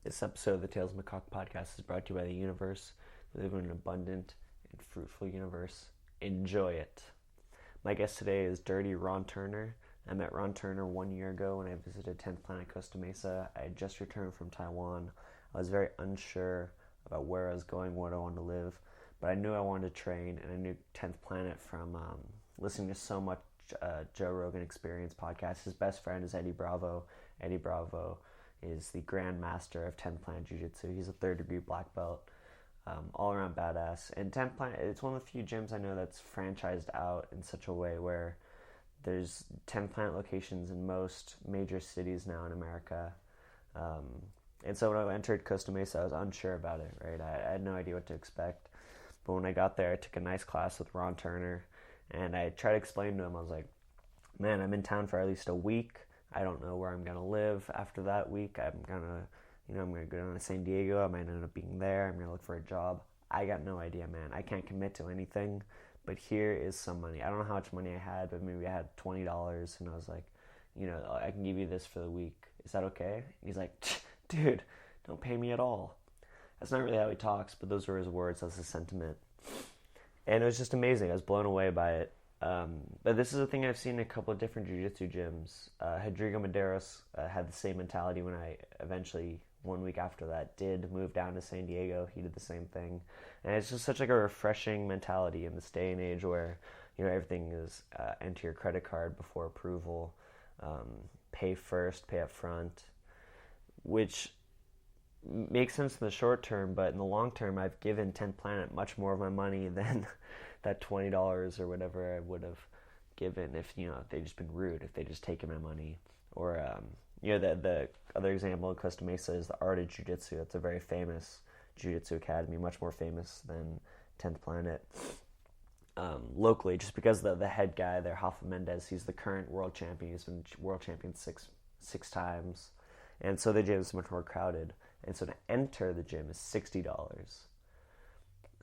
This episode of the Tales of McCock podcast is brought to you by the universe. We live in an abundant and fruitful universe. Enjoy it. My guest today is Dirty Ron Turner. I met Ron Turner 1 year ago when I visited 10th Planet Costa Mesa. I had just returned from Taiwan. I was very unsure about where I was going, where I wanted to live, but I knew I wanted to train, and I knew 10th Planet from listening to so much Joe Rogan Experience podcast. His best friend is Eddie Bravo. Eddie Bravo is the Grand Master of 10th Planet Jiu Jitsu. He's a 3rd degree black belt, all around badass. And 10th Planet, it's one of the few gyms I know that's franchised out in such a way where there's 10th Planet locations in most major cities now in America. And so when I entered Costa Mesa, I was unsure about it, right? I had no idea what to expect. But when I got there, I took a nice class with Ron Turner, and I tried to explain to him, I was like, man, I'm in town for at least a week. I don't know where I'm going to live after that week. I'm going to go down to San Diego. I might end up being there. I'm going to look for a job. I got no idea, man. I can't commit to anything, but here is some money. I don't know how much money I had, but maybe I had $20, and I was like, I can give you this for the week. Is that okay? And he's like, dude, don't pay me at all. That's not really how he talks, but those were his words. That's his sentiment. And it was just amazing. I was blown away by it. But this is a thing I've seen in a couple of different jiu-jitsu gyms. Rodrigo Medeiros had the same mentality when I eventually, 1 week after that, did move down to San Diego. He did the same thing. And it's just such like a refreshing mentality in this day and age where, everything is enter your credit card before approval, pay first, pay up front, which makes sense in the short term, but in the long term, I've given 10th Planet much more of my money than that $20 or whatever I would have given if they'd just been rude, if they just taken my money. Or the other example of Costa Mesa is the Art of Jiu Jitsu. It's a very famous Jiu Jitsu academy, much more famous than 10th Planet. Locally, just because the head guy there, Rafa Mendez, he's the current world champion. He's been world champion six times, and so the gym is much more crowded. And so to enter the gym is $60.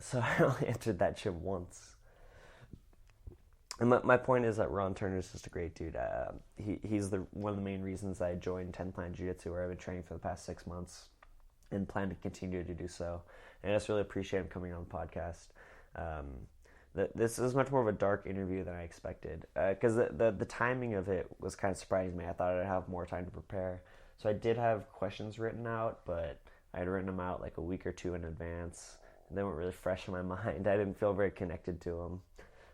So I only entered that gym once. And my point is that Ron Turner is just a great dude. He's one of the main reasons I joined 10th Planet Jiu-Jitsu, where I've been training for the past 6 months and plan to continue to do so. And I just really appreciate him coming on the podcast. This is much more of a dark interview than I expected, because the timing of it was kind of surprising me. I thought I'd have more time to prepare. So I did have questions written out, but I had written them out like a week or two in advance. They weren't really fresh in my mind. I didn't feel very connected to them.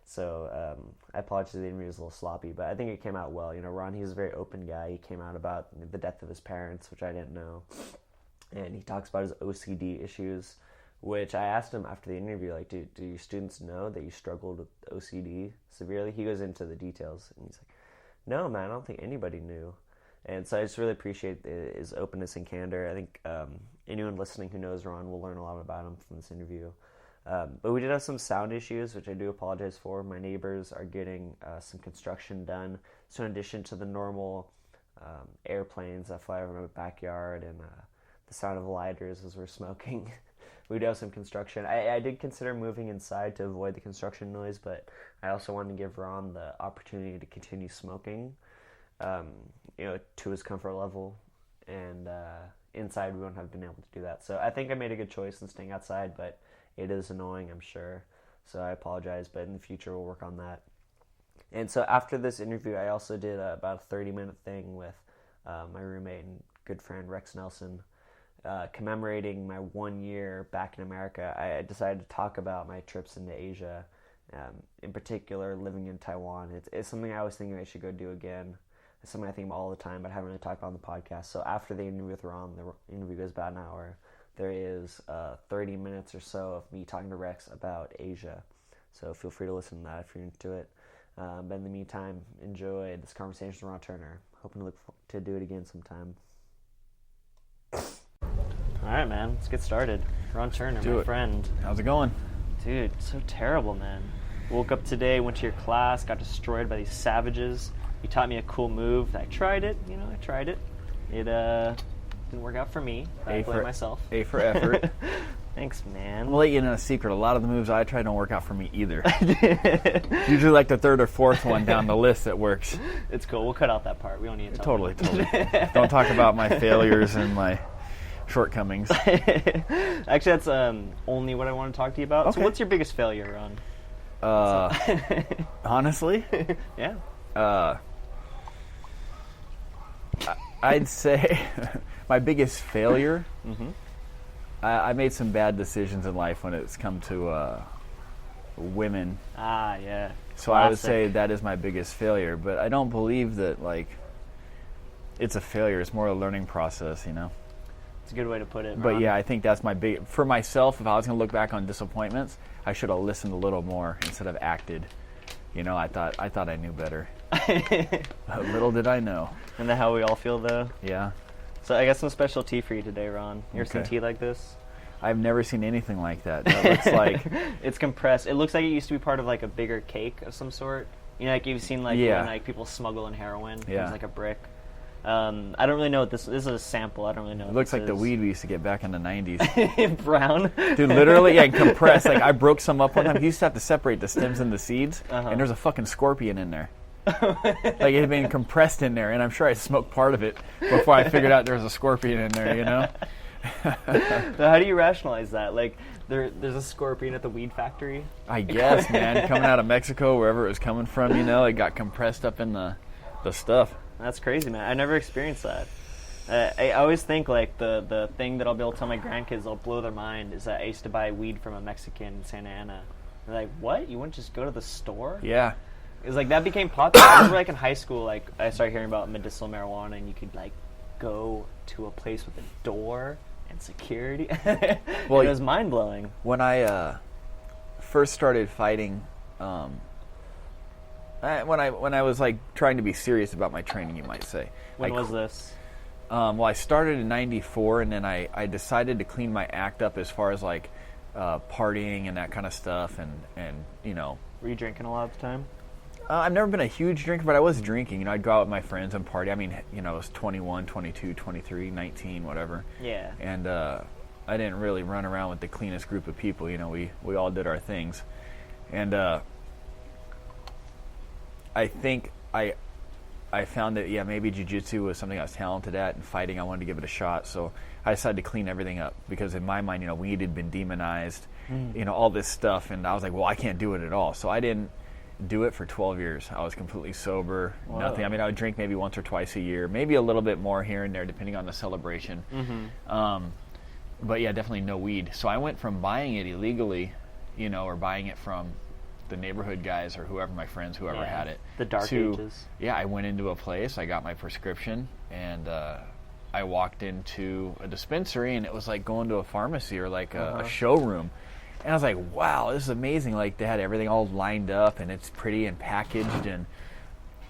So I apologize if the interview was a little sloppy, but I think it came out well. Ron, he's a very open guy. He came out about the death of his parents, which I didn't know. And he talks about his OCD issues, which I asked him after the interview, like, do your students know that you struggled with OCD severely? He goes into the details, and he's like, no, man, I don't think anybody knew. And so I just really appreciate his openness and candor. I think anyone listening who knows Ron will learn a lot about him from this interview. But we did have some sound issues, which I do apologize for. My neighbors are getting some construction done. So in addition to the normal airplanes that fly over my backyard and the sound of lighters as we're smoking, we do have some construction. I did consider moving inside to avoid the construction noise, but I also wanted to give Ron the opportunity to continue smoking. To his comfort level, and inside we wouldn't have been able to do that. So I think I made a good choice in staying outside, but it is annoying, I'm sure. So I apologize, but in the future we'll work on that. And so after this interview, I also did about a 30-minute thing with my roommate and good friend Rex Nelson, commemorating my 1 year back in America. I decided to talk about my trips into Asia, in particular living in Taiwan. It's something I was thinking I should go do again. It's something I think about all the time, but I haven't really talked about on the podcast. So after the interview with Ron, the interview goes about an hour. There is 30 minutes or so of me talking to Rex about Asia. So feel free to listen to that if you're into it. But in the meantime, enjoy this conversation with Ron Turner. Hoping to look to do it again sometime. All right, man. Let's get started. Ron Turner, my friend. How's it going? Dude, so terrible, man. Woke up today, went to your class, got destroyed by these savages. You taught me a cool move. I tried it. It didn't work out for me. I blame myself. A for effort. Thanks, man. I'll let you know a secret. A lot of the moves I try don't work out for me either. Usually like the third or fourth one down the list that works. It's cool. We'll cut out that part. We don't need to talk Totally. Don't talk about my failures and my shortcomings. Actually, that's only what I want to talk to you about. Okay. So what's your biggest failure, Ron? Honestly, Yeah. I'd say my biggest failure. Mm-hmm. I made some bad decisions in life when it's come to women. Ah, yeah. So I would say that is my biggest failure. But I don't believe that like it's a failure. It's more a learning process, you know. It's a good way to put it, Ron. But yeah, I think that's my big. For myself, if I was going to look back on disappointments, I should have listened a little more instead of acted. You know, I thought I knew better. Little did I know. Isn't that how we all feel, though? Yeah. So I got some special tea for you today, Ron. You ever seen Okay. tea like this? I've never seen anything like that. That looks like It's compressed. It looks like it used to be part of like a bigger cake of some sort. You know, like you've seen like Yeah. when like people smuggle in heroin. Yeah. It's like a brick. I don't really know what this is. A sample. I don't really know. it looks what like the weed we used to get back in the 90s. weed brown. Dude, literally, yeah, compressed. Like, I broke some up one time. You used to have to separate the stems and the seeds, Uh-huh. and there's a fucking scorpion in there. Like, it had been compressed in there, and I'm sure I smoked part of it before I figured out there was a scorpion in there, you know? So how do you rationalize that? Like, there's a scorpion at the weed factory. I guess, man. Coming out of Mexico, wherever it was coming from, you know, it got compressed up in the stuff. That's crazy, man. I never experienced that. I always think like the thing that I'll be able to tell my grandkids that'll blow their mind is that I used to buy weed from a Mexican in Santa Ana. They're like, what? You wouldn't just go to the store? Yeah. It was like that became popular. I remember like in high school, like I started hearing about medicinal marijuana, and you could like go to a place with a door and security. Well, it was mind blowing. When I first started fighting, when I was like trying to be serious about my training, you might say. When was this? Well, I started in '94, and then I decided to clean my act up as far as like partying and that kind of stuff, and you know. Were you drinking a lot at the time? I've never been a huge drinker, but I was drinking. You know, I'd go out with my friends and party. I mean, you know, I was 21, 22, 23, 19, whatever. Yeah. And I didn't really run around with the cleanest group of people. You know, we all did our things. And I think I found that, yeah, maybe jiu-jitsu was something I was talented at, and fighting, I wanted to give it a shot. So I decided to clean everything up because in my mind, you know, weed had been demonized, you know, all this stuff. And I was like, well, I can't do it at all. So I didn't do it for 12 years. I was completely sober, nothing. I mean, I would drink maybe once or twice a year, maybe a little bit more here and there, depending on the celebration. But yeah, definitely no weed. So I went from buying it illegally, you know, or buying it from the neighborhood guys or whoever, my friends, whoever had it. The dark ages. Yeah, I went into a place, I got my prescription, and I walked into a dispensary, and it was like going to a pharmacy or like a showroom. And I was like, wow, this is amazing. Like, they had everything all lined up, and it's pretty and packaged, and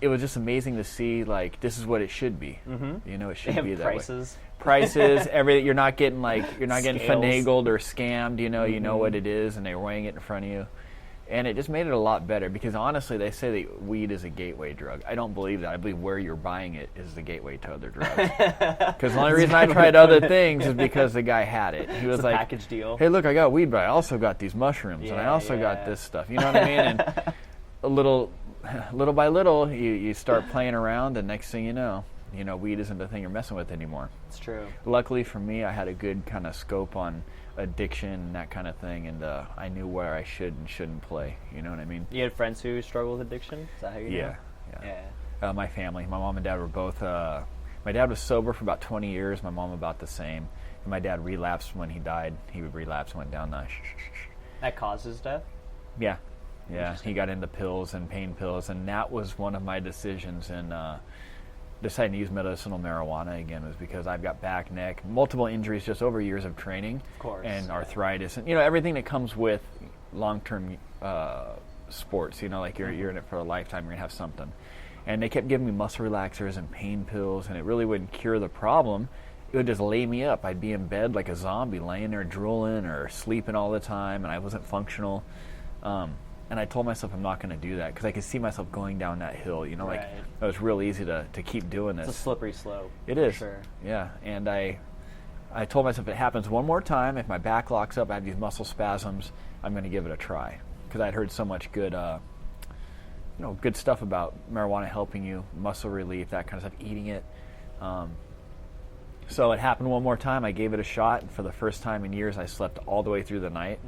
it was just amazing to see, like, this is what it should be. You know, it should be that prices. way. Prices, everything. You're not getting getting Scales. finagled or scammed. You know, you know what it is, and they're weighing it in front of you. And it just made it a lot better because, honestly, they say that weed is a gateway drug. I don't believe that. I believe where you're buying it is the gateway to other drugs. Because the only reason I tried other things is because the guy had it. He was It's a like, package deal. hey, look, I got weed, but I also got these mushrooms, and I also got this stuff. You know what I mean? And little by little, you start playing around, and next thing you know, weed isn't the thing you're messing with anymore. It's true. Luckily for me, I had a good kind of scope on addiction and that kind of thing, and I knew where I should and shouldn't play. You know what I mean? You had friends who struggle with addiction? Is that how you know? Yeah. My family, my mom and dad were both. My dad was sober for about 20 years. My mom about the same. And my dad relapsed when he died. He would relapse, went down the. That causes death? Yeah. He got into pills and pain pills, and that was one of my decisions. And deciding to use medicinal marijuana again was because I've got back, neck, multiple injuries just over years of training, of course, and arthritis, and everything that comes with long-term sports. Like you're in it for a lifetime. You're gonna have something. And they kept giving me muscle relaxers and pain pills, and it really wouldn't cure the problem. It would just lay me up. I'd be in bed like a zombie, laying there drooling or sleeping all the time, and I wasn't functional. And I told myself I'm not going to do that because I could see myself going down that hill. Like it was real easy to keep doing this. It's a slippery slope. It is. Sure. Yeah. And I told myself if it happens one more time, if my back locks up, I have these muscle spasms, I'm going to give it a try. Because I'd heard so much good, good stuff about marijuana helping you, muscle relief, that kind of stuff, eating it. So it happened one more time. I gave it a shot, and for the first time in years, I slept all the way through the night.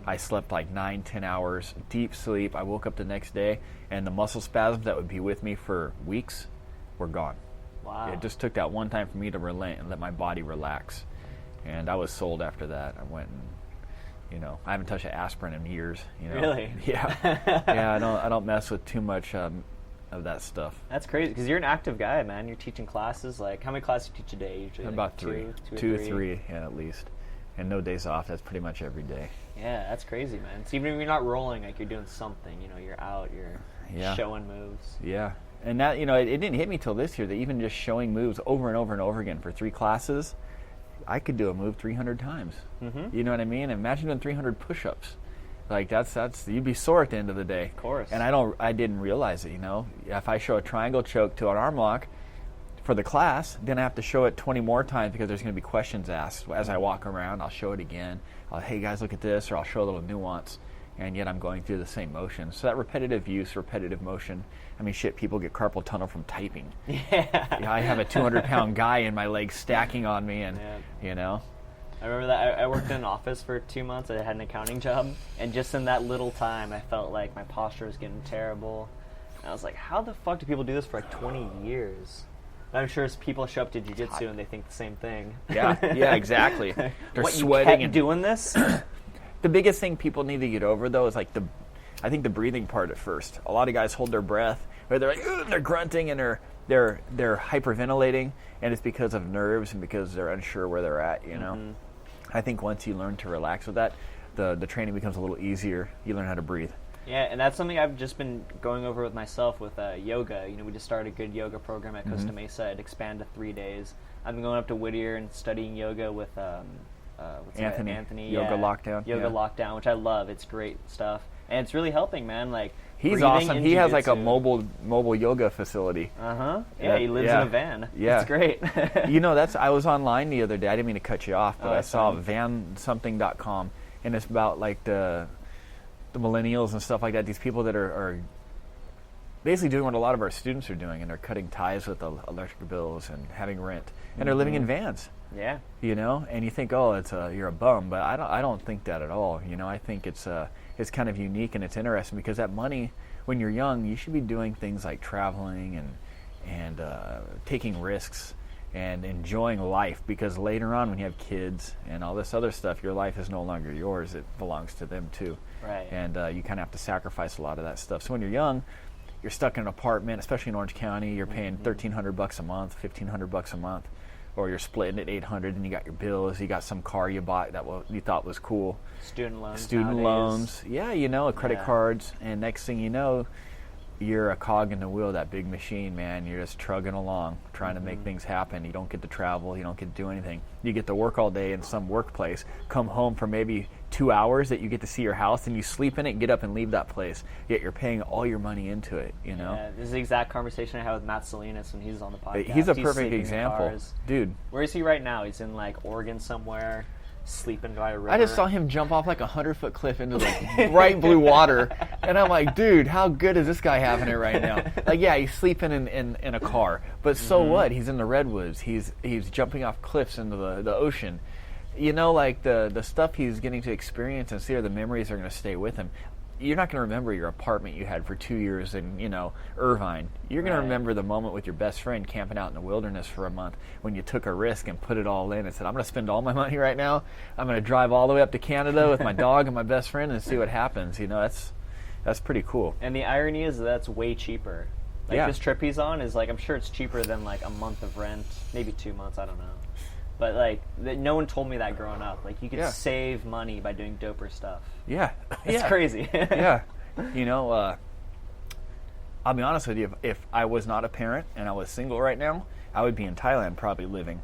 I slept like 9-10 hours, deep sleep. I woke up the next day, and the muscle spasms that would be with me for weeks were gone. Wow. It just took that one time for me to relent and let my body relax. And I was sold after that. I went and, I haven't touched an aspirin in years. Really? Yeah. Yeah, I don't mess with too much of that stuff. That's crazy, because you're an active guy, man. You're teaching classes. Like, how many classes do you teach a day usually? About like two or three, yeah, at least. And no days off. That's pretty much every day. Yeah, that's crazy, man. So even if you're not rolling, like, you're doing something. You're out, you're showing moves. Yeah. And that, it didn't hit me till this year that even just showing moves over and over and over again for 3 classes, I could do a move 300 times. Mm-hmm. You know what I mean? Imagine doing 300 push-ups. Like that's you'd be sore at the end of the day. Of course. And I didn't realize it, If I show a triangle choke to an arm lock for the class, then I have to show it 20 more times because there's going to be questions asked. As I walk around, I'll show it again. Hey guys, look at this, or I'll show a little nuance. And yet I'm going through the same motion. So that repetitive motion. I mean, shit, people get carpal tunnel from typing. Yeah. I have a 200-pound guy in my legs stacking on me, and, I remember that I worked in an office for 2 months. I had an accounting job, and just in that little time, I felt like my posture was getting terrible. And I was like, how the fuck do people do this for like 20 years? And I'm sure people show up to jiu-jitsu and they think the same thing. Yeah, exactly. They're sweating. You kept doing this? The biggest thing people need to get over, though, is like I think the breathing part at first. A lot of guys hold their breath, or they're like, they're grunting and they're hyperventilating, and it's because of nerves and because they're unsure where they're at. Mm-hmm. I think once you learn to relax with that, the training becomes a little easier. You learn how to breathe. Yeah, and that's something I've just been going over with myself with yoga. We just started a good yoga program at Costa Mesa. It expanded to 3 days. I've been going up to Whittier and studying yoga with Anthony. Yoga Lockdown. Yoga Lockdown, which I love. It's great stuff. And it's really helping, man. Like, he's awesome. He has like a mobile yoga facility. Uh-huh. Yeah, he lives in a van. Yeah. It's great. I was online the other day. I didn't mean to cut you off, but I saw vansomething.com, and it's about like the millennials and stuff like that. These people that are basically doing what a lot of our students are doing, and they're cutting ties with the electric bills and having rent, and they're living in vans. Yeah. And you think, you're a bum, but I don't think that at all. I think it's kind of unique and it's interesting because that money, when you're young, you should be doing things like traveling and taking risks and enjoying life, because later on when you have kids and all this other stuff, your life is no longer yours. It belongs to them too. Right. And you kind of have to sacrifice a lot of that stuff. So when you're young, you're stuck in an apartment, especially in Orange County, you're paying $1,300 a month, $1,500 a month, or you're splitting it $800, and you got your bills, you got some car you bought that you thought was cool. Student loans. Yeah, credit cards, and next thing you know, you're a cog in the wheel of that big machine, man. You're just trugging along, trying to make things happen. You don't get to travel. You don't get to do anything. You get to work all day in some workplace, come home for maybe 2 hours that you get to see your house, and you sleep in it and get up and leave that place. Yet you're paying all your money into it, Yeah, this is the exact conversation I had with Matt Salinas when he was on the podcast. He's a perfect example. Dude. Where is he right now? He's in, like, Oregon somewhere, sleeping by a river. I just saw him jump off like a 100-foot cliff into the bright blue water, and I'm like, dude, how good is this guy having it right now? Like, yeah, he's sleeping in a car, but so what? He's in the redwoods. He's jumping off cliffs into the ocean. Like the stuff he's getting to experience and see, or the memories are going to stay with him. You're not going to remember your apartment you had for 2 years in, Irvine. You're going to remember the moment with your best friend camping out in the wilderness for a month when you took a risk and put it all in and said, I'm going to spend all my money right now. I'm going to drive all the way up to Canada with my dog and my best friend and see what happens. That's pretty cool. And the irony is that's way cheaper. This trip he's on is I'm sure it's cheaper than a month of rent, maybe 2 months, I don't know. But no one told me that growing up. You could save money by doing doper stuff. Yeah, it's crazy. Yeah, I'll be honest with you. If I was not a parent and I was single right now, I would be in Thailand probably living.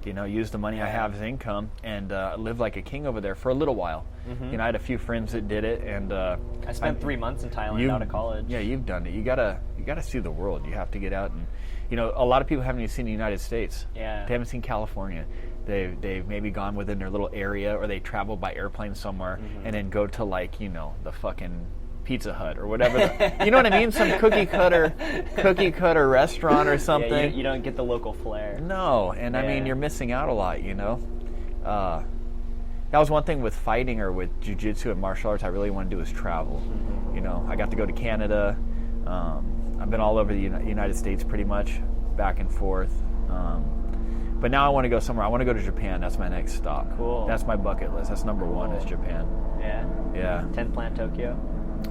Use the money I have as income and live like a king over there for a little while. Mm-hmm. I had a few friends that did it, and I spent 3 months in Thailand out of college. Yeah, you've done it. You gotta see the world. You have to get out and. A lot of people haven't even seen the United States. Yeah. They haven't seen California. They've maybe gone within their little area, or they travel by airplane somewhere, and then go to the fucking Pizza Hut or whatever. You know what I mean? Some cookie cutter restaurant or something. Yeah, you don't get the local flair. No, and I mean, you're missing out a lot, you know? That was one thing with fighting or with jiu-jitsu and martial arts I really want to do is travel. Mm-hmm. You know, I got to go to Canada. I've been all over the United States pretty much, back and forth. But now I want to go somewhere. I want to go to Japan. That's my next stop. Cool. That's my bucket list. That's number one is Japan. Yeah? Yeah. 10th Planet Tokyo?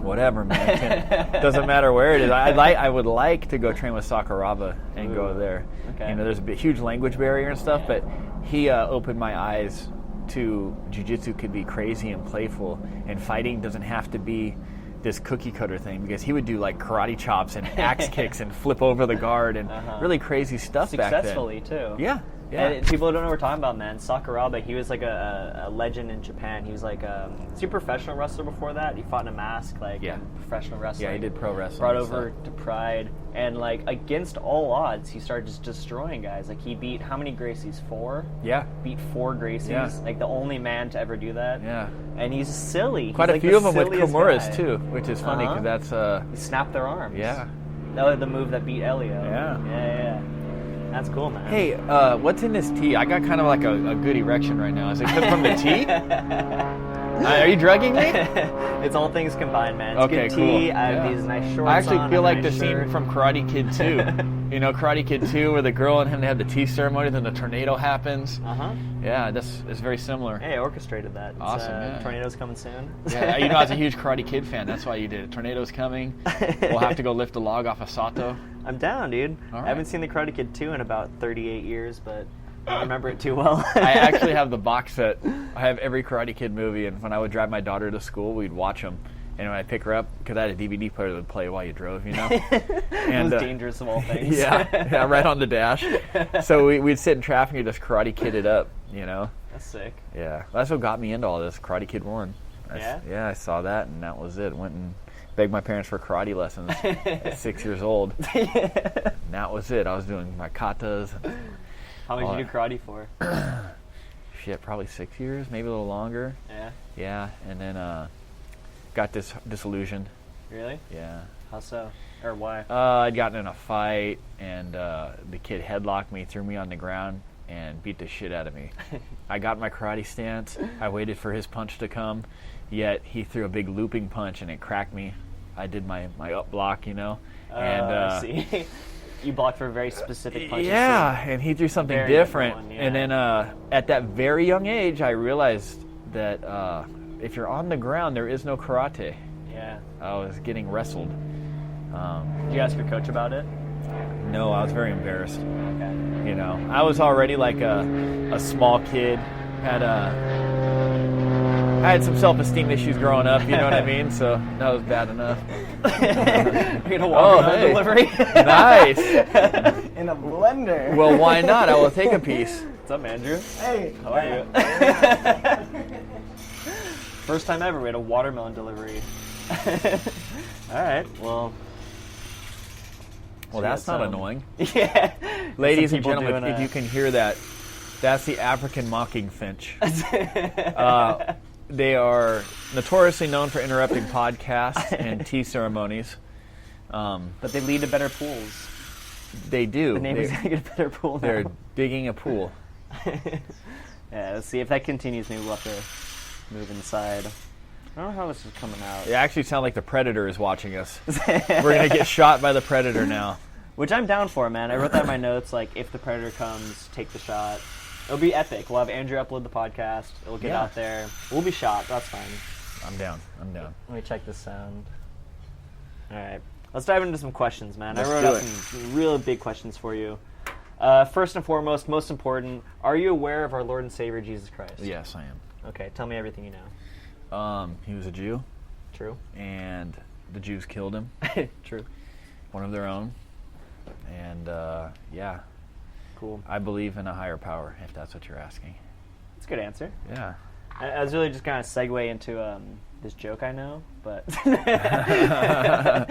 Whatever, man. Doesn't matter where it is. I would like to go train with Sakuraba and go there. Okay. You know, there's a huge language barrier and stuff, but he opened my eyes to jiu-jitsu could be crazy and playful, and fighting doesn't have to be this cookie cutter thing, because he would do like karate chops and axe kicks and flip over the guard and really crazy stuff back then. Successfully, too. Yeah. And people don't know what we're talking about, man. Sakuraba, he was like a legend in Japan. He was like a professional wrestler before that. He fought in a mask, in professional wrestling. Yeah, he did pro wrestling. Brought over to Pride. And, like, against all odds, he started just destroying guys. Like, he beat, how many Gracies? 4? Yeah. Beat 4 Gracies. Yeah. Like, the only man to ever do that. Yeah. And he's silly. Quite he's a few of them with Kimuras, guy. too, which is funny, because that's... He snapped their arms. Yeah. That was the move that beat Elio. Yeah. That's cool, man. Hey, what's in this tea? I got kind of like a good erection right now. Is it coming from the tea? Are you drugging me? It's all things combined, man. It's Okay, good cool. tea. I have these nice shorts I actually on, feel like nice the shirt. scene from Karate Kid 2. You know, Karate Kid 2, where the girl and him, they have the tea ceremony, then the tornado happens. Yeah, it's very similar. Hey, I orchestrated that. Awesome, yeah. Tornado's coming soon. Yeah, you know, I was a huge Karate Kid fan. That's why you did it. Tornado's coming. We'll have to go lift a log off of Sato. I'm down, dude. All right. I haven't seen the Karate Kid 2 in about 38 years, but I don't remember it too well. I actually have the box set. I have every Karate Kid movie, and when I would drive my daughter to school, we'd watch them. And when I'd pick her up, because I had a DVD player that would play while you drove, you know? And, most dangerous of all things. yeah, right on the dash. So we'd sit in traffic and just Karate Kid it up, you know? That's sick. Yeah, that's what got me into all this, Karate Kid 1. Yeah, I saw that, and that was it. Went and begged my parents for karate lessons at 6 years old. And that was it. I was doing my katas. How long did you do karate for? Shit, probably 6 years, maybe a little longer. Yeah? Yeah, and then got disillusioned. Really? Yeah. How so? Or why? I'd gotten in a fight, and the kid headlocked me, threw me on the ground, and beat the shit out of me. I got my karate stance. I waited for his punch to come, yet he threw a big looping punch, and it cracked me. I did my up block, you know. I see. You blocked for a very specific punch. Yeah, and he threw something very different. one, yeah. And then at that very young age, I realized that if you're on the ground, there is no karate. Yeah. I was getting wrestled. Did you ask your coach about it? No, I was very embarrassed. Okay. You know, I was already like a small kid. I had some self-esteem issues growing up, you know what I mean? So that was bad enough. You're gonna walk around delivery? Nice. In a blender. Well, why not? I will take a piece. What's up, Andrew? Hey. How are you? First time ever we had a watermelon delivery. All right. Well, that's not annoying. Yeah. Ladies and gentlemen, if you can hear that, that's the African mocking finch. They are notoriously known for interrupting podcasts and tea ceremonies. But they lead to better pools. They do. The neighbor's going to get a better pool now. They're digging a pool. Yeah, let's see. If that continues, maybe we'll have to move inside. I don't know how this is coming out. It actually sounds like the Predator is watching us. We're going to get shot by the Predator now. Which I'm down for, man. I wrote that in my notes, like, if the Predator comes, take the shot. It'll be epic. We'll have Andrew upload the podcast. It'll get out there. We'll be shot. That's fine. I'm down. Let me check the sound. All right. Let's dive into some questions, man. Let's I wrote do out it. some real big questions for you. First and foremost, most important, are you aware of our Lord and Savior Jesus Christ? Yes, I am. Okay, tell me everything you know. He was a Jew. True. And the Jews killed him. True. One of their own. And, yeah. Cool. I believe in a higher power, if that's what you're asking. That's a good answer. Yeah. I was really just kind of segue into this joke I know, but I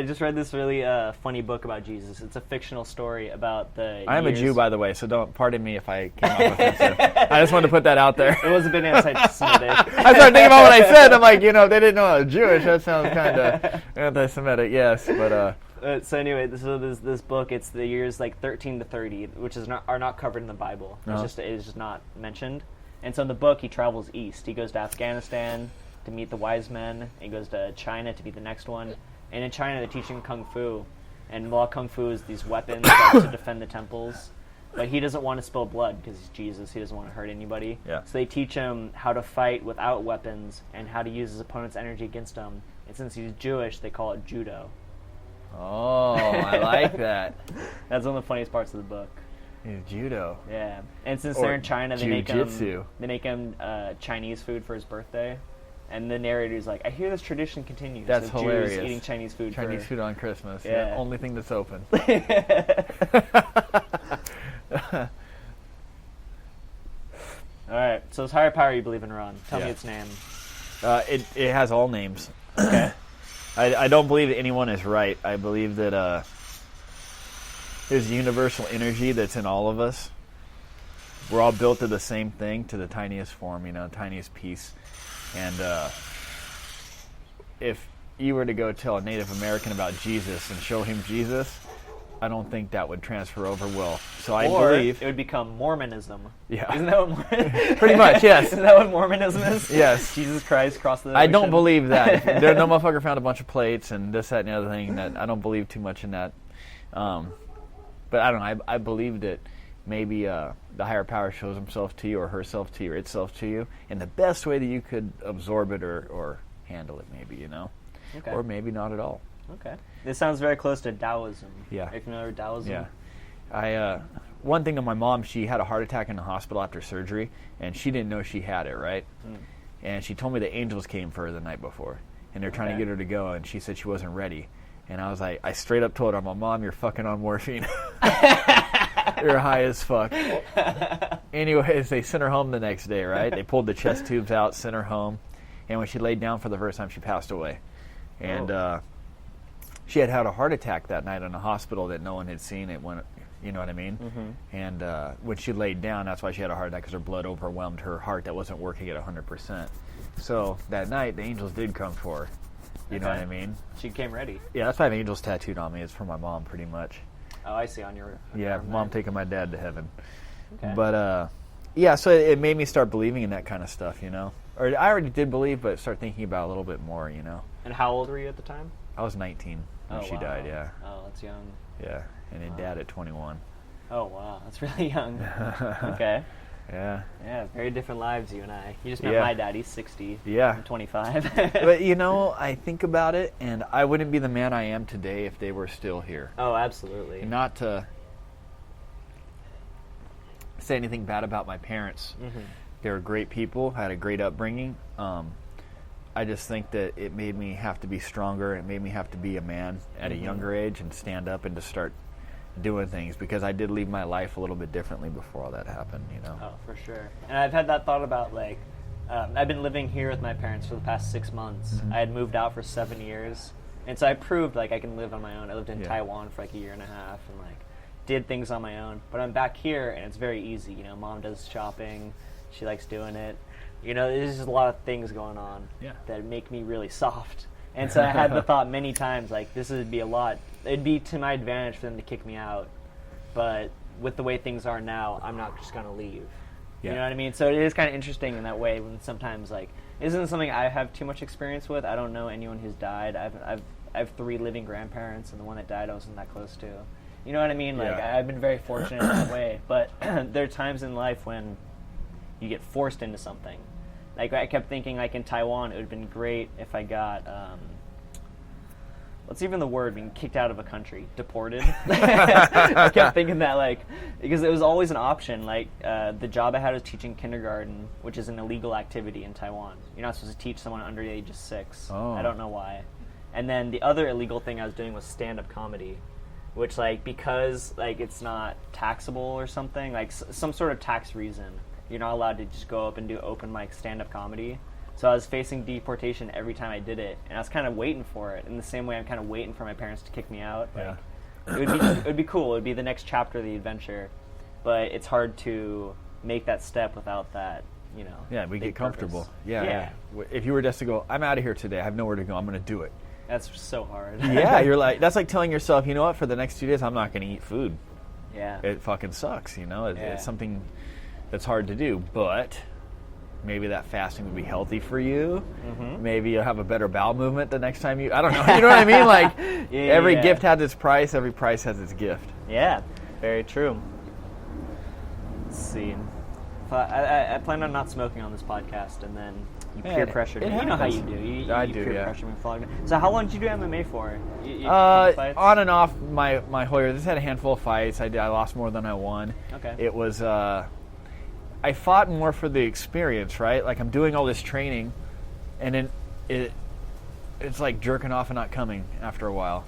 just read this really funny book about Jesus. It's a fictional story about the I'm a Jew, by the way, so don't pardon me if I came off offensive. I just wanted to put that out there. It was a bit anti-Semitic. I started thinking about what I said. I'm like, they didn't know I was Jewish. That sounds kind of anti-Semitic, yes, but... So anyway, this book, it's the years like 13 to 30, which are not covered in the Bible. It's just not mentioned. And so in the book, he travels east. He goes to Afghanistan to meet the wise men. And he goes to China to meet the next one. And in China, they're teaching Kung Fu. And while Kung Fu is these weapons to defend the temples. But he doesn't want to spill blood because he's Jesus. He doesn't want to hurt anybody. Yeah. So they teach him how to fight without weapons and how to use his opponent's energy against him. And since he's Jewish, they call it judo. Oh, I like that. That's one of the funniest parts of the book. Judo. Yeah, and since they're in China, they make Jiu-Jitsu. him Chinese food for his birthday, and the narrator's like, "I hear this tradition continues." That's of hilarious. Jews eating Chinese food. Chinese food on Christmas. Yeah. The only thing that's open. All right, so this higher power you believe in, Ron. Tell me its name. It has all names. Okay. I don't believe that anyone is right. I believe that there's universal energy that's in all of us. We're all built to the same thing, to the tiniest form, tiniest piece. And if you were to go tell a Native American about Jesus and show him Jesus, I don't think that would transfer over well. So I believe it would become Mormonism. Yeah. Isn't that what pretty much, yes. Isn't that what Mormonism is? Yes. Jesus Christ crossed the ocean. I don't believe that. There, no motherfucker found a bunch of plates and this, that, and the other thing. That I don't believe too much in that. But I don't know. I believe that maybe the higher power shows himself to you or herself to you or itself to you in the best way that you could absorb it or handle it, maybe, Okay. Or maybe not at all. Okay. This sounds very close to Taoism. Yeah. Are you familiar with Taoism? Yeah. One thing to my mom, she had a heart attack in the hospital after surgery, and she didn't know she had it, right? And she told me the angels came for her the night before, and they're trying to get her to go, and she said she wasn't ready. And I was like, I straight up told her, Mom, you're fucking on morphine. You're high as fuck. Anyways, they sent her home the next day, right? They pulled the chest tubes out, sent her home, and when she laid down for the first time, she passed away. And she had a heart attack that night in a hospital that no one had seen it when, you know what I mean? Mm-hmm. And when she laid down, that's why she had a heart attack, because her blood overwhelmed her heart that wasn't working at 100%. So that night, the angels did come for her. You know what I mean? She came ready. Yeah, that's why I have angels tattooed on me. It's for my mom, pretty much. Oh, I see, on your arm mom taking my dad to heaven. Okay. But, so it made me start believing in that kind of stuff, Or I already did believe, but start thinking about it a little bit more, And how old were you at the time? I was 19 when she died, yeah. Oh, that's young. Yeah, and then Dad at 21. Oh, wow, that's really young. Okay. Yeah. Yeah, very different lives, you and I. You just met my dad, he's 60. Yeah. I'm 25. But, I think about it, and I wouldn't be the man I am today if they were still here. Oh, absolutely. And not to say anything bad about my parents. Mm-hmm. They were great people, had a great upbringing. I just think that it made me have to be stronger. It made me have to be a man at a younger age and stand up and to start doing things, because I did leave my life a little bit differently before all that happened, Oh, for sure. And I've had that thought about, I've been living here with my parents for the past 6 months. Mm-hmm. I had moved out for 7 years. And so I proved, I can live on my own. I lived in Taiwan for, a year and a half and, did things on my own. But I'm back here, and it's very easy. Mom does shopping. She likes doing it. There's just a lot of things going on that make me really soft. And so I had the thought many times, this would be a lot. It'd be to my advantage for them to kick me out. But with the way things are now, I'm not just going to leave. Yeah. You know what I mean? So it is kind of interesting in that way when sometimes, isn't something I have too much experience with. I don't know anyone who's died. I have 3 living grandparents, and the one that died I wasn't that close to. You know what I mean? I've been very fortunate in that way. But there are times in life when you get forced into something. I kept thinking, in Taiwan, it would have been great if I got, what's even the word, being kicked out of a country, deported. I kept thinking that, because it was always an option. The job I had was teaching kindergarten, which is an illegal activity in Taiwan. You're not supposed to teach someone under the age of 6. Oh. I don't know why. And then the other illegal thing I was doing was stand-up comedy, which, because, it's not taxable or something, some sort of tax reason, you're not allowed to just go up and do open mic stand-up comedy. So I was facing deportation every time I did it, and I was kind of waiting for it. In the same way, I'm kind of waiting for my parents to kick me out. Yeah. It would be cool. It would be the next chapter of the adventure, but it's hard to make that step without that. Yeah, we get comfortable. Purpose. Yeah. If you were just to go, I'm out of here today. I have nowhere to go. I'm going to do it. That's so hard. Yeah, that's like telling yourself, you know what? For the next 2 days, I'm not going to eat food. Yeah. It fucking sucks. It's something that's hard to do, but maybe that fasting would be healthy for you. Mm-hmm. Maybe you'll have a better bowel movement the next time I don't know. You know what I mean? Like, every gift has its price. Every price has its gift. Yeah, very true. Let's see. I plan on not smoking on this podcast, and then you peer pressure me. You know how you do. You peer pressure me. So how long did you do MMA for? You fights? On and off my whole year. Just had a handful of fights. I lost more than I won. Okay. It was... I fought more for the experience, right? Like, I'm doing all this training, and then it's like jerking off and not coming after a while.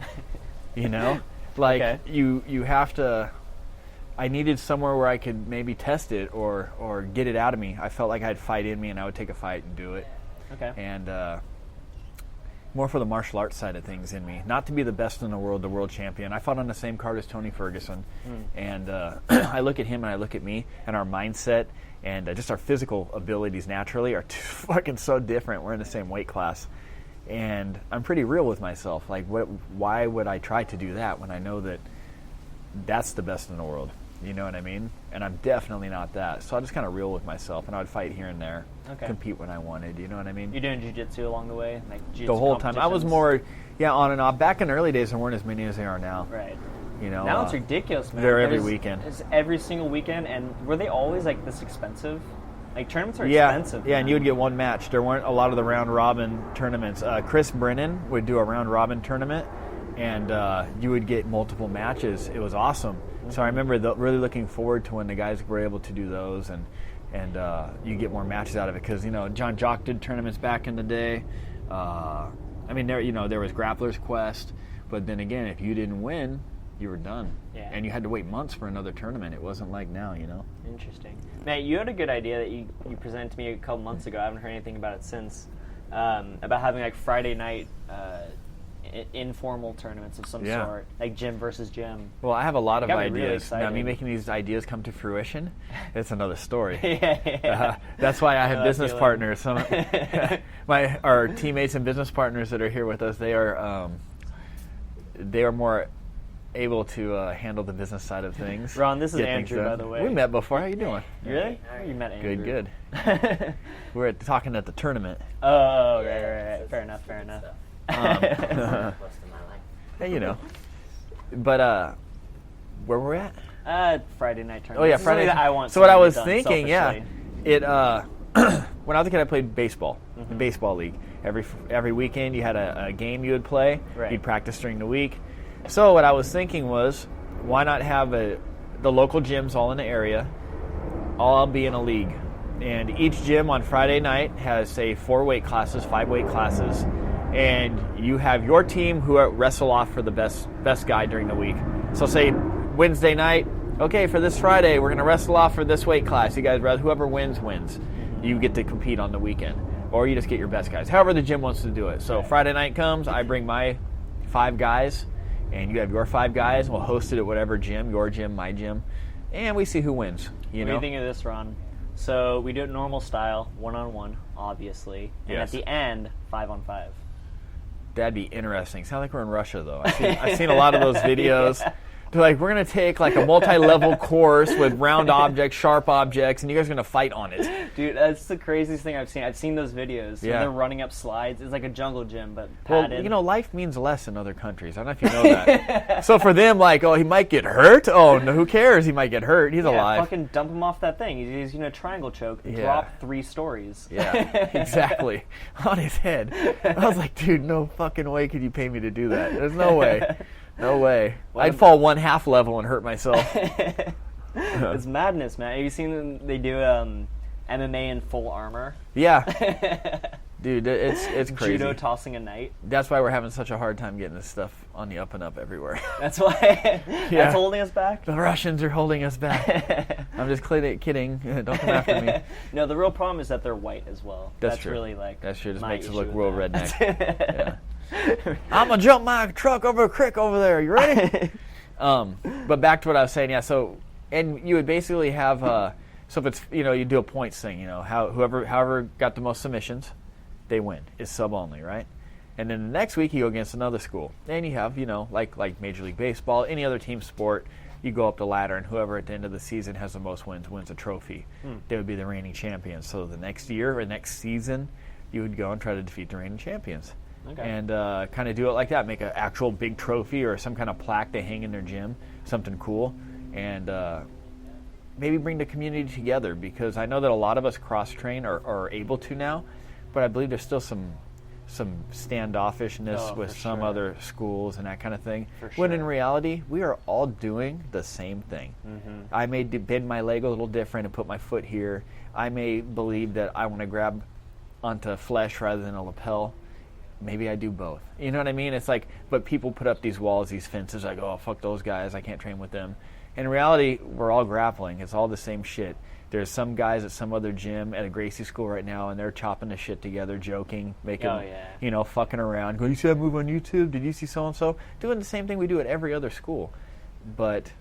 Like, okay. You have to... I needed somewhere where I could maybe test it or get it out of me. I felt like I had fight in me, and I would take a fight and do it. Okay. And more for the martial arts side of things in me. Not to be the best in the world champion. I fought on the same card as Tony Ferguson. And I look at him and I look at me, and our mindset and just our physical abilities naturally are fucking so different. We're in the same weight class. And I'm pretty real with myself. Like, why would I try to do that when I know that that's the best in the world? You know what I mean? And I'm definitely not that. So I just kind of real with myself, and I would fight here and there, compete when I wanted. You know what I mean? You're doing jiu-jitsu along the way? Like the whole time. I was more, on and off. Back in the early days, there weren't as many as there are now. Right. Now it's ridiculous, man. They're every weekend. It's every single weekend, and were they always, like, this expensive? Like, tournaments are expensive. Yeah, and you would get one match. There weren't a lot of the round-robin tournaments. Chris Brennan would do a round-robin tournament, and you would get multiple matches. It was awesome. So I remember really looking forward to when the guys were able to do those, and you get more matches out of it because John Jock did tournaments back in the day. There was Grappler's Quest, but then again, if you didn't win, you were done. Yeah. And you had to wait months for another tournament. It wasn't like now, Interesting. Matt, you had a good idea that you presented to me a couple months ago. I haven't heard anything about it since. About having like Friday night informal tournaments of some sort, like gym versus gym. Well, I have a lot of ideas. Really now, me making these ideas come to fruition, it's another story. Yeah. That's why I have business partners. Our teammates and business partners that are here with us, they are more able to handle the business side of things. Ron, this is Andrew, by the way. We met before. How you doing? Really? You met Andrew. Good. We were talking at the tournament. Oh, right. Fair enough. But where were we at? Friday night tournament. Oh yeah, Friday. That I want. So what I was thinking, selfishly. when I was a kid, I played baseball in baseball league. Every weekend, you had a game you would play. Right. You'd practice during the week. So what I was thinking was, why not have the local gyms all in the area, all be in a league, and each gym on Friday night has, say, 4 weight classes, 5 weight classes, and you have your team who wrestle off for the best guy during the week. So say Wednesday night, okay, for this Friday, we're going to wrestle off for this weight class. You guys, whoever wins. You get to compete on the weekend, or you just get your best guys. However the gym wants to do it. So Friday night comes, I bring my 5 guys, and you have your 5 guys. We'll host it at whatever gym, your gym, my gym, and we see who wins. What do you think of this, Ron? So we do it normal style, 1-on-1, obviously, and at the end, 5-on-5. That'd be interesting. Sounds like we're in Russia, though. I've seen a lot of those videos. They're like, we're going to take like a multi-level course with round objects, sharp objects, and you guys are going to fight on it. Dude, that's the craziest thing I've seen. I've seen those videos. Yeah. When they're running up slides. It's like a jungle gym, but padded. Well, life means less in other countries. I don't know if you know that. So for them, like, oh, he might get hurt? Oh, no, who cares? He might get hurt. He's alive. Fucking dump him off that thing. He's triangle choke. Drop 3 stories. Yeah, exactly. On his head. I was like, dude, no fucking way could you pay me to do that. There's no way. No way. I'd fall 1/2 level and hurt myself. It's madness, man. Have you seen them? They do MMA in full armor? Yeah. Dude, it's crazy. Judo tossing a night. That's why we're having such a hard time getting this stuff on the up and up everywhere. That's why. That's holding us back. The Russians are holding us back. I'm just kidding. Don't come after me. No, the real problem is that they're white as well. That's true. Really like. That sure just my makes it issue look with real that. redneck. Yeah. I'm gonna jump my truck over a creek over there. You ready? But back to what I was saying. Yeah. So, and you would basically have. So if it's you do a points thing. However got the most submissions, they win. It's sub only, right? And then the next week you go against another school, and you have like Major League Baseball, any other team sport. You go up the ladder, and whoever at the end of the season has the most wins a trophy. They would be the reigning champions. So the next year or next season, you would go and try to defeat the reigning champions. Okay. And kind of do it like that. Make an actual big trophy or some kind of plaque they hang in their gym, something cool, and maybe bring the community together, because I know that a lot of us cross-train or are able to now, but I believe there's still some standoffishness with some other schools and that kind of thing. When in reality, we are all doing the same thing. I may bend my leg a little different and put my foot here. I may believe that I want to grab onto flesh rather than a lapel. Maybe I do both. You know what I mean? It's like, but people put up these walls, these fences, like, oh, fuck those guys, I can't train with them. In reality, we're all grappling. It's all the same shit. There's some guys at some other gym at a Gracie school right now, and they're chopping the shit together, joking, making, fucking around. Go, you see that move on YouTube? Did you see so-and-so? Doing the same thing we do at every other school. But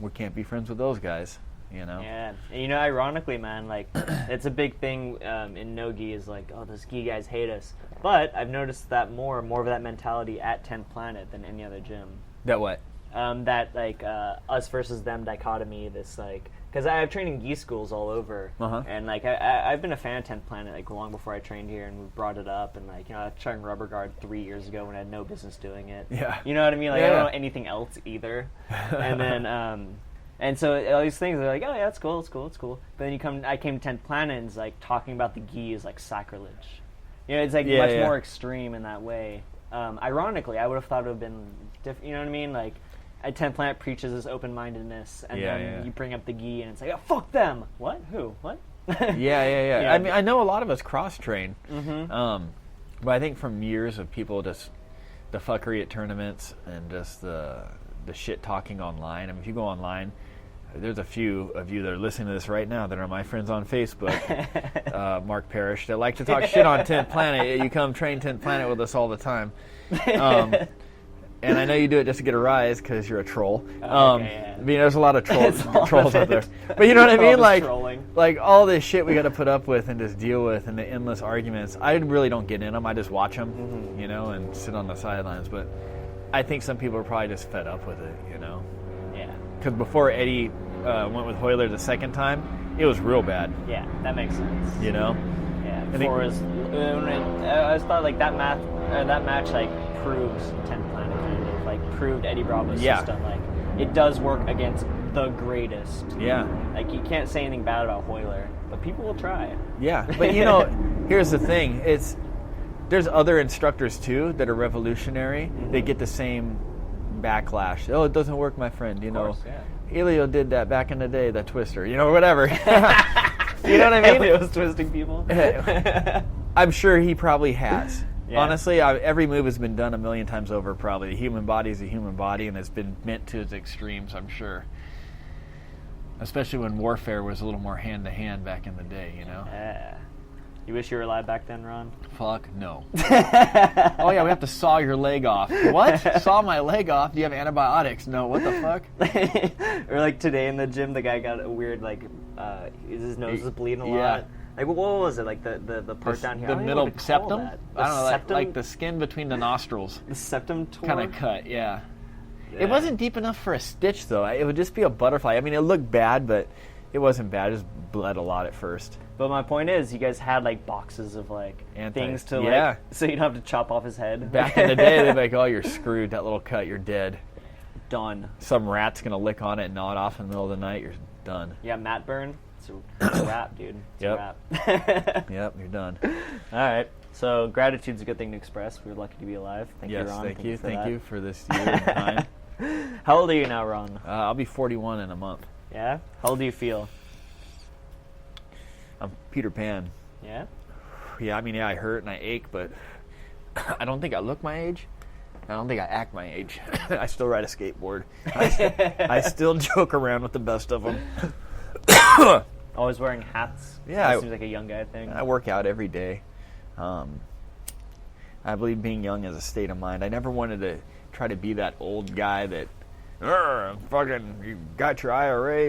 we can't be friends with those guys, Yeah. And, ironically, man, like, it's a big thing in no-gi is like, oh, those gi guys hate us. But I've noticed that more of that mentality at 10th Planet than any other gym. That what? That, like, us versus them dichotomy, this, like, because I've trained in gi schools all over, and, like, I've been a fan of 10th Planet, like, long before I trained here, and we brought it up, and, like, I trained rubber guard 3 years ago when I had no business doing it. Yeah. You know what I mean? Like, I don't know anything else either. And then, and so all these things are like, oh, yeah, it's cool. But then I came to 10th Planet, and it's, like, talking about the gi is, like, sacrilege. It's, like, much more extreme in that way. Ironically, I would have thought it would have been different, you know what I mean? Like, at 10th Planet preaches this open-mindedness, and then you bring up the gi, and it's like, oh, fuck them. What? Who? What? Yeah. I mean, I know a lot of us cross-train, but I think from years of people just the fuckery at tournaments and just the shit talking online. I mean, if you go online, there's a few of you that are listening to this right now that are my friends on Facebook, Mark Parrish, that like to talk shit on 10th Planet. You come train 10th Planet with us all the time. And I know you do it just to get a rise because you're a troll. I mean, there's a lot of trolls out there. But you know what I mean? Like all this shit we got to put up with and just deal with, and the endless arguments. I really don't get in them. I just watch them, and sit on the sidelines. But I think some people are probably just fed up with it, Yeah. Because before Eddie went with Hoyler the second time, it was real bad. Yeah, that makes sense. Yeah. Before I just thought like that match like proves 10th Planet kind of like proved Eddie Bravo's system. Like it does work against the greatest. Yeah. Like you can't say anything bad about Hoyler, but people will try. Yeah, but here's the thing: there's other instructors too that are revolutionary. They get the same backlash. Oh, it doesn't work, my friend. Of course, Elio did that back in the day, that twister. Whatever. You know what I mean? Elio's twisting people. I'm sure he probably has. Yeah. Honestly, every move has been done a million times over, probably. The human body is a human body, and it's been meant to its extremes, I'm sure. Especially when warfare was a little more hand-to-hand back in the day, Yeah. You wish you were alive back then, Ron? Fuck, no. Oh, yeah, we have to saw your leg off. What? Saw my leg off? Do you have antibiotics? No, what the fuck? Or like today in the gym, the guy got a weird, like, his nose was bleeding a lot. Like, what was it? Like, the part down here? The middle septum? I don't know, like the skin between the nostrils. The septum tore? Kind of cut, yeah. It wasn't deep enough for a stitch, though. It would just be a butterfly. I mean, it looked bad, but it wasn't bad. It just bled a lot at first. But my point is, you guys had, like, boxes of, like, things to, like, so you don't have to chop off his head. Back in the day, they'd be like, oh, you're screwed. That little cut, you're dead. Done. Some rat's going to lick on it and gnaw it off in the middle of the night. You're done. Yeah, mat burn. It's a wrap, dude. It's a wrap. Yep, you're done. All right. So gratitude's a good thing to express. We're lucky to be alive. Thank you, Ron. Thank you for this year and time. How old are you now, Ron? I'll be 41 in a month. Yeah? How old do you feel? I'm Peter Pan. Yeah? Yeah, I mean, I hurt and I ache, but I don't think I look my age. I don't think I act my age. I still ride a skateboard. I still joke around with the best of them. Always wearing hats. Yeah. That seems like a young guy thing. I work out every day. I believe being young is a state of mind. I never wanted to try to be that old guy that, fucking, you got your IRA,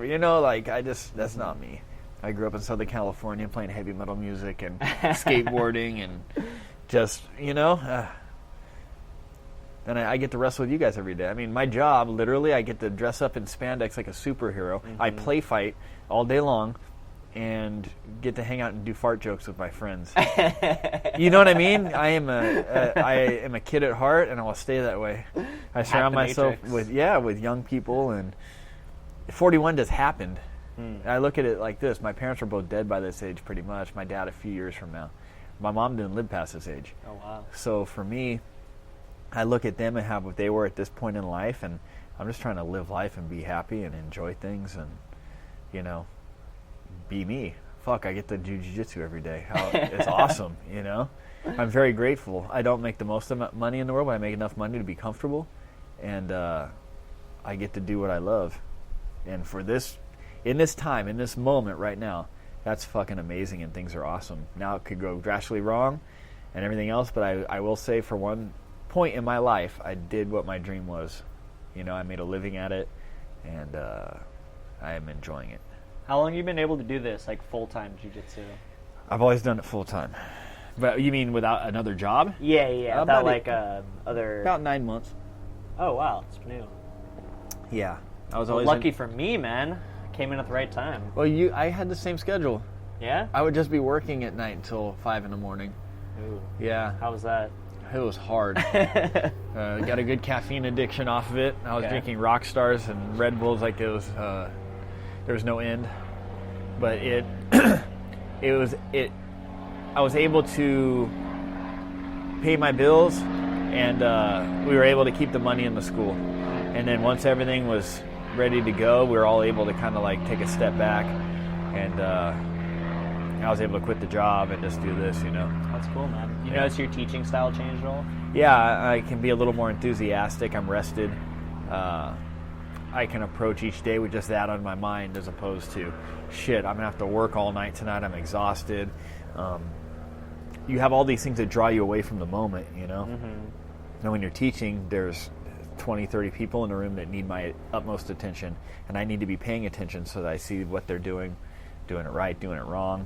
you know, like, that's not me. I grew up in Southern California playing heavy metal music and skateboarding and just, you know, and I get to wrestle with you guys every day. I mean, my job, literally, I get to dress up in spandex like a superhero. Mm-hmm. I play fight all day long and get to hang out and do fart jokes with my friends. You know what I mean? I am a kid at heart, and I will stay that way. I surround myself with young people, and 41 just happened. I look at it like this. My parents were both dead by this age pretty much. My dad a few years from now. My mom didn't live past this age. Oh, wow. So for me, I look at them and how what they were at this point in life, and I'm just trying to live life and be happy and enjoy things and, you know, be me. Fuck, I get to do jiu-jitsu every day. It's awesome, you know? I'm very grateful. I don't make the most money in the world, but I make enough money to be comfortable, and I get to do what I love. And for this, in this time, in this moment right now, that's fucking amazing, and things are awesome. Now it could go drastically wrong and everything else, but I will say for one point in my life, I did what my dream was. You know, I made a living at it, and I am enjoying it. How long have you been able to do this, like full-time jiu-jitsu? I've always done it full-time. But you mean without another job? Yeah. Without like other... About 9 months. Oh, wow. It's new. Yeah. I was always lucky for me, man. Came in at the right time. Well, I had the same schedule. Yeah? I would just be working at night until 5 in the morning. Ooh. Yeah. How was that? It was hard. Got a good caffeine addiction off of it. I was drinking Rock Stars and Red Bulls like it was there was no end. But I was able to pay my bills, and we were able to keep the money in the school. And then once everything was ready to go, we were all able to kind of like take a step back, and I was able to quit the job and just do this, you know. That's cool, man. You notice your teaching style changed at all? Yeah, I can be a little more enthusiastic. I'm rested. I can approach each day with just that on my mind, as opposed to, shit, I'm going to have to work all night tonight. I'm exhausted. You have all these things that draw you away from the moment, you know. Mm-hmm. And when you're teaching, there's 20, 30 people in the room that need my utmost attention, and I need to be paying attention so that I see what they're doing it right, doing it wrong.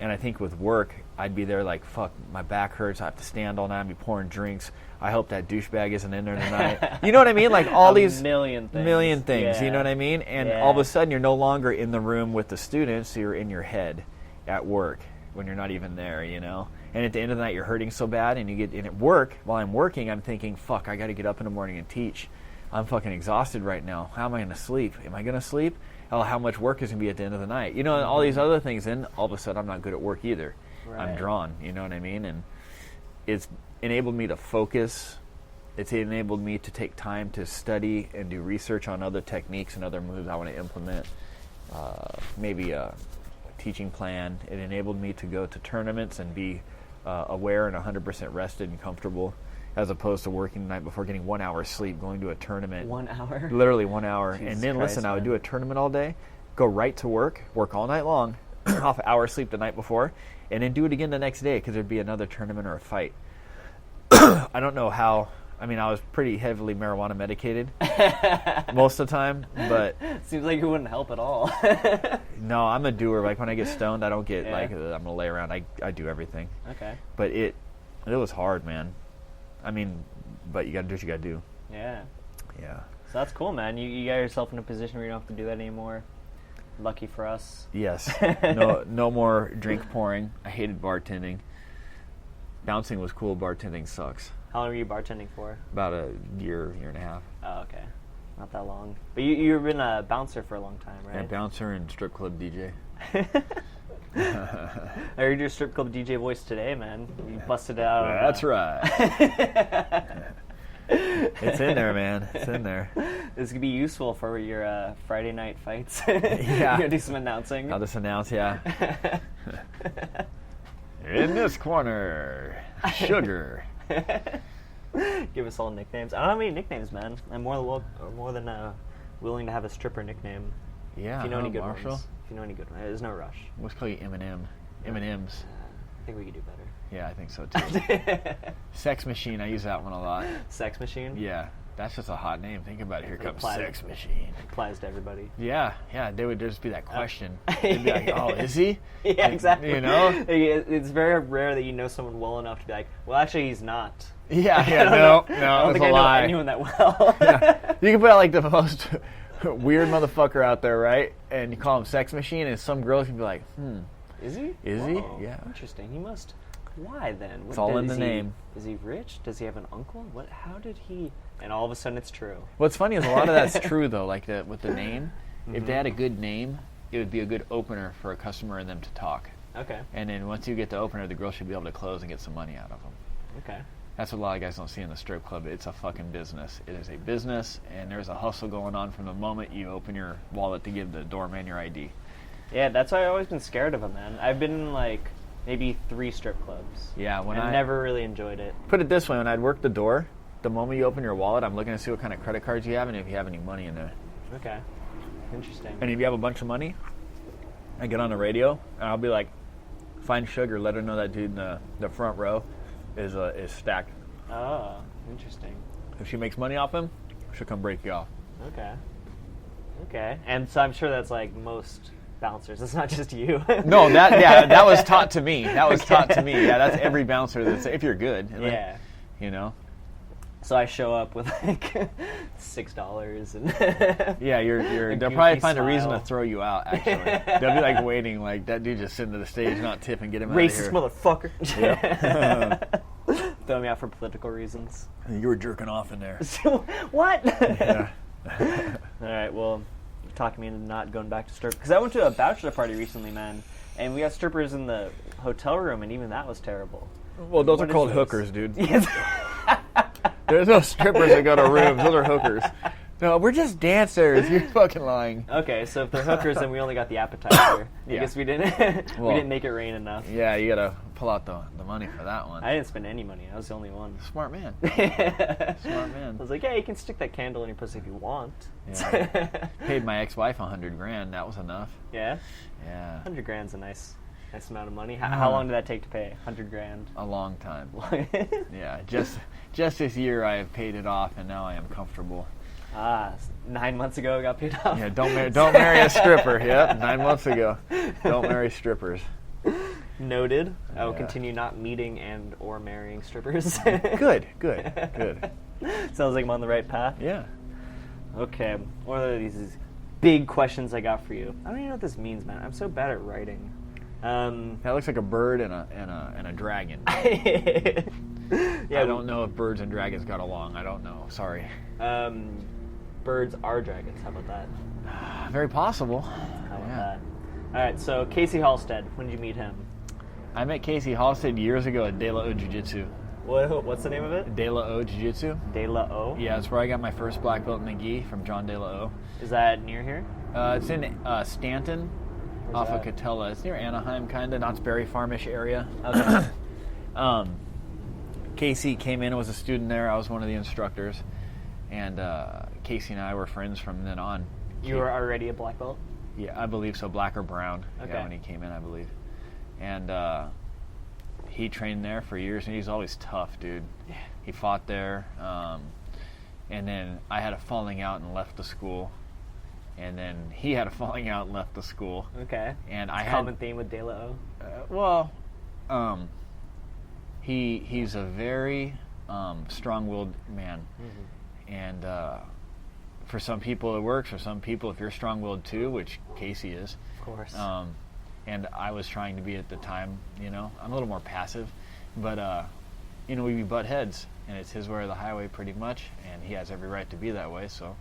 And I think with work, I'd be there like, fuck, my back hurts, I have to stand all night, I'd be pouring drinks, I hope that douchebag isn't in there tonight. You know what I mean? Like all these million things, yeah. You know what I mean? And all of a sudden you're no longer in the room with the students, you're in your head at work when you're not even there, you know? And at the end of the night, you're hurting so bad, and you get in at work. While I'm working, I'm thinking, fuck, I got to get up in the morning and teach. I'm fucking exhausted right now. How am I going to sleep? Am I going to sleep? Oh, how much work is going to be at the end of the night? You know, and all these other things. Then all of a sudden, I'm not good at work either. Right. I'm drawn. You know what I mean? And it's enabled me to focus. It's enabled me to take time to study and do research on other techniques and other moves I want to implement. Maybe a teaching plan. It enabled me to go to tournaments and be aware and 100% rested and comfortable, as opposed to working the night before, getting 1 hour sleep, going to a tournament. 1 hour? Literally 1 hour. Jesus and then Christ, listen, I would do a tournament all day, go right to work all night long, off an hour sleep the night before, and then do it again the next day because there'd be another tournament or a fight. I don't know how. I mean, I was pretty heavily marijuana medicated most of the time, but... Seems like it wouldn't help at all. No, I'm a doer. Like, when I get stoned, I don't get, like, I'm going to lay around. I do everything. Okay. But it was hard, man. I mean, but you got to do what you got to do. Yeah. Yeah. So that's cool, man. You got yourself in a position where you don't have to do that anymore. Lucky for us. Yes. No more drink pouring. I hated bartending. Bouncing was cool. Bartending sucks. How long were you bartending for? About a year and a half. Oh, okay. Not that long. But you've been a bouncer for a long time, right? Yeah, bouncer and strip club DJ. I heard your strip club DJ voice today, man. You busted out. That's right. It's in there, man. It's in there. This could be useful for your Friday night fights. Yeah. You do some announcing. I'll just announce, yeah. In this corner, Sugar. Give us all nicknames. I don't have any nicknames, man. I'm more than willing to have a stripper nickname. Yeah, if you know any good Marshall. ones. If you know any good ones. There's no rush. Let's call you Eminem. M&M's. I think we could do better. Yeah, I think so too. Sex Machine, I use that one a lot. Sex Machine? Yeah, that's just a hot name. Think about it. Here comes applies, Sex Machine. Applies to everybody. Yeah, they would just be that question. They'd be like, oh, is he? Yeah, exactly. You know? It's very rare that you know someone well enough to be like, well, actually, he's not. Yeah, I don't think I know anyone that well. Yeah. You can put out like the most weird motherfucker out there, right? And you call him Sex Machine, and some girls can be like, Is he? Is he? Yeah. Interesting. He must. Why then? It's all in the name. Is he rich? Does he have an uncle? What? How did he? And all of a sudden, it's true. What's funny is a lot of that's true though. Like with the name, if they had a good name, it would be a good opener for a customer and them to talk. Okay. And then once you get the opener, the girl should be able to close and get some money out of them. Okay. That's what a lot of guys don't see in the strip club. It's a fucking business. It is a business, and there's a hustle going on from the moment you open your wallet to give the doorman your ID. Yeah, that's why I've always been scared of him, man. I've been in like maybe 3 strip clubs. Yeah, I never really enjoyed it. Put it this way, when I'd work the door, the moment you open your wallet, I'm looking to see what kind of credit cards you have and if you have any money in there. Okay. Interesting. And if you have a bunch of money, I get on the radio, and I'll be like, find Sugar, let her know that dude in the front row is stacked. Oh, interesting. If she makes money off him, she'll come break you off. Okay. And so I'm sure that's like most bouncers. It's not just you. No, that was taught to me. That was taught to me. Yeah, that's every bouncer that's if you're good. Yeah. You know. So I show up with like $6 and yeah, they'll probably find a reason to throw you out. Actually, they'll be like waiting, like that dude just sitting to the stage, not tipping, get him racist out of here. Motherfucker. Yep. Throw me out for political reasons. You were jerking off in there. What? Yeah. All right, well, talking me into not going back to strip because I went to a bachelor party recently, man, and we got strippers in the hotel room, and even that was terrible. Well, those are called hookers, dude. There's no strippers that go to rooms. Those are hookers. No, we're just dancers. You're fucking lying. Okay, so if they're hookers, then we only got the appetizer. I guess we didn't. We didn't make it rain enough. Yeah, you gotta pull out the money for that one. I didn't spend any money. I was the only one. Smart man. Smart man. I was like, yeah, you can stick that candle in your pussy if you want. Yeah. Paid my ex-wife $100,000. That was enough. Yeah. Yeah. $100,000's a nice amount of money. How long did that take to pay? $100,000. A long time. Yeah. Just this year, I have paid it off, and now I am comfortable. 9 months ago, I got paid off. Yeah, don't marry a stripper. Yep, 9 months ago. Don't marry strippers. Noted. I will continue not meeting and or marrying strippers. Good. Sounds like I'm on the right path. Yeah. Okay. What are these big questions I got for you? I don't even know what this means, man. I'm so bad at writing. That looks like a bird and a dragon. Yeah, I don't know if birds and dragons got along. I don't know. Sorry. Birds are dragons. How about that? Very possible. How about that? All right. So Casey Halstead. When did you meet him? I met Casey Halstead years ago at De La O Jiu Jitsu. What's the name of it? De La O Jiu Jitsu. De La O? Yeah, that's where I got my first black belt in the gi from John De La O. Is that near here? It's in Stanton, off of Catella. It's near Anaheim, kind of. Knott's Berry Farmish area. Okay. Casey came in and was a student there. I was one of the instructors. And Casey and I were friends from then on. You were already a black belt? Yeah, I believe so. Black or brown. Okay. Yeah, when he came in, I believe. And he trained there for years, and he's always tough, dude. Yeah. He fought there. And then I had a falling out and left the school. And then he had a falling out and left the school. Okay. And it's a common theme with De La O? He's a very strong-willed man. Mm-hmm. And for some people it works. For some people, if you're strong-willed too, which Casey is. Of course. And I was trying to be at the time, you know. I'm a little more passive. But, we butt heads. And it's his way or the highway pretty much. And he has every right to be that way. So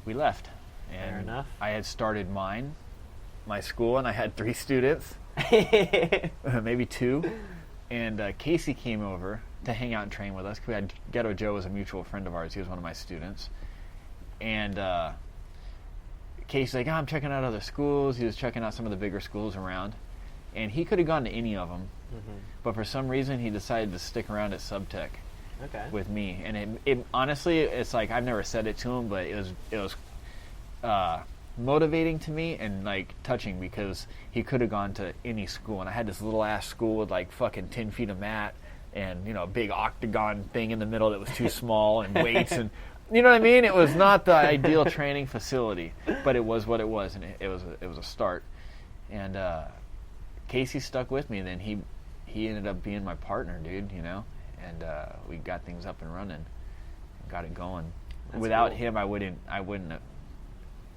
we left. And fair enough. I had started my school, and I had 3 students. Maybe 2. And Casey came over, to hang out and train with us. We had Ghetto Joe was a mutual friend of ours. He was one of my students. And Casey's like, I'm checking out other schools. He was checking out some of the bigger schools around. And he could have gone to any of them. But for some reason, he decided to stick around at Subtech with me. And it honestly, it's like, I've never said it to him, but it was motivating to me and like touching, because he could have gone to any school. And I had this little ass school with like fucking 10 feet of mat and, you know, a big octagon thing in the middle that was too small and weights and, you know what I mean? It was not the ideal training facility, but it was what it was, and it was a start. And Casey stuck with me. Then he ended up being my partner, dude. You know, and we got things up and running, got it going. That's Without him, I wouldn't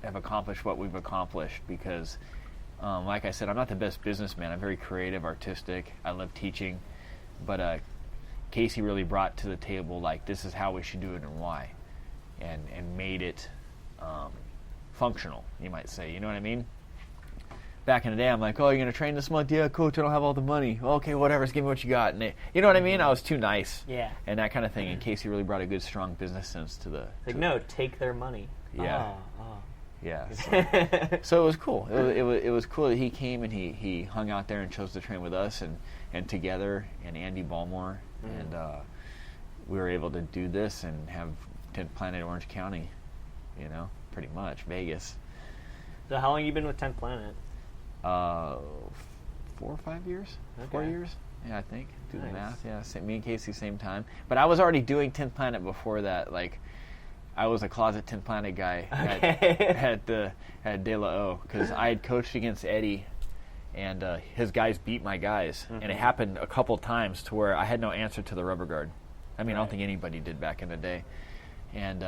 have accomplished what we've accomplished, because, like I said, I'm not the best businessman. I'm very creative, artistic. I love teaching, but Casey really brought to the table like, this is how we should do it and why. And made it functional, you might say. You know what I mean? Back in the day, I'm like, oh, you're going to train this month? Yeah, coach, I don't have all the money. Okay, whatever, just give me what you got. And you know what I mean? I was too nice. Yeah. And that kind of thing. And Casey really brought a good, strong business sense to the... take their money. Yeah. Yeah. So it was cool. It was cool that he came and he hung out there and chose to train with us and together, and Andy Ballmore. And we were able to do this and have 10th Planet Orange County, you know, pretty much, Vegas. So how long have you been with 10th Planet? 4 or 5 years? Okay. 4 years? Yeah, I think. Do the Nice. math. Yeah, me and Casey, same time. But I was already doing 10th Planet before that. Like, I was a closet 10th Planet guy at De La O, because I had coached against Eddie, and his guys beat my guys. And it happened a couple times to where I had no answer to the rubber guard. I mean, I don't think anybody did back in the day. And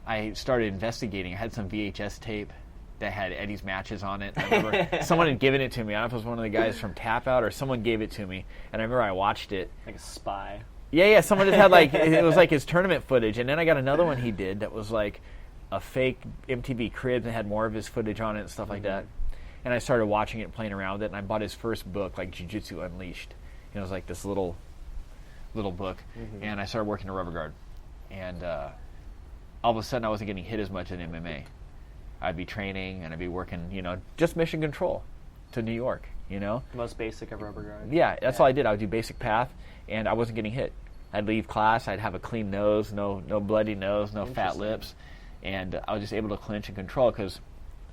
I started investigating. I had some VHS tape that had Eddie's matches on it. I remember someone had given it to me. I don't know if it was one of the guys from Tap Out or someone gave it to me. And I remember I watched it. Like a spy. Yeah, someone just had like, it was like his tournament footage. And then I got another one he did that was like a fake MTV Cribs and had more of his footage on it and stuff like that. And I started watching it, playing around with it, and I bought his first book, like Jiu Jitsu Unleashed. And it was like this little book. And I started working a rubber guard. And all of a sudden I wasn't getting hit as much in MMA. I'd be training and I'd be working, you know, just mission control to New York, you know. Most basic of rubber guard. Yeah, that's all I did. I would do basic path, and I wasn't getting hit. I'd leave class, I'd have a clean nose, no bloody nose, no fat lips, and I was just able to clinch and control, because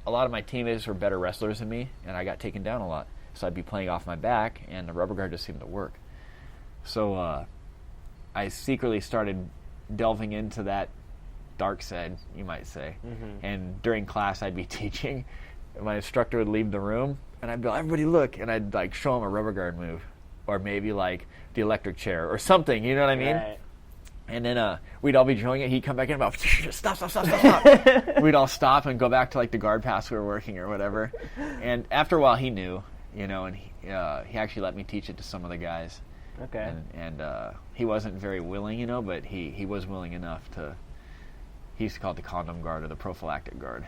a lot of my teammates were better wrestlers than me, and I got taken down a lot. So I'd be playing off my back, and the rubber guard just seemed to work. So I secretly started delving into that dark side, you might say. And during class, I'd be teaching, and my instructor would leave the room, and I'd be like, everybody look, and I'd like show him a rubber guard move, or maybe like the electric chair or something, you know what I mean? Right. And then we'd all be drilling it. He'd come back in about, stop. We'd all stop and go back to like the guard pass we were working or whatever. And after a while, he knew, you know, and he actually let me teach it to some of the guys. Okay. And he wasn't very willing, you know, but he was willing enough to. He used to call it the condom guard or the prophylactic guard.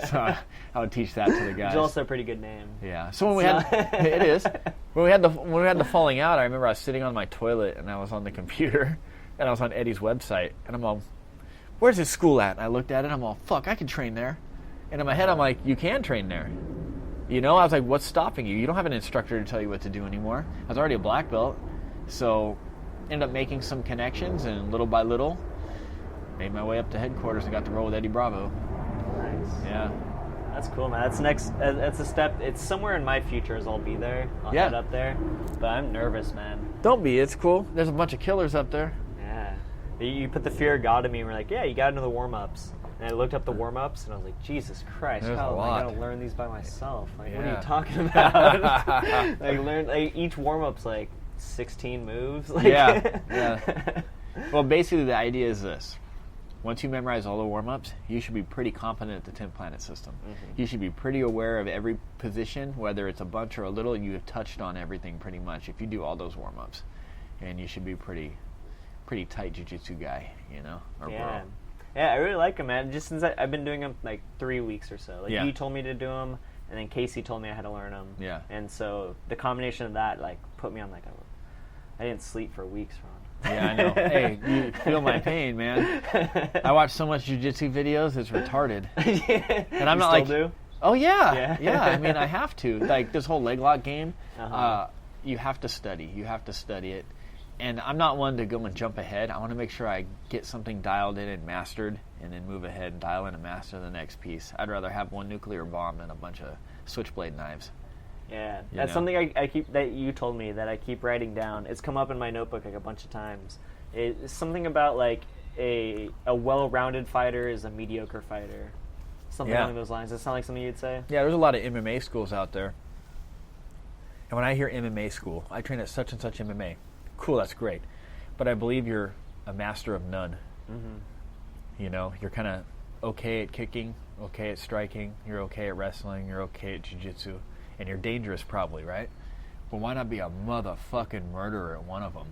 So I would teach that to the guys. It's also a pretty good name. Yeah. So when we had it is when we had the falling out, I remember I was sitting on my toilet and I was on the computer and I was on Eddie's website and I'm all, where's his school at? And I looked at it. I'm all, fuck, I can train there. And in my head, I'm like, you can train there. You know, I was like, what's stopping you? You don't have an instructor to tell you what to do anymore. I was already a black belt, so ended up making some connections and little by little. Made my way up to headquarters and got to roll with Eddie Bravo. Nice. Yeah. That's cool, man. That's next. That's a step. It's somewhere in my future as I'll be there. I'll head up there. But I'm nervous, man. Don't be. It's cool. There's a bunch of killers up there. Yeah. You put the fear of God in me and we're like, yeah, you got into the warm-ups. And I looked up the warm-ups and I was like, Jesus Christ, how am I going to learn these by myself? Like, what are you talking about? Like each warm-up's like 16 moves. Like, yeah. Well, basically the idea is this. Once you memorize all the warm-ups, you should be pretty competent at the 10th Planet system. You should be pretty aware of every position, whether it's a bunch or a little. You have touched on everything pretty much if you do all those warm-ups. And you should be pretty tight jiu-jitsu guy, you know? Or yeah. Yeah, I really like them, man. Just since I've been doing them like 3 weeks or so. Like you told me to do them, and then Casey told me I had to learn them. Yeah. And so the combination of that like put me on like I didn't sleep for weeks, Ron. Yeah, I know. Hey, you feel my pain, man. I watch so much jiu-jitsu videos, it's retarded. And I'm not like, do? Oh yeah. I mean, I have to. Like this whole leg lock game, you have to study. You have to study it. And I'm not one to go and jump ahead. I want to make sure I get something dialed in and mastered, and then move ahead and dial in and master the next piece. I'd rather have one nuclear bomb than a bunch of switchblade knives. Yeah, that's something I keep, that you told me, that I keep writing down. It's come up in my notebook like a bunch of times. It's something about like a well-rounded fighter is a mediocre fighter. Something along those lines. Does that sound like something you'd say? Yeah, there's a lot of MMA schools out there. And when I hear MMA school, I train at such and such MMA. Cool, that's great. But I believe you're a master of none. Mm-hmm. You know, you're kind of okay at kicking, okay at striking, you're okay at wrestling, you're okay at jiu-jitsu, and you're dangerous probably, right? But why not be a motherfucking murderer at one of them?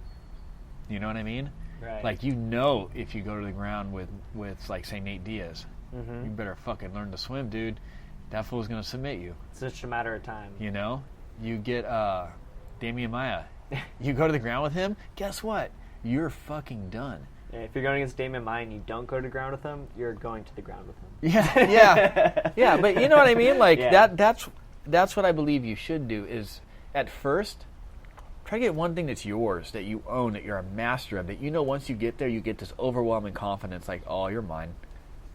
You know what I mean? Right. Like, you know, if you go to the ground with like, say, Nate Diaz, you better fucking learn to swim, dude. That fool's going to submit you. It's just a matter of time. You know? You get Damian Maia. You go to the ground with him, guess what? You're fucking done. Yeah, if you're going against Damian Maia and you don't go to the ground with him, you're going to the ground with him. Yeah, but you know what I mean? Like, that's what I believe you should do is, at first, try to get one thing that's yours, that you own, that you're a master of, that you know once you get there, you get this overwhelming confidence, like, oh, you're mine.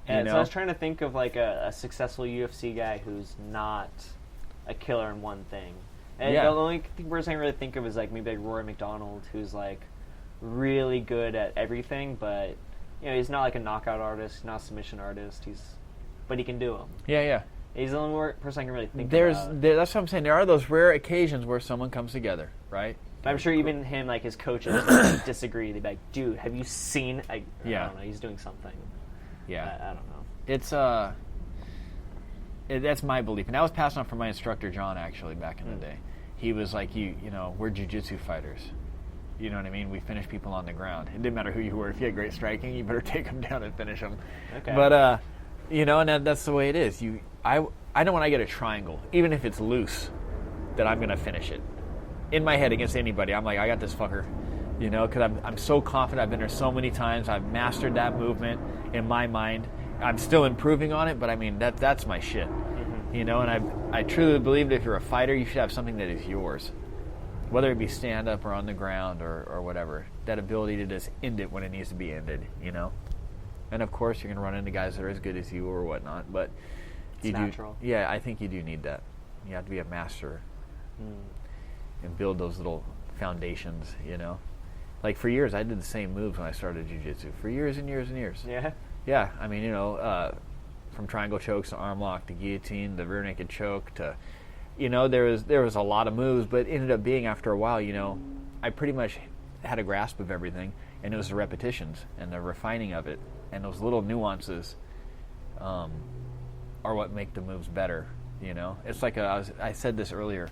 And so I was trying to think of, like, a successful UFC guy who's not a killer in one thing. And the only person I really think of is, like, maybe like Rory McDonald, who's, like, really good at everything, but, you know, he's not, like, a knockout artist, he's not a submission artist, but he can do them. Yeah. He's the only person I can really think about. That's what I'm saying. There are those rare occasions where someone comes together, right? I'm sure even him, like, his coaches disagree. They'd be like, dude, have you seen... I don't know, he's doing something. Yeah. I don't know. It's, that's my belief. And that was passed on from my instructor, John, actually, back in the day. He was like, you know, we're jiu-jitsu fighters. You know what I mean? We finish people on the ground. It didn't matter who you were. If you had great striking, you better take them down and finish them. Okay. But, you know, and that's the way it is. I know when I get a triangle, even if it's loose, that I'm going to finish it. In my head against anybody, I'm like, I got this fucker. You know, because I'm so confident. I've been there so many times. I've mastered that movement in my mind. I'm still improving on it, but I mean, that's my shit. You know, and I truly believe that if you're a fighter, you should have something that is yours. Whether it be stand-up or on the ground or whatever. That ability to just end it when it needs to be ended, you know? And, of course, you're going to run into guys that are as good as you or whatnot, but... It's natural. Yeah, I think you do need that. You have to be a master and build those little foundations, you know? Like, for years, I did the same moves when I started jiu-jitsu. For years and years and years. Yeah? Yeah, I mean, you know... from triangle chokes to arm lock to guillotine, the rear naked choke to, you know, there was a lot of moves, but it ended up being after a while, you know, I pretty much had a grasp of everything, and it was the repetitions and the refining of it, and those little nuances are what make the moves better, you know. It's like I said this earlier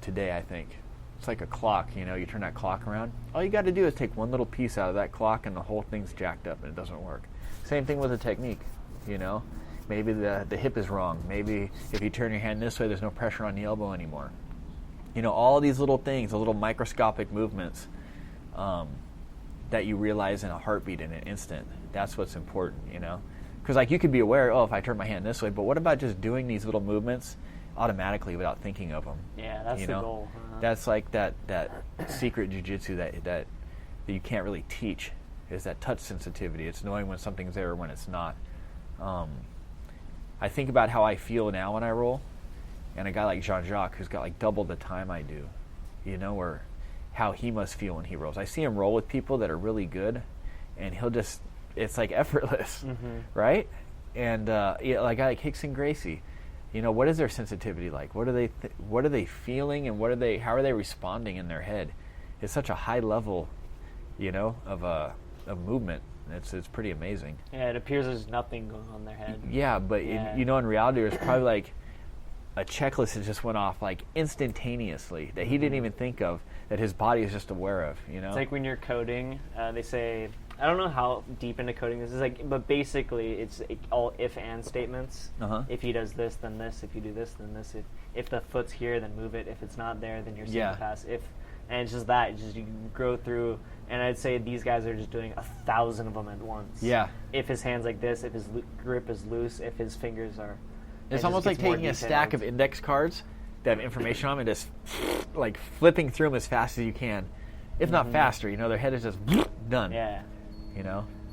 today, I think. It's like a clock, you know, you turn that clock around. All you got to do is take one little piece out of that clock and the whole thing's jacked up and it doesn't work. Same thing with a technique. You know, maybe the hip is wrong. Maybe if you turn your hand this way, there's no pressure on the elbow anymore. You know, all these little things, the little microscopic movements that you realize in a heartbeat, in an instant. That's what's important, you know. Because, like, you could be aware, if I turn my hand this way, but what about just doing these little movements automatically without thinking of them? Yeah, that's the goal. That's like that secret jiu-jitsu that you can't really teach, is that touch sensitivity. It's knowing when something's there or when it's not. I think about how I feel now when I roll, and a guy like Jean-Jacques, who's got like double the time I do, you know, or how he must feel when he rolls. I see him roll with people that are really good, and he'll just, it's like effortless, right? And like a guy like Hickson Gracie, you know, what is their sensitivity like? What are they feeling, and how are they responding in their head? It's such a high level, you know, of movement. It's pretty amazing. Yeah, it appears there's nothing going on in their head. Yeah, but you know, in reality, there's probably like a checklist that just went off like instantaneously that he didn't even think of, that his body is just aware of. You know, it's like when you're coding, they say, I don't know how deep into coding this is, like, but basically it's all if-and statements. If he does this, then this. If you do this, then this. If the foot's here, then move it. If it's not there, then you're seeing the pass. If and it's just that you grow through. And I'd say these guys are just doing 1,000 of them at once. Yeah. If his hand's like this, if his grip is loose, if his fingers are. It's almost like taking a stack of index cards that have information on them and just like flipping through them as fast as you can. If not faster, their head is just done. Yeah.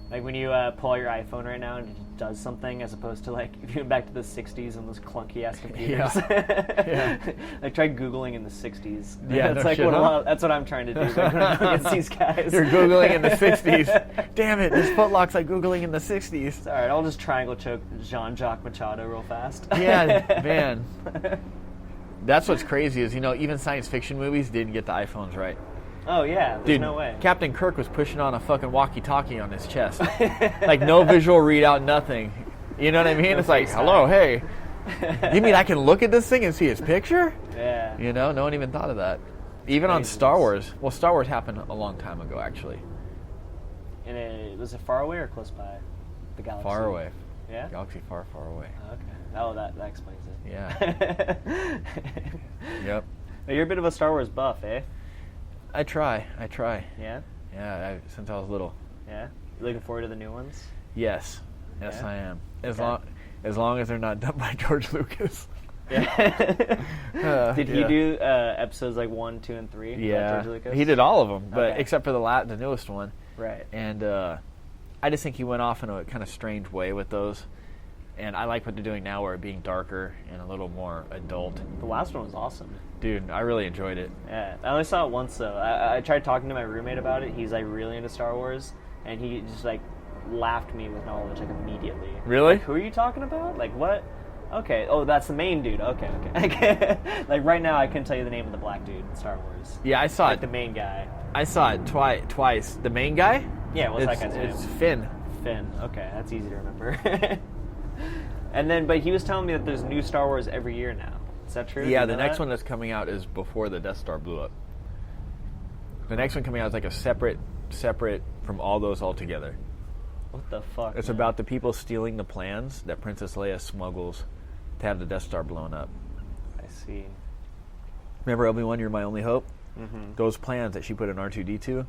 Like when you pull out your iPhone right now and it does something, as opposed to like if you went back to the 60s and those clunky ass computers. Yeah. Like try Googling in the 60s. Yeah, that's that's what I'm trying to do against these guys. You're Googling in the 60s. Damn it, this footlock's like Googling in the 60s. It's all right, I'll just triangle choke Jean-Jacques Machado real fast. Yeah, man. That's what's crazy is, even science fiction movies didn't get the iPhones right. Oh, yeah, there's no way. Captain Kirk was pushing on a fucking walkie-talkie on his chest. Like, no visual readout, nothing. You know what I mean? It's like, hello, hey. You mean I can look at this thing and see his picture? Yeah. No one even thought of that. Even on Star Wars. Well, Star Wars happened a long time ago, actually. And was it far away or close by? The galaxy? Far away. Yeah? Galaxy far, far away. Okay. Oh, that explains it. Yeah. Yep. You're a bit of a Star Wars buff, eh? I try. Yeah? Yeah, since I was little. Yeah? You looking forward to the new ones? Yes, yeah? I am. As long as they're not done by George Lucas. Yeah. Did he do episodes like 1, 2, and 3? Yeah, George Lucas? he did all of them, but except for the newest one. Right. And I just think he went off in a kind of strange way with those. And I like what they're doing now, where it being darker and a little more adult. The last one was awesome. Dude, I really enjoyed it. Yeah, I only saw it once though. I tried talking to my roommate about it. He's like really into Star Wars, and he just like laughed me with knowledge like immediately. Really? Like, who are you talking about? Like what? Okay. Oh, that's the main dude. Okay. Like right now, I couldn't tell you the name of the black dude in Star Wars. Yeah, I saw it. The main guy. I saw it twice. The main guy? Yeah, what's that guy's name? It's Finn. Finn. Okay, that's easy to remember. And then, but he was telling me that there's new Star Wars every year now. Is that true? Yeah, the next one that's coming out is before the Death Star blew up. The next one coming out is like a separate from all those altogether. What the fuck? It's about the people stealing the plans that Princess Leia smuggles to have the Death Star blown up. I see. Remember Obi-Wan, You're My Only Hope? Mm-hmm. Those plans that she put in R2-D2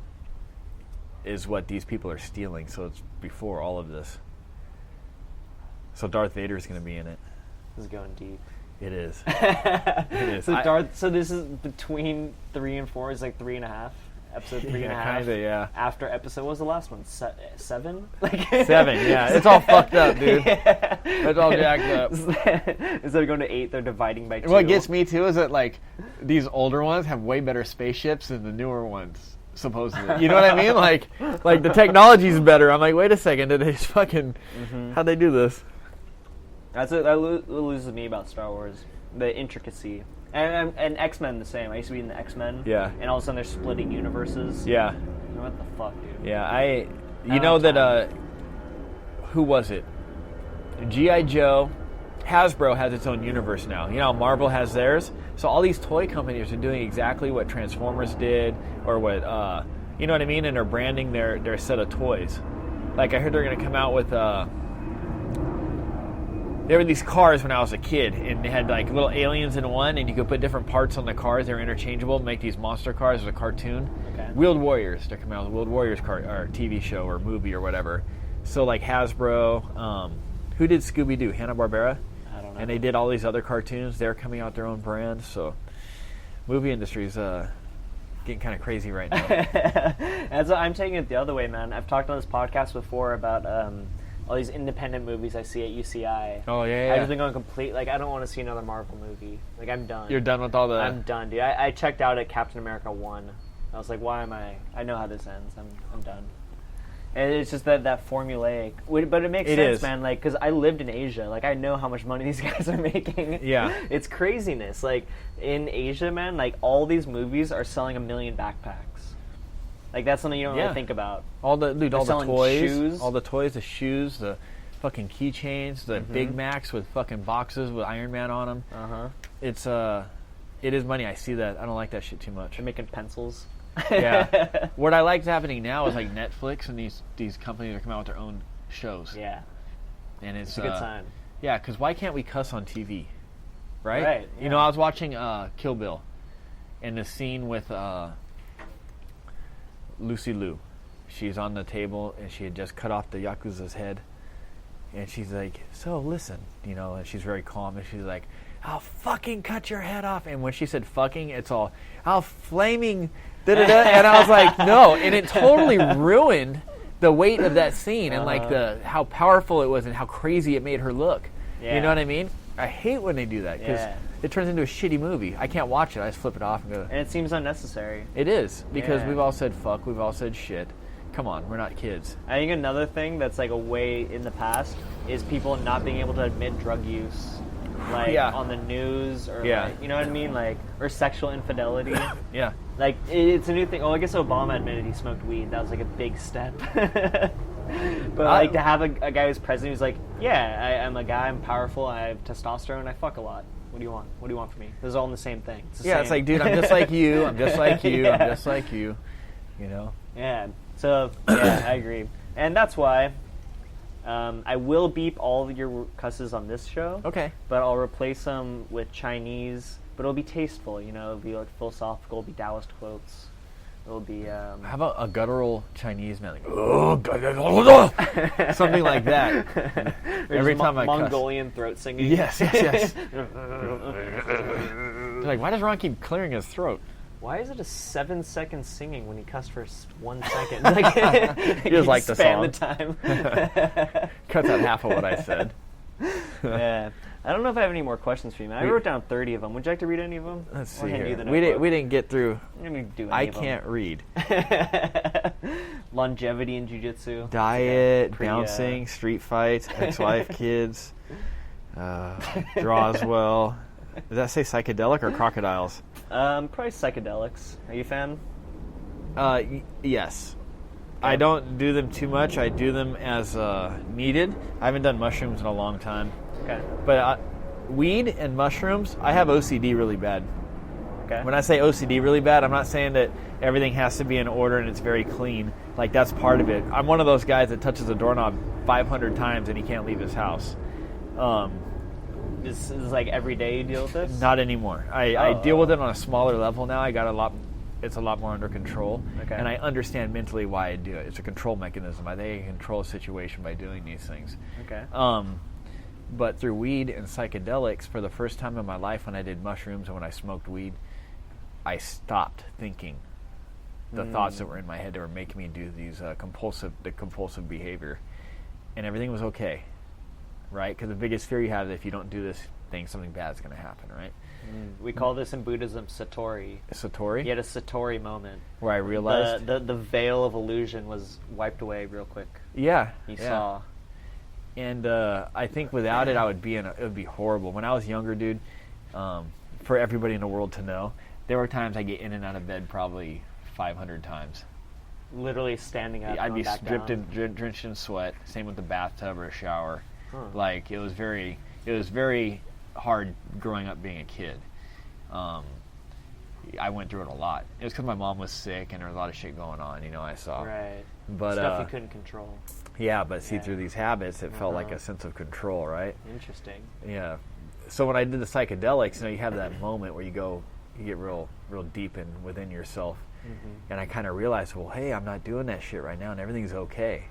is what these people are stealing, so it's before all of this. So Darth Vader is going to be in it. This is going deep. It is. It is. So this is between 3 and 4. It's like 3.5. Episode 3.5. Kinda, yeah. After episode, what was the last one? 7? 7. Yeah, it's all fucked up, dude. Yeah. It's all jacked up. Instead of going to 8, they're dividing by 2. What gets me too is that like these older ones have way better spaceships than the newer ones. Supposedly, you know what I mean? Like the technology's better. I'm like, wait a second, did they just fucking? How'd they do this? That loses me about Star Wars, the intricacy. And X-Men the same. I used to be in the X-Men. Yeah. And all of a sudden they're splitting universes. Yeah. What the fuck, dude? Yeah, you know that, who was it? G.I. Joe, Hasbro has its own universe now. You know how Marvel has theirs? So all these toy companies are doing exactly what Transformers did, or what, you know what I mean? And they're branding their set of toys. Like, I heard they're going to come out with, there were these cars when I was a kid, and they had like little aliens in one, and you could put different parts on the cars. They were interchangeable, make these monster cars as a cartoon. Okay. Wheeled Warriors, they're coming out with Wheeled Warriors or TV show or movie or whatever. So like Hasbro, who did Scooby-Doo? Hanna-Barbera? I don't know. And they did all these other cartoons. They're coming out their own brand. So movie industry's getting kind of crazy right now. I'm taking it the other way, man. I've talked on this podcast before about all these independent movies I see at UCI. Oh, yeah. I've just been going complete, like, I don't want to see another Marvel movie. Like, I'm done. You're done with all the... I'm done, dude. I checked out at Captain America 1. I was like, why am I know how this ends. I'm done. And it's just that formulaic. But it makes sense, man, like, because I lived in Asia. Like, I know how much money these guys are making. Yeah. It's craziness. Like, in Asia, man, like, all these movies are selling 1 million backpacks. Like, that's something you don't really think about. All the toys, shoes. all the toys, the shoes, the fucking keychains, the Big Macs with fucking boxes with Iron Man on them. It is money. I see that. I don't like that shit too much. They're making pencils. Yeah. What I like happening now is like Netflix and these companies are coming out with their own shows. Yeah. And it's a good sign. Yeah, because why can't we cuss on TV? Right? Right. You know, I was watching Kill Bill, and the scene with Lucy Liu. She's on the table, and she had just cut off the Yakuza's head. And she's like, so listen, and she's very calm, and she's like, I'll fucking cut your head off. And when she said fucking, it's all, I'll flaming, da-da-da. And I was like, no. And it totally ruined the weight of that scene and like how powerful it was and how crazy it made her look. Yeah. You know what I mean? I hate when they do that because it turns into a shitty movie. I can't watch it. I just flip it off and go. And it seems unnecessary. It is because we've all said fuck. We've all said shit. Come on, we're not kids. I think another thing that's like a way in the past is people not being able to admit drug use. Like on the news or like, you know what I mean? Like, or sexual infidelity. Yeah. Like, it's a new thing. Oh, I guess Obama admitted he smoked weed. That was like a big step. But like to have a guy who's president who's like, I'm a guy, I'm powerful, I have testosterone, I fuck a lot. What do you want? What do you want from me? This is all in the same thing. It's it's like, dude, I'm just like you. I'm just like you. I'm just like you. Yeah. So, I agree. And that's why I will beep all your cusses on this show. Okay. But I'll replace them with Chinese, but it'll be tasteful, It'll be like philosophical, it'll be Taoist quotes. It'll be... How about a guttural Chinese man? Like, something like that. Every time I Mongolian throat singing. Yes. They're like, why does Ron keep clearing his throat? Why is it a 7-second singing when he cussed for 1 second? Like, you just like the song. The time. Cuts out half of what I said. Yeah. I don't know if I have any more questions for you, man. I wrote down 30 of them. Would you like to read any of them? Let's see here. We didn't get through. I can't read. Longevity in jiu-jitsu. Diet, bouncing, street fights, ex-wife, kids, draws well. Does that say psychedelic or crocodiles? Probably psychedelics. Are you a fan? Yes. Yeah. I don't do them too much. I do them as needed. I haven't done mushrooms in a long time. Okay. But weed and mushrooms, I have OCD really bad. Okay. When I say OCD really bad, I'm not saying that everything has to be in order and it's very clean. Like, that's part of it. I'm one of those guys that touches a doorknob 500 times and he can't leave his house. This is like every day you deal with this? Not anymore. I deal with it on a smaller level now. It's a lot more under control. Okay. And I understand mentally why I do it. It's a control mechanism. I think I can control a situation by doing these things. Okay. But through weed and psychedelics, for the first time in my life when I did mushrooms and when I smoked weed, I stopped thinking the thoughts that were in my head that were making me do these compulsive behavior. And everything was okay, right? Because the biggest fear you have is if you don't do this thing, something bad is going to happen, right? We call this in Buddhism Satori. Satori? You had a Satori moment. Where I realized... The veil of illusion was wiped away real quick. Yeah. You saw... And I think without it, it would be horrible. When I was younger, dude, for everybody in the world to know, there were times I get in and out of bed probably 500 times. Literally standing up. I'd be stripped and drenched in sweat. Same with the bathtub or a shower. Huh. Like it was very hard growing up being a kid. I went through it a lot. It was because my mom was sick and there was a lot of shit going on. I saw. Right. But stuff you couldn't control. Yeah, but see, through these habits, it felt like a sense of control, right? Interesting. Yeah. So when I did the psychedelics, you have that moment where you get real deep within yourself. Mm-hmm. And I kind of realized, well, hey, I'm not doing that shit right now, and everything's okay.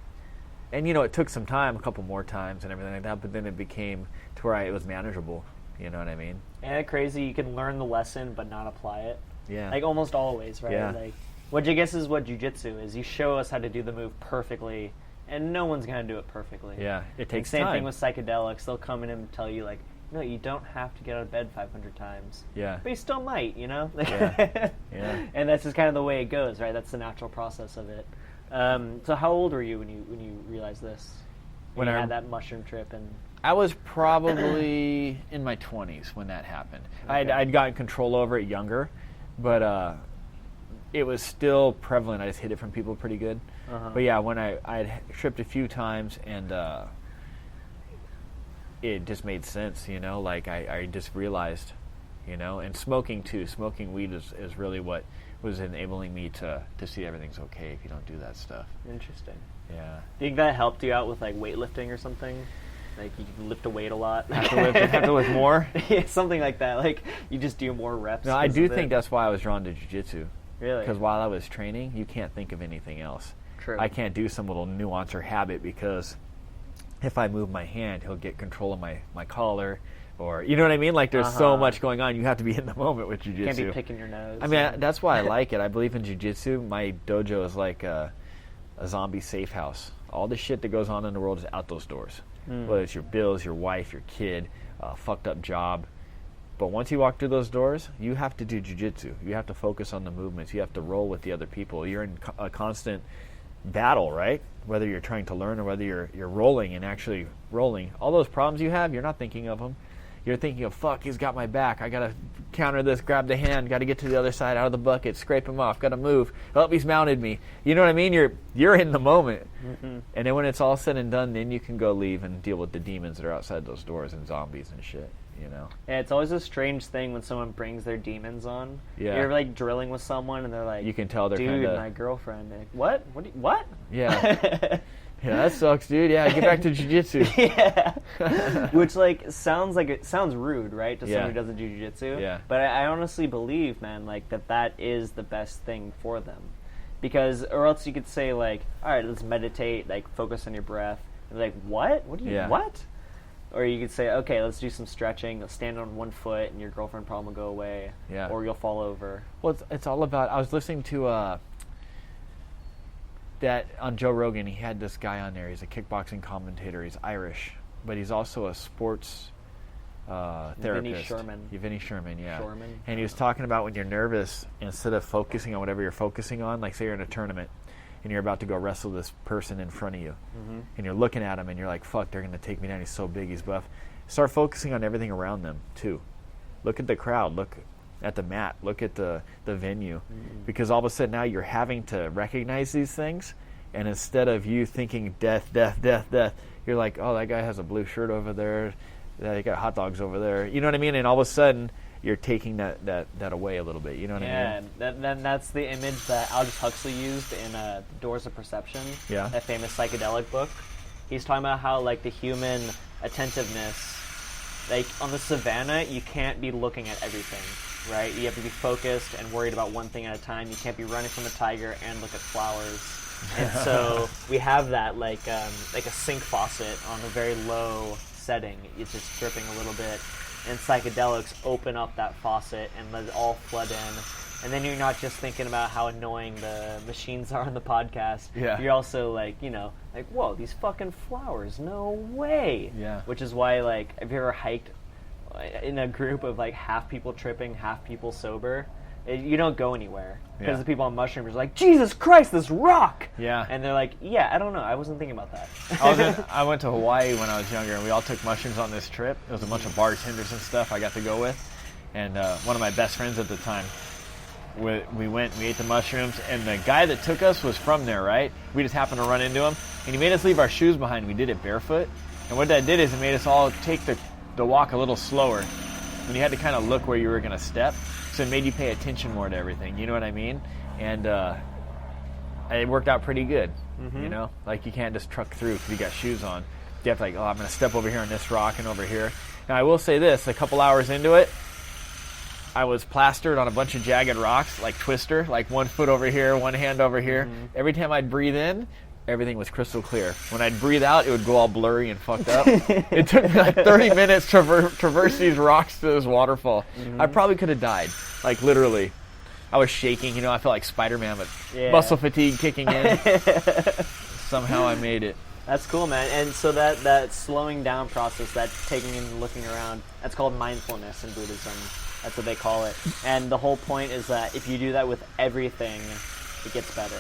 And, it took some time, a couple more times and everything like that, but then it became to where it was manageable. You know what I mean? And crazy, you can learn the lesson but not apply it. Yeah. Like almost always, right? Yeah. Like, which I guess is what jiu-jitsu is. You show us how to do the move perfectly, and no one's going to do it perfectly. Yeah, it takes time. Same thing with psychedelics. They'll come in and tell you, like, no, you don't have to get out of bed 500 times. Yeah. But you still might, Yeah. Yeah. And that's just kind of the way it goes, right? That's the natural process of it. So how old were you when you realized this? When you had that mushroom trip? And I was probably in my 20s when that happened. Okay. I'd gotten control over it younger, but it was still prevalent. I just hid it from people pretty good. Uh-huh. But yeah, when I'd tripped a few times and it just made sense, like I just realized, and smoking too. Smoking weed is really what was enabling me to see everything's okay if you don't do that stuff. Interesting. Yeah. Do you think that helped you out with like weightlifting or something? Like you can lift a weight a lot. Have to lift more? Yeah, something like that. Like you just do more reps. No, I do think that's why I was drawn to jiu-jitsu. Really? Because while I was training, you can't think of anything else. True. I can't do some little nuance or habit because if I move my hand, he'll get control of my collar. Or, you know what I mean? Like, there's so much going on. You have to be in the moment with jiu-jitsu. Can't be picking your nose. I mean, that's why I like it. I believe in jiu-jitsu. My dojo is like a zombie safe house. All the shit that goes on in the world is out those doors. Whether it's your bills, your wife, your kid, fucked up job. But once you walk through those doors, you have to do jiu-jitsu. You have to focus on the movements. You have to roll with the other people. You're in a constant battle, right? Whether you're trying to learn or whether you're rolling and actually rolling. All those problems you have, you're not thinking of them. You're thinking of, fuck, he's got my back. I got to counter this, grab the hand, got to get to the other side, out of the bucket, scrape him off, got to move. Oh, he's mounted me. You know what I mean? You're in the moment. And then when it's all said and done, then you can go leave and deal with the demons that are outside those doors and zombies and shit, you know? Yeah, it's always a strange thing when someone brings their demons on. Yeah. You're, like, drilling with someone, and they're like, you can tell they're dude, kinda... my girlfriend. Like, what? What? Yeah. Yeah, that sucks, dude. Yeah, get back to jiu-jitsu. Yeah. Which, like, sounds rude, right, to someone who doesn't do jiu-jitsu. Yeah. But I honestly believe, man, like, that is the best thing for them. Because, or else you could say, like, all right, let's meditate, like, focus on your breath. And they're like, what? What? Or you could say, okay, let's do some stretching. Let's stand on one foot, and your girlfriend problem will go away. Yeah. Or you'll fall over. Well, it's all about... I was listening to... that on Joe Rogan, he had this guy on there. He's a kickboxing commentator. He's Irish, but he's also a sports therapist. Vinny Sherman, yeah. And he was talking about when you're nervous, instead of focusing on whatever you're focusing on, like say you're in a tournament and you're about to go wrestle this person in front of you, and you're looking at him and you're like, fuck, they're going to take me down. He's so big, he's buff. Start focusing on everything around them, too. Look at the crowd. Look at the mat, look at the venue, because all of a sudden now you're having to recognize these things, and instead of you thinking death, you're like, oh, that guy has a blue shirt over there, they got hot dogs over there, you know what I mean? And all of a sudden you're taking that away a little bit, you know what I mean? Yeah, that's the image that Aldous Huxley used in Doors of Perception, that famous psychedelic book. He's talking about how, like, the human attentiveness, like, on the savannah, you can't be looking at everything. Right, you have to be focused and worried about one thing at a time. You can't be running from a tiger and look at flowers. And so we have that like a sink faucet on a very low setting. It's just dripping a little bit, and psychedelics open up that faucet and let it all flood in. And then you're not just thinking about how annoying the machines are on the podcast. Yeah. You're also like, like, whoa, these fucking flowers, no way. Yeah. Which is why, like, have you ever hiked in a group of like half people tripping, half people sober? You don't go anywhere because the people on mushrooms are like, Jesus Christ, this rock! Yeah. And they're like, yeah, I don't know, I wasn't thinking about that. I went to Hawaii when I was younger, and we all took mushrooms on this trip. It was a bunch of bartenders and stuff I got to go with, and one of my best friends at the time. We went, we ate the mushrooms, and the guy that took us was from there, right? We just happened to run into him, and he made us leave our shoes behind. We did it barefoot, and what that did is it made us all take the walk a little slower. When you had to kind of look where you were going to step, so it made you pay attention more to everything, you know what I mean? And it worked out pretty good, you know? Like, you can't just truck through because you got shoes on. You have to, like, oh, I'm going to step over here on this rock and over here. Now, I will say this, a couple hours into it, I was plastered on a bunch of jagged rocks, like Twister, like 1 foot over here, one hand over here. Every time I'd breathe in, everything was crystal clear. When I'd breathe out, it would go all blurry and fucked up. It took me like 30 minutes to traverse these rocks to this waterfall. I probably could have died, like literally. I was shaking, you know, I felt like Spider-Man with muscle fatigue kicking in. Somehow I made it. That's cool, man. And so that slowing down process, that taking and looking around, that's called mindfulness in Buddhism. That's what they call it. And the whole point is that if you do that with everything, it gets better.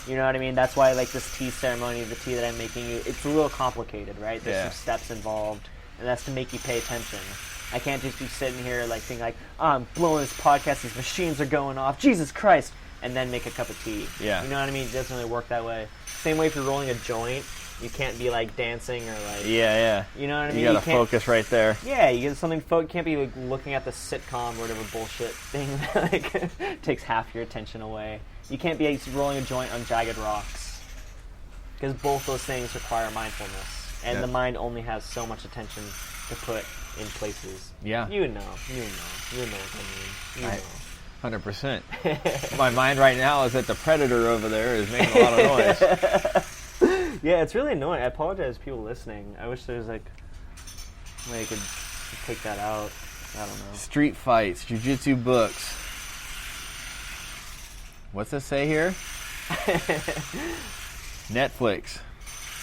You know what I mean? That's why, like, this tea ceremony, the tea that I'm making you, it's a little complicated, right? There's some steps involved, and that's to make you pay attention. I can't just be sitting here, like, thinking, like, oh, I'm blowing this podcast, these machines are going off, Jesus Christ, and then make a cup of tea. Yeah. You know what I mean? It doesn't really work that way. Same way if you're rolling a joint, you can't be, like, dancing or, like... Yeah. You know what I mean? You gotta focus right there. Yeah, you get something... can't be, like, looking at the sitcom or whatever bullshit thing that, like, takes half your attention away. You can't be rolling a joint on jagged rocks. Because both those things require mindfulness. And the mind only has so much attention to put in places. Yeah. You know what I mean. You know. 100%. My mind right now is that the predator over there is making a lot of noise. Yeah, it's really annoying. I apologize to people listening. I wish there was like a way I could take that out. I don't know. Street fights, jiu-jitsu books. What's this say here? Netflix.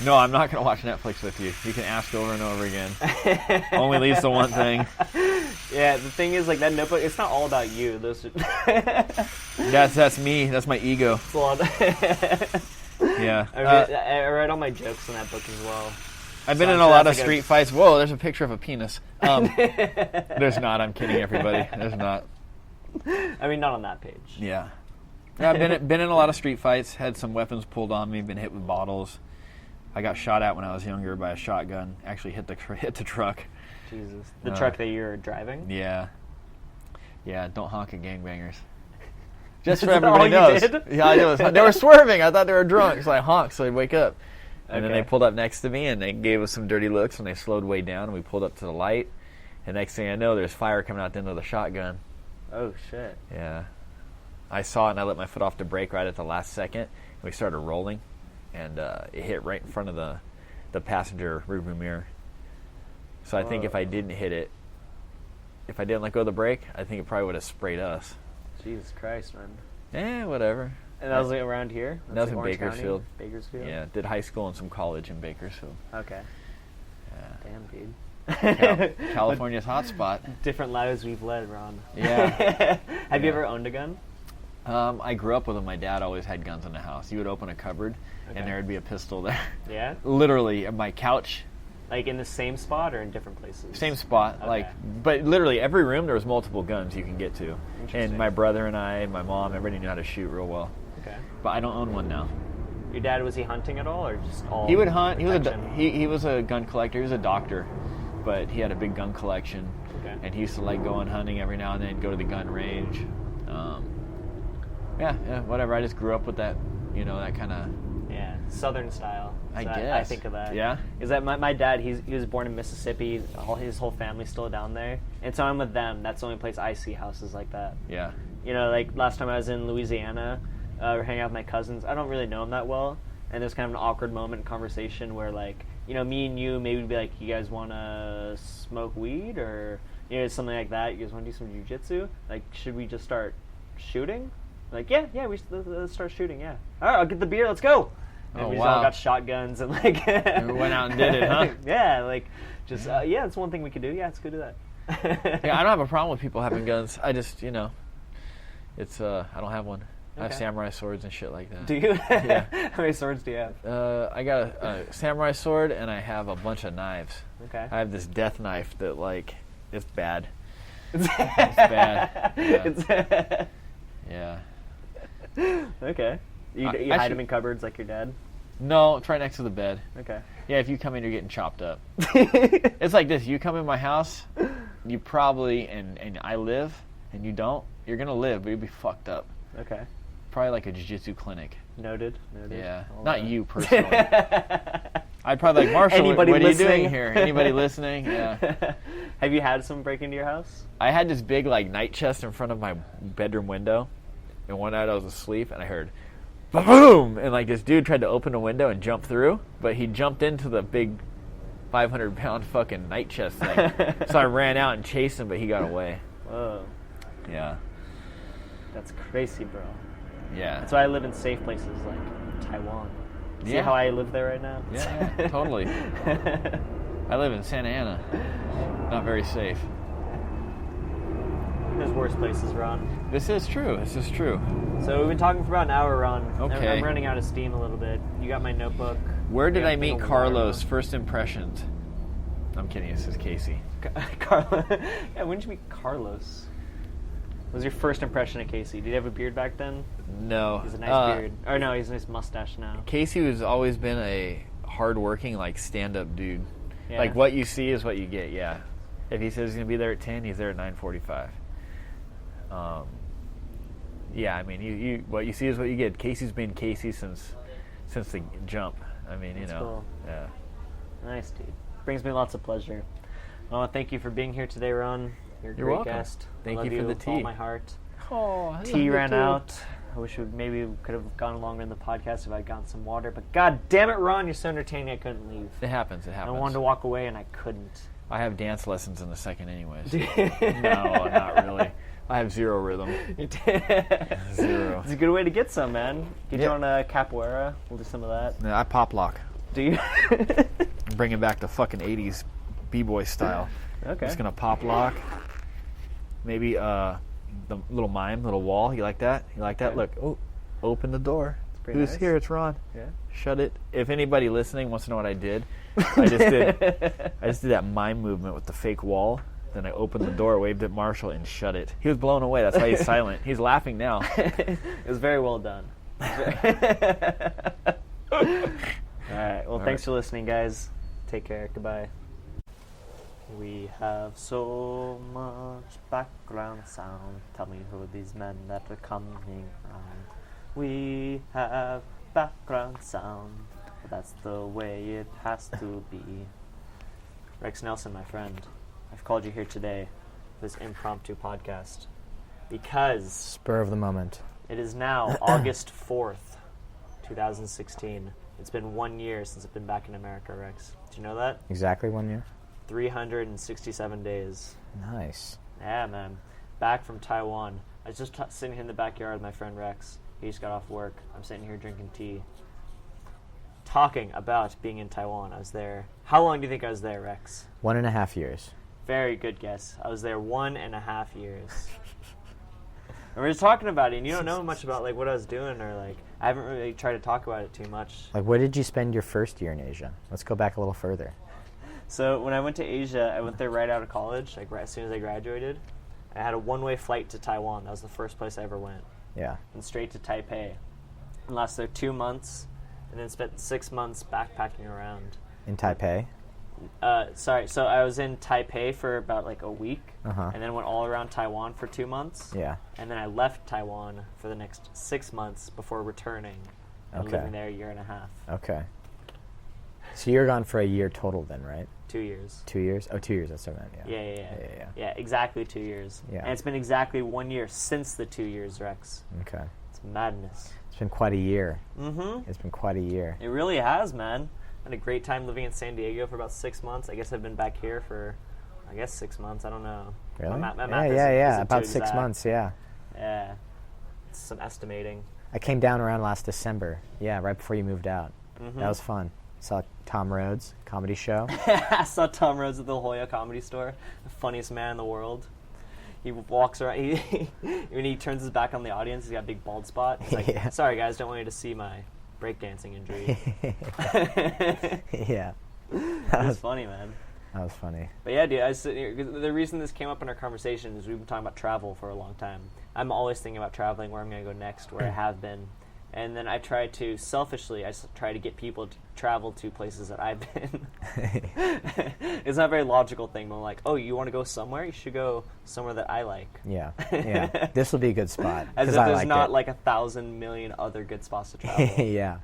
No, I'm not going to watch Netflix with you. You can ask over and over again. Only leaves the one thing. Yeah, the thing is, like, that notebook, it's not all about you. Those are That's me. That's my ego. Yeah. I write all my jokes in that book as well. I've been in a lot of street fights. Whoa, there's a picture of a penis. There's not. I'm kidding everybody. There's not. I mean, not on that page. Yeah. Yeah, I've been in a lot of street fights. Had some weapons pulled on me. Been hit with bottles. I got shot at when I was younger by a shotgun. Actually hit the truck. Jesus. The truck that you were driving? Yeah. Yeah, don't honk at gangbangers. Just so everybody knows. Yeah, I know. They were swerving. I thought they were drunk, so I honked so they'd wake up. And then they pulled up next to me, and they gave us some dirty looks, and they slowed way down, and we pulled up to the light. And next thing I know, there's fire coming out the end of the shotgun. Oh, shit. Yeah. I saw it, and I let my foot off the brake right at the last second, and we started rolling. And it hit right in front of the passenger rearview mirror. So I think if I didn't hit it, if I didn't let go of the brake, I think it probably would have sprayed us. Jesus Christ, man. Whatever. And that was like around here? That was in Bakersfield. County? Bakersfield? Yeah, did high school and some college in Bakersfield. Okay. Yeah. Damn, dude. California's hotspot. Different lives we've led, Ron. Yeah. Have you ever owned a gun? I grew up with them. My dad always had guns in the house. He would open a cupboard, and there would be a pistol there. Yeah? Literally, on my couch. Like in the same spot or in different places? Same spot. Okay. But literally every room there was multiple guns you can get to. And my brother and I, my mom, everybody knew how to shoot real well. Okay. But I don't own one now. Your dad, was he hunting at all, or just all? He would hunt. He was a gun collector. He was a doctor, but he had a big gun collection. Okay. And he used to like going hunting every now and then, go to the gun range. Yeah, whatever. I just grew up with that, that kind of... Yeah, Southern style. So I guess. I think of that. Yeah? Is that my dad, he was born in Mississippi. His whole family's still down there. And so I'm with them. That's the only place I see houses like that. Yeah. Like last time I was in Louisiana, we're hanging out with my cousins. I don't really know them that well. And there's kind of an awkward moment in conversation where, like, me and you maybe be like, you guys want to smoke weed? Or, something like that. You guys want to do some jiu-jitsu? Like, should we just start shooting? Like, yeah, let's start shooting, yeah. All right, I'll get the beer, let's go. And we just all got shotguns and, like... we went out and did it, huh? Yeah, like, just, that's one thing we could do. Yeah, let's go do that. Yeah, I don't have a problem with people having guns. I just, it's, I don't have one. I have samurai swords and shit like that. Do you? Yeah. How many swords do you have? I got a samurai sword, and I have a bunch of knives. Okay. I have this death knife that, like, it's bad. It's bad. Yeah. Yeah. Okay. You hide them in cupboards like your dad? No, it's right next to the bed. Okay. Yeah, if you come in, you're getting chopped up. It's like this. You come in my house, you probably, and I live, and you don't, you're going to live, but you'll be fucked up. Okay. Probably like a jiu-jitsu clinic. Noted. Yeah. Not you personally. I'd probably like, Marshall, what are you doing here? Anybody listening? Yeah. Have you had someone break into your house? I had this big, like, night chest in front of my bedroom window. And one night I was asleep, and I heard, boom! And, like, this dude tried to open a window and jump through, but he jumped into the big 500-pound fucking night chest thing. So I ran out and chased him, but he got away. Whoa. Yeah. That's crazy, bro. Yeah. That's why I live in safe places like Taiwan. See how I live there right now? Yeah, totally. I live in Santa Ana. Not very safe. There's worse places, Ron. This is true. So we've been talking for about an hour, Ron. Okay. I'm running out of steam a little bit. You got my notebook. Where did I meet Carlos? First impressions. I'm kidding. This is Casey. Carlos. Yeah, when did you meet Carlos? What was your first impression of Casey? Did he have a beard back then? No. He's a nice beard. Or no, he's a nice mustache now. Casey has always been a hard-working, like, stand-up dude. Yeah. Like, what you see is what you get, yeah. If he says he's going to be there at 10, he's there at 9:45. Yeah, I mean, you what you see is what you get. Casey's been Casey since the jump. I mean, That's cool. Yeah. Nice, dude. Brings me lots of pleasure. I want to thank you for being here today, Ron. You're a great welcome. guest. Thank I love you for the with all tea. my heart. Oh, tea ran out. I wish maybe we could have gone longer in the podcast if I'd gotten some water. But god damn it, Ron, you're so entertaining I couldn't leave. It happens. I wanted to walk away and I couldn't. I have dance lessons in a second anyways. No, not really. I have zero rhythm. Zero. It's a good way to get some, man. Get you on a capoeira. We'll do some of that. Yeah, I pop lock. Do you? I'm bringing back the fucking 80s b-boy style. Okay. Just going to pop lock. Maybe the little wall. You like that? You like that? Okay. Look. Oh, open the door. Who's nice. here? It's Ron. Yeah. Shut it. If anybody listening wants to know what I did, I just did that mime movement with the fake wall. Then I opened the door, waved at Marshall, and shut it. He was blown away. That's why he's silent. He's laughing now. It was very well done. All right. Well, thanks for listening, guys. Take care. Goodbye. We have so much background sound. Tell me who are these men that are coming around. We have background sound. That's the way it has to be. Rex Nelson, my friend, I've called you here today for this impromptu podcast because... Spur of the moment. It is now August 4th, 2016. It's been 1 year since I've been back in America, Rex. Did you know that? Exactly 1 year? 367 days. Nice. Yeah, man. Back from Taiwan. I was just sitting here in the backyard with my friend Rex. He just got off work. I'm sitting here drinking tea. Talking about being in Taiwan. I was there. How long do you think I was there, Rex? 1.5 years. Very good guess. I was there 1.5 years. And we're just talking about it, and you don't know much about like what I was doing, or like I haven't really tried to talk about it too much. Like, where did you spend your first year in Asia? Let's go back a little further. So when I went to Asia, I went there right out of college, like right as soon as I graduated. I had a one-way flight to Taiwan. That was the first place I ever went. Yeah. And straight to Taipei. And lasted there 2 months, and then spent 6 months backpacking around. In Taipei? So I was in Taipei for about like a week, Uh-huh. and then went all around Taiwan for 2 months. Yeah. And then I left Taiwan for the next 6 months before returning and Okay. living there 1.5 years. Okay. So you're gone for a year total then, right? 2 years. 2 years? Oh, 2 years, that's what I meant, Yeah. Yeah, exactly 2 years. Yeah. And it's been exactly 1 year since the 2 years, Rex. Okay. It's madness. It's been quite a year. Mm-hmm. It's been quite a year. It really has, man. I had a great time living in San Diego for about 6 months. I guess I've been back here for, 6 months. I don't know. Really? My math Yeah. isn't About too 6 exact. months, yeah. Yeah. It's some estimating. I came down around last December. Yeah, right before you moved out. Mm-hmm. That was fun. Saw Tom Rhodes, comedy show. I saw Tom Rhodes at the La Jolla Comedy Store. The funniest man in the world. He walks around. When he turns his back on the audience, he's got a big bald spot. He's like, Yeah. sorry, guys, don't want you to see my breakdancing injury. Yeah. It was funny, man. That was funny. But yeah, dude, I was sitting here, 'cause the reason this came up in our conversation is we've been talking about travel for a long time. I'm always thinking about traveling, where I'm going to go next, where I have been. And then I try to, selfishly, try to get people to travel to places that I've been. It's not a very logical thing, but I'm like, oh, you want to go somewhere? You should go somewhere that I like. Yeah. This will be a good spot. As if 'cause I there's liked not it. like 1,000 million other good spots to travel. Yeah.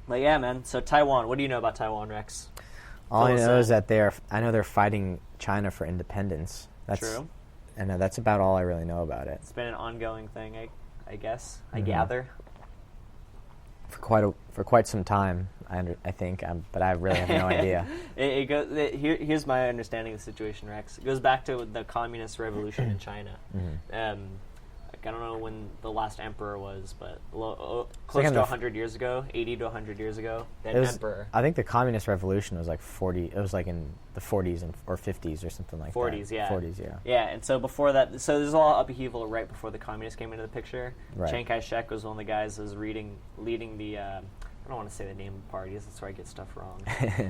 But yeah, man. So Taiwan, what do you know about Taiwan, Rex? All I Fill us know is in. that I know they're fighting China for independence. That's True. And that's about all I really know about it. It's been an ongoing thing, I guess. I Mhm. gather. For quite some time, I think, but I really have no idea. Here's my understanding of the situation, Rex. It goes back to the communist revolution in China. Mhm. I don't know when the last emperor was, but close like in to the 100 years ago, 80 to 100 years ago, that It was, emperor. I think the communist revolution was like 40. It was like in the 40s or 50s or something like 40s, that. yeah. 40s, yeah. Yeah, and so before that, so there's a lot of upheaval right before the communists came into the picture. Right. Chiang Kai-shek was one of the guys that was leading the, I don't want to say the name of parties, that's where I get stuff wrong.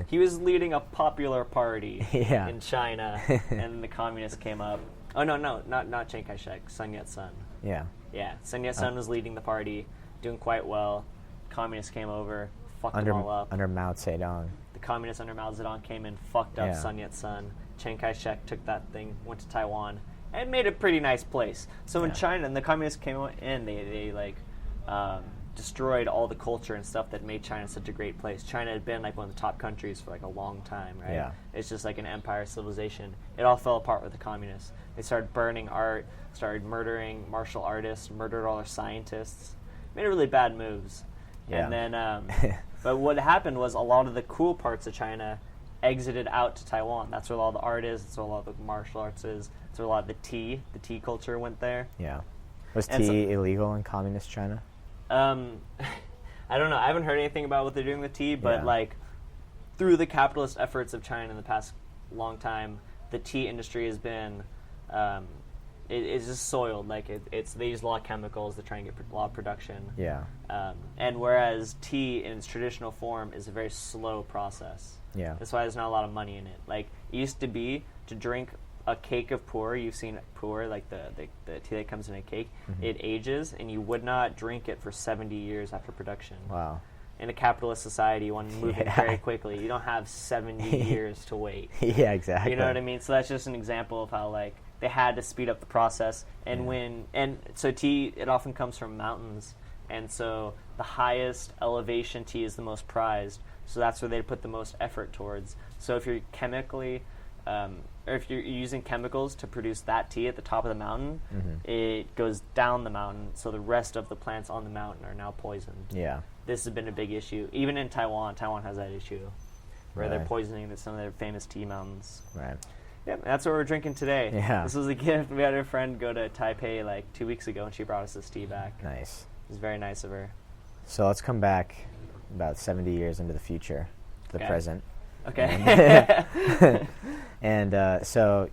He was leading a popular party Yeah. in China, and the communists came up. Oh, no, not Chiang Kai-shek, Sun Yat-sen. Yeah. Yeah, Sun Yat-sen was leading the party, doing quite well. Communists came over, fucked them all up. Under Mao Zedong. The communists under Mao Zedong came in, fucked up Yeah. Sun Yat-sen. Chiang Kai-shek took that thing, went to Taiwan, and made a pretty nice place. So when Yeah. China and the communists came in, they destroyed all the culture and stuff that made China such a great place. China had been like one of the top countries for like a long time, right? Yeah. It's just like an empire civilization. It all fell apart with the communists. They started burning art, started murdering martial artists, murdered all their scientists, made really bad moves. Yeah. And then, but what happened was a lot of the cool parts of China exited out to Taiwan. That's where all the art is. That's where a lot of the martial arts is. That's where a lot of the tea culture went there. Yeah. Was tea illegal in communist China? I don't know. I haven't heard anything about what they're doing with tea, but like through the capitalist efforts of China in the past long time, the tea industry has been it's just soiled. Like they use a lot of chemicals to try and get a lot of production. Yeah. And whereas tea in its traditional form is a very slow process. Yeah. That's why there's not a lot of money in it. Like it used to be to drink a cake of pu'er. You've seen pu'er, like the tea that comes in a cake. Mm-hmm. It ages, and you would not drink it for 70 years after production. Wow. In a capitalist society, you want to move it very quickly. You don't have 70 years to wait. Yeah, exactly. You know what I mean? So that's just an example of how like they had to speed up the process. And so tea, it often comes from mountains, and so the highest elevation tea is the most prized. So that's where they put the most effort towards. So if you're chemically or if you're using chemicals to produce that tea at the top of the mountain, it goes down the mountain, so the rest of the plants on the mountain are now poisoned. Yeah. This has been a big issue. Even in Taiwan, Taiwan has that issue, where they're poisoning some of their famous tea mountains. Right. Yep, that's what we're drinking today. Yeah. This was a gift. We had a friend go to Taipei like 2 weeks ago, and she brought us this tea back. Nice. It was very nice of her. So let's come back about 70 years into the future, the present. Okay. And so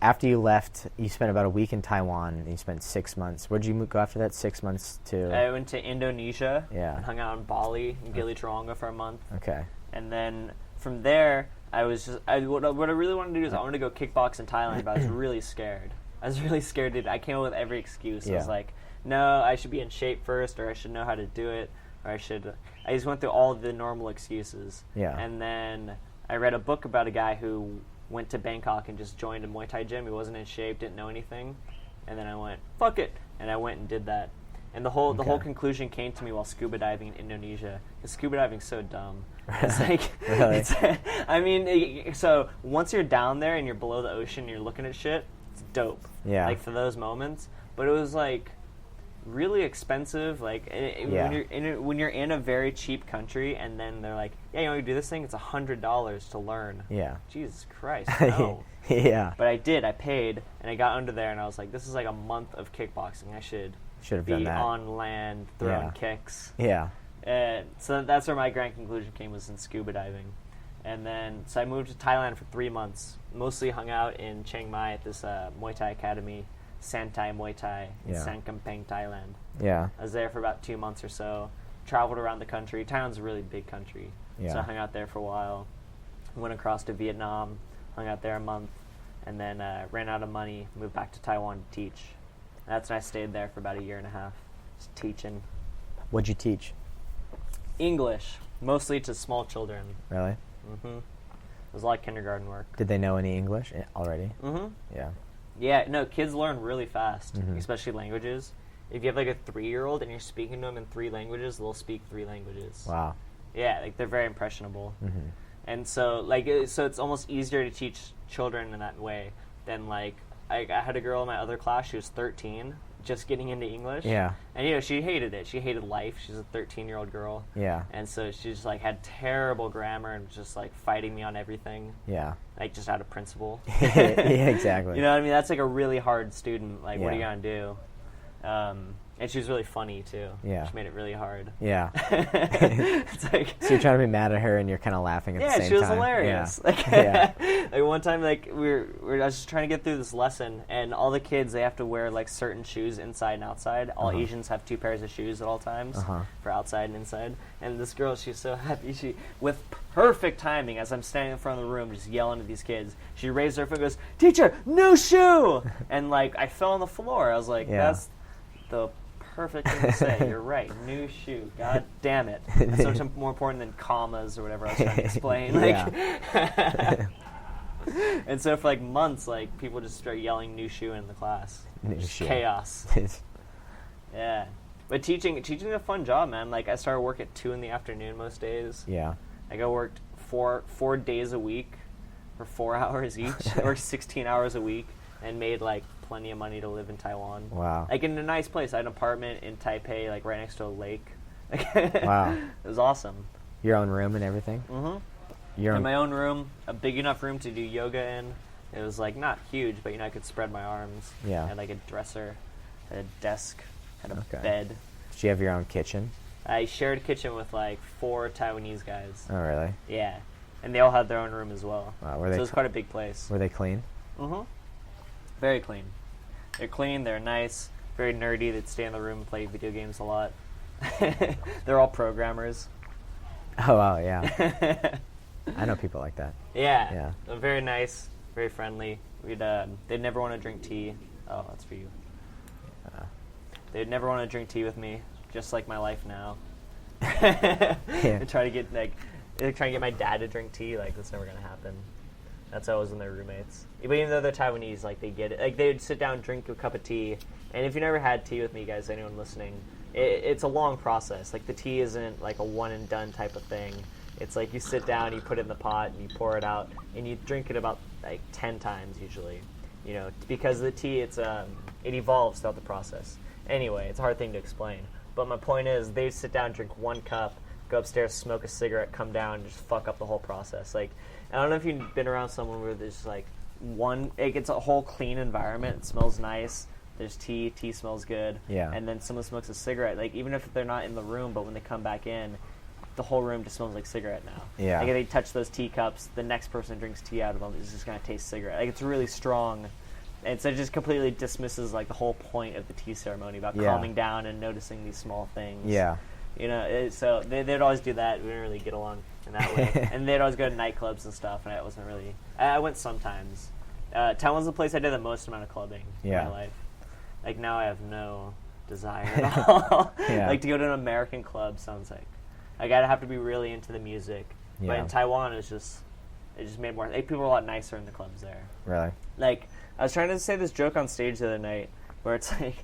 after you left, you spent about a week in Taiwan, and you spent 6 months. Where'd you go after that? 6 months to? I went to Indonesia. Yeah. And hung out in Bali and Gili Trawangan for a month. Okay. And then from there, what I really wanted to do is I wanted to go kickbox in Thailand, but I was really scared. I came up with every excuse. I was like, no, I should be in shape first, or I should know how to do it, or I just went through all of the normal excuses. Yeah. And then I read a book about a guy who went to Bangkok and just joined a Muay Thai gym. He wasn't in shape, didn't know anything. And then I went, fuck it. And I went and did that. And the whole conclusion came to me while scuba diving in Indonesia. Because scuba diving's so dumb. It's like, really? So once you're down there and you're below the ocean and you're looking at shit, it's dope. Yeah. Like for those moments. But it was like really expensive. Like when you're in a very cheap country and then they're like, yeah, you want to do this thing? It's $100 to learn. Yeah. Jesus Christ, no. Yeah. But I did. I paid, and I got under there, and I was like, this is like a month of kickboxing. I should have done that. On land throwing kicks. Yeah. And so that's where my grand conclusion came, was in scuba diving. And then, so I moved to Thailand for 3 months, mostly hung out in Chiang Mai at this Muay Thai academy, Santai Muay Thai in Sankampeng, Thailand. Yeah. I was there for about 2 months or so, traveled around the country. Thailand's a really big country. Yeah. So I hung out there for a while, went across to Vietnam, hung out there a month, and then ran out of money, moved back to Taiwan to teach. That's when I stayed there for about 1.5 years, just teaching. What'd you teach? English, mostly to small children. Really? Mm-hmm. It was a lot of kindergarten work. Did they know any English already? Mm-hmm. Yeah. Yeah, no, kids learn really fast, especially languages. If you have like a 3-year-old and you're speaking to them in 3 languages, they'll speak 3 languages. Wow. Yeah, like they're very impressionable. Mm-hmm. And so it's almost easier to teach children in that way than like, I had a girl in my other class, she was 13, just getting into English. Yeah. And, she hated it. She hated life. She's a 13-year-old girl. Yeah. And so she just, like, had terrible grammar and just, like, fighting me on everything. Yeah. Like, just out of principle. Yeah, exactly. You know what I mean? That's, like, a really hard student. Like, what are you going to do? And she was really funny, too. Yeah. She made it really hard. Yeah. It's like, so you're trying to be mad at her and you're kind of laughing at the same time. Yeah, she was hilarious. Yeah. Like one time, like, I was just trying to get through this lesson, and all the kids, they have to wear, like, certain shoes inside and outside. All Asians have 2 pairs of shoes at all times for outside and inside. And this girl, she's so happy. With perfect timing, as I'm standing in front of the room just yelling at these kids, she raised her foot and goes, "Teacher, new shoe!" And, like, I fell on the floor. I was like, that's the perfect thing to say. You're right. New shoe. God damn it. That's so much more important than commas or whatever I was trying to explain. Like, and so for like months, like people just start yelling "new shoe" in the class. New shoe. Chaos. Yeah. But teaching's a fun job, man. Like, I started work at 2 in the afternoon most days. Yeah. Like, I worked four days a week for 4 hours each. I worked 16 hours a week and made, like, plenty of money to live in Taiwan. Wow. Like, in a nice place. I had an apartment in Taipei, like, right next to a lake. Wow. It was awesome. Your own room and everything? Mm-hmm. In my own room, a big enough room to do yoga in. It was, like, not huge, but, I could spread my arms. Yeah. I had, like, a dresser, had a desk, had a bed. Did you have your own kitchen? I shared a kitchen with, like, 4 Taiwanese guys. Oh, really? Yeah. And they all had their own room as well. Wow, so it was quite a big place. Were they clean? Mm-hmm. Very clean. They're clean, they're nice, very nerdy. They'd stay in the room and play video games a lot. They're all programmers. Oh, wow, yeah. I know people like that. Yeah. Yeah. They're very nice, very friendly. They'd never want to drink tea. Oh, that's for you. They'd never want to drink tea with me, just like my life now. And try to get my dad to drink tea. Like, that's never gonna happen. That's how it was when they're roommates. But even though they're Taiwanese, like, they get it. Like, they'd sit down, drink a cup of tea. And if you never had tea with me, guys, anyone listening, it's a long process. Like, the tea isn't like a one and done type of thing. It's like you sit down, you put it in the pot, and you pour it out, and you drink it about like 10 times usually. Because the tea, it evolves throughout the process. Anyway, it's a hard thing to explain. But my point is, they sit down, drink 1 cup, go upstairs, smoke a cigarette, come down, and just fuck up the whole process. Like, I don't know if you've been around someone where there's like it's a whole clean environment. It smells nice. There's tea smells good. Yeah. And then someone smokes a cigarette. Like, even if they're not in the room, but when they come back in, the whole room just smells like cigarette now. Yeah. Like, if they touch those teacups, the next person drinks tea out of them, it's just gonna taste cigarette. Like, it's really strong. And so it just completely dismisses, like, the whole point of the tea ceremony about calming down and noticing these small things. Yeah. So they'd always do that. We didn't really get along in that way. And they'd always go to nightclubs and stuff, and I wasn't really... I went sometimes. Taiwan's the place I did the most amount of clubbing in my life. Like, now I have no desire at all. Like, to go to an American club sounds like... I'd have to be really into the music. Yeah. But in Taiwan, it just made more... Like, people were a lot nicer in the clubs there. Really? Like, I was trying to say this joke on stage the other night, where it's like,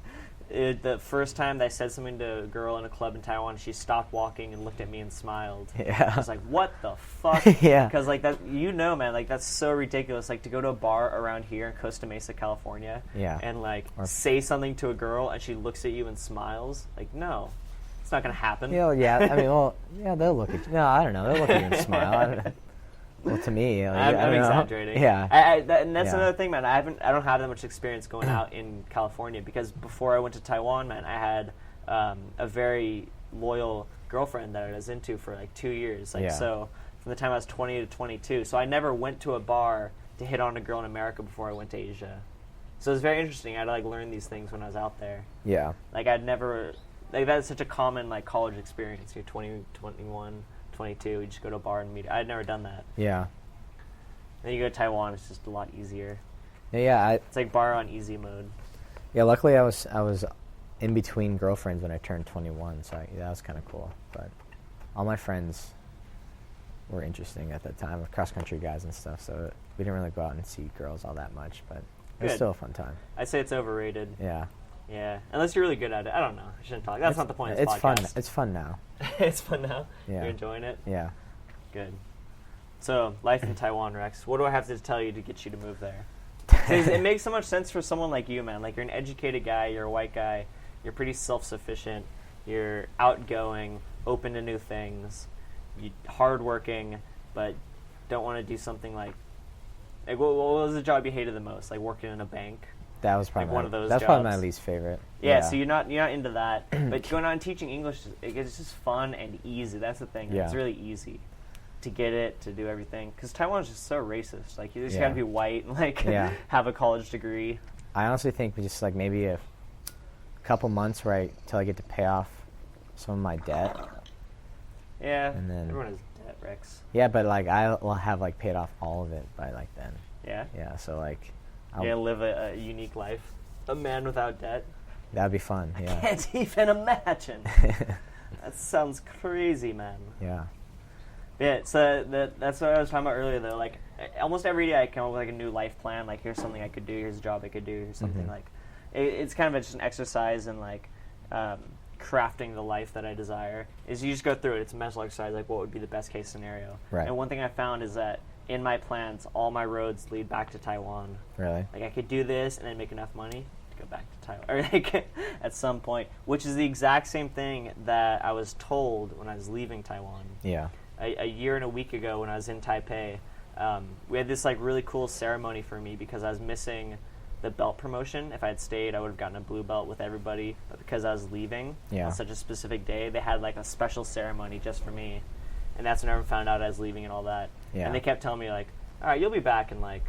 the first time that I said something to a girl in a club in Taiwan, she stopped walking and looked at me and smiled. Yeah. I was like, what the fuck? Yeah. Because, like, that, man, like, that's so ridiculous. Like, to go to a bar around here in Costa Mesa, California, and, like, say something to a girl and she looks at you and smiles. Like, no. It's not going to happen. Yeah, I mean, they'll look at you. No, I don't know. They'll look at you and smile. I don't know. Well, to me, like, I'm exaggerating. Yeah, and that's another thing, man. I don't have that much experience going out in California, because before I went to Taiwan, man, I had a very loyal girlfriend that I was into for like 2 years. Like, so from the time I was 20 to 22. So I never went to a bar to hit on a girl in America before I went to Asia. So it was very interesting. I had to like learn these things when I was out there. Yeah. Like, I'd never, like, that's such a common like college experience. You're 20, 21. 22, you just go to a bar and meet. I'd never done that. Yeah. Then you go to Taiwan, it's just a lot easier. Yeah, it's like bar on easy mode. Yeah, luckily I was in between girlfriends when I turned 21, so that was kind of cool. But all my friends were interesting at that time, with cross-country guys and stuff, so we didn't really go out and see girls all that much, but it was still a fun time. I'd say it's overrated. Yeah. Yeah, unless you're really good at it. I don't know. I shouldn't talk. That's not the point of this podcast. Fun. It's fun now. It's fun now? Yeah. You're enjoying it? Yeah. Good. So, life in Taiwan, Rex. What do I have to tell you to get you to move there? It makes so much sense for someone like you, man. Like, you're an educated guy. You're a white guy. You're pretty self-sufficient. You're outgoing, open to new things. You're hardworking, but don't want to do something like what was the job you hated the most? Like working in a bank? That was probably like one of those. That's jobs. probably my least favorite. Yeah, so you're not into that. But going out and teaching English, it's just fun and easy. That's the thing. Yeah. It's really easy to get it, to do everything. Because Taiwan is just so racist. Like, you just got to be white and like have a college degree. I honestly think just like maybe a couple months till I get to pay off some of my debt. Yeah, and then everyone has debt, Rex. Yeah, but like I will have like paid off all of it by like then. Yeah. Yeah, so like. Live a unique life. A man without debt. That'd be fun, yeah. I can't even imagine. That sounds crazy, man. Yeah. Yeah, so that's what I was talking about earlier, though. Like, almost every day I come up with, like, a new life plan. Like, here's something I could do. Here's a job I could do. Here's something, like... It's kind of just an exercise in, like, crafting the life that I desire is you just go through it. It's a mental exercise, like what would be the best case scenario. Right. And one thing I found is that in my plans, all my roads lead back to Taiwan. Really? Like I could do this and then make enough money to go back to Taiwan, or like at some point, which is the exact same thing that I was told when I was leaving Taiwan. Yeah. A year and a week ago when I was in Taipei, we had this like really cool ceremony for me because I was missing the belt promotion. If I had stayed, I would have gotten a blue belt with everybody. But because I was leaving on such a specific day, they had like a special ceremony just for me. And that's when everyone found out I was leaving and all that. Yeah. And they kept telling me like, all right, you'll be back in like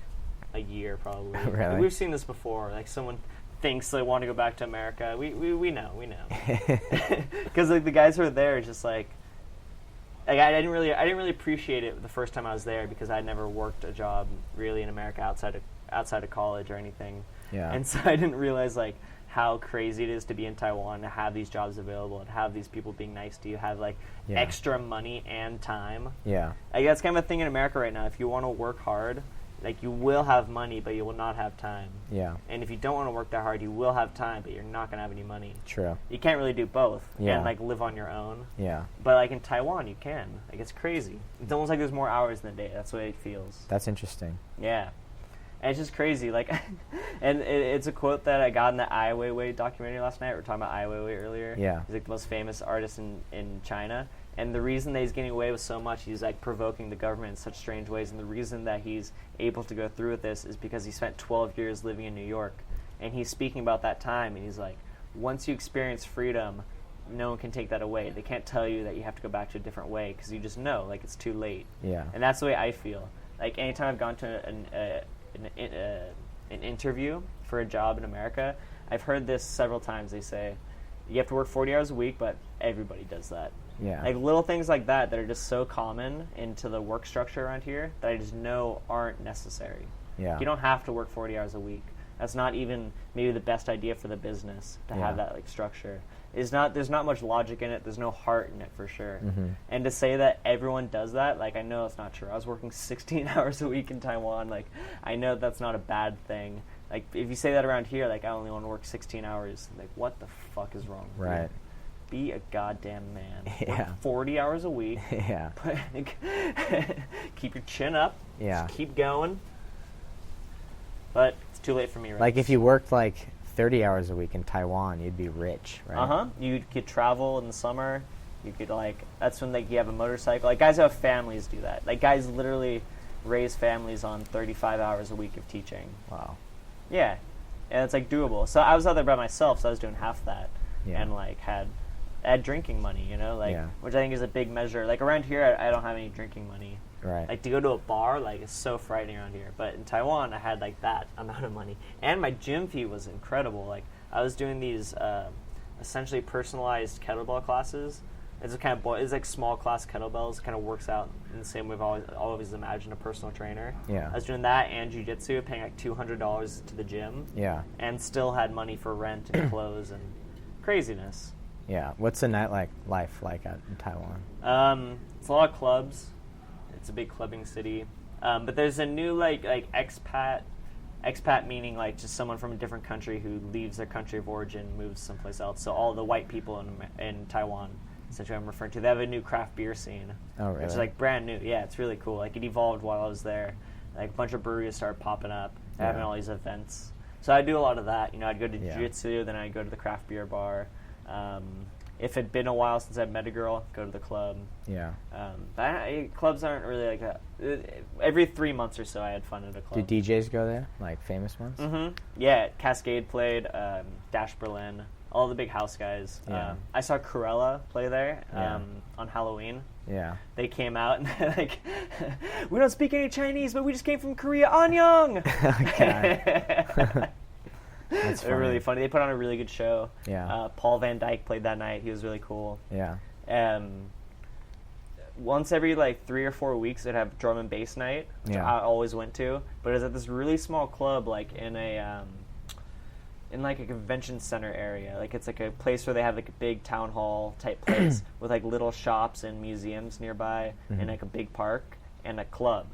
a year probably. Really? Like, we've seen this before. Like someone thinks they want to go back to America. We know. Because like the guys who are there are just like I didn't really appreciate it the first time I was there because I'd never worked a job really in America outside of college or anything. Yeah. And so I didn't realize like how crazy it is to be in Taiwan, to have these jobs available and have these people being nice to you, have like extra money and time. Yeah. Like that's kind of a thing in America right now. If you want to work hard, like you will have money, but you will not have time. Yeah. And if you don't want to work that hard, you will have time, but you're not going to have any money. True. You can't really do both and like live on your own. Yeah. But like in Taiwan, you can. Like it's crazy. It's almost like there's more hours in the day. That's the way it feels. That's interesting. Yeah. And it's just crazy. Like, and it's a quote that I got in the Ai Weiwei documentary last night. We were talking about Ai Weiwei earlier. Yeah. He's like the most famous artist in China. And the reason that he's getting away with so much, he's like provoking the government in such strange ways. And the reason that he's able to go through with this is because he spent 12 years living in New York. And he's speaking about that time. And he's like, once you experience freedom, no one can take that away. They can't tell you that you have to go back to a different way because you just know, like, it's too late. Yeah. And that's the way I feel. Like, anytime I've gone to an interview for a job in America, I've heard this several times. They say, you have to work 40 hours a week, but everybody does that. Yeah. Like little things like that are just so common into the work structure around here that I just know aren't necessary. Yeah. You don't have to work 40 hours a week. That's not even maybe the best idea for the business to have that like structure. There's not much logic in it. There's no heart in it for sure. Mm-hmm. And to say that everyone does that, like I know it's not true. I was working 16 hours a week in Taiwan. Like I know that's not a bad thing. Like if you say that around here, like I only want to work 16 hours. Like what the fuck is wrong with you? Be a goddamn man. Yeah. Work 40 hours a week. Yeah. Keep your chin up. Yeah. Just keep going. But it's too late for me right now. Like if you worked like 30 hours a week in Taiwan, you'd be rich, right? Uh-huh. You could travel in the summer. You could like, that's when like you have a motorcycle. Like guys who have families do that. Like guys literally raise families on 35 hours a week of teaching. Wow. Yeah. And it's like doable. So I was out there by myself, so I was doing half that. Yeah. And like had drinking money, you know, like which I think is a big measure. Like around here, I don't have any drinking money. Right. Like to go to a bar, like it's so frightening around here. But in Taiwan, I had like that amount of money, and my gym fee was incredible. Like I was doing these essentially personalized kettlebell classes. It's it's like small class kettlebells. Kind of works out in the same way I've always imagined a personal trainer. Yeah. I was doing that and jiu-jitsu, paying like $200 to the gym. Yeah. And still had money for rent and clothes and craziness. Yeah. What's the nightlife like in Taiwan? It's a lot of clubs. It's a big clubbing city. But there's a new like expat meaning like just someone from a different country who leaves their country of origin, moves someplace else. So all the white people in Taiwan, essentially I'm referring to, they have a new craft beer scene. Oh, really? Which is like brand new. Yeah, it's really cool. Like it evolved while I was there. Like a bunch of breweries started popping up, having all these events. So I do a lot of that. You know, I'd go to jiu-jitsu, then I'd go to the craft beer bar. If it'd been a while since I'd met a girl, go to the club. Yeah. But clubs aren't really like that. Every 3 months or so, I had fun at a club. Do DJs go there, like famous ones? Mm-hmm. Yeah, Cascade played, Dash Berlin, all the big house guys. Yeah. I saw Cruella play there on Halloween. Yeah. They came out and they're like, we don't speak any Chinese, but we just came from Korea. Annyeong! Okay. They're really funny. They put on a really good show. Yeah. Paul Van Dyke played that night. He was really cool. Yeah. Once every like 3 or 4 weeks, they'd have drum and bass night, which I always went to. But it was at this really small club, like in a convention center area. Like it's like a place where they have like a big town hall type place with like little shops and museums nearby, and like a big park and a club.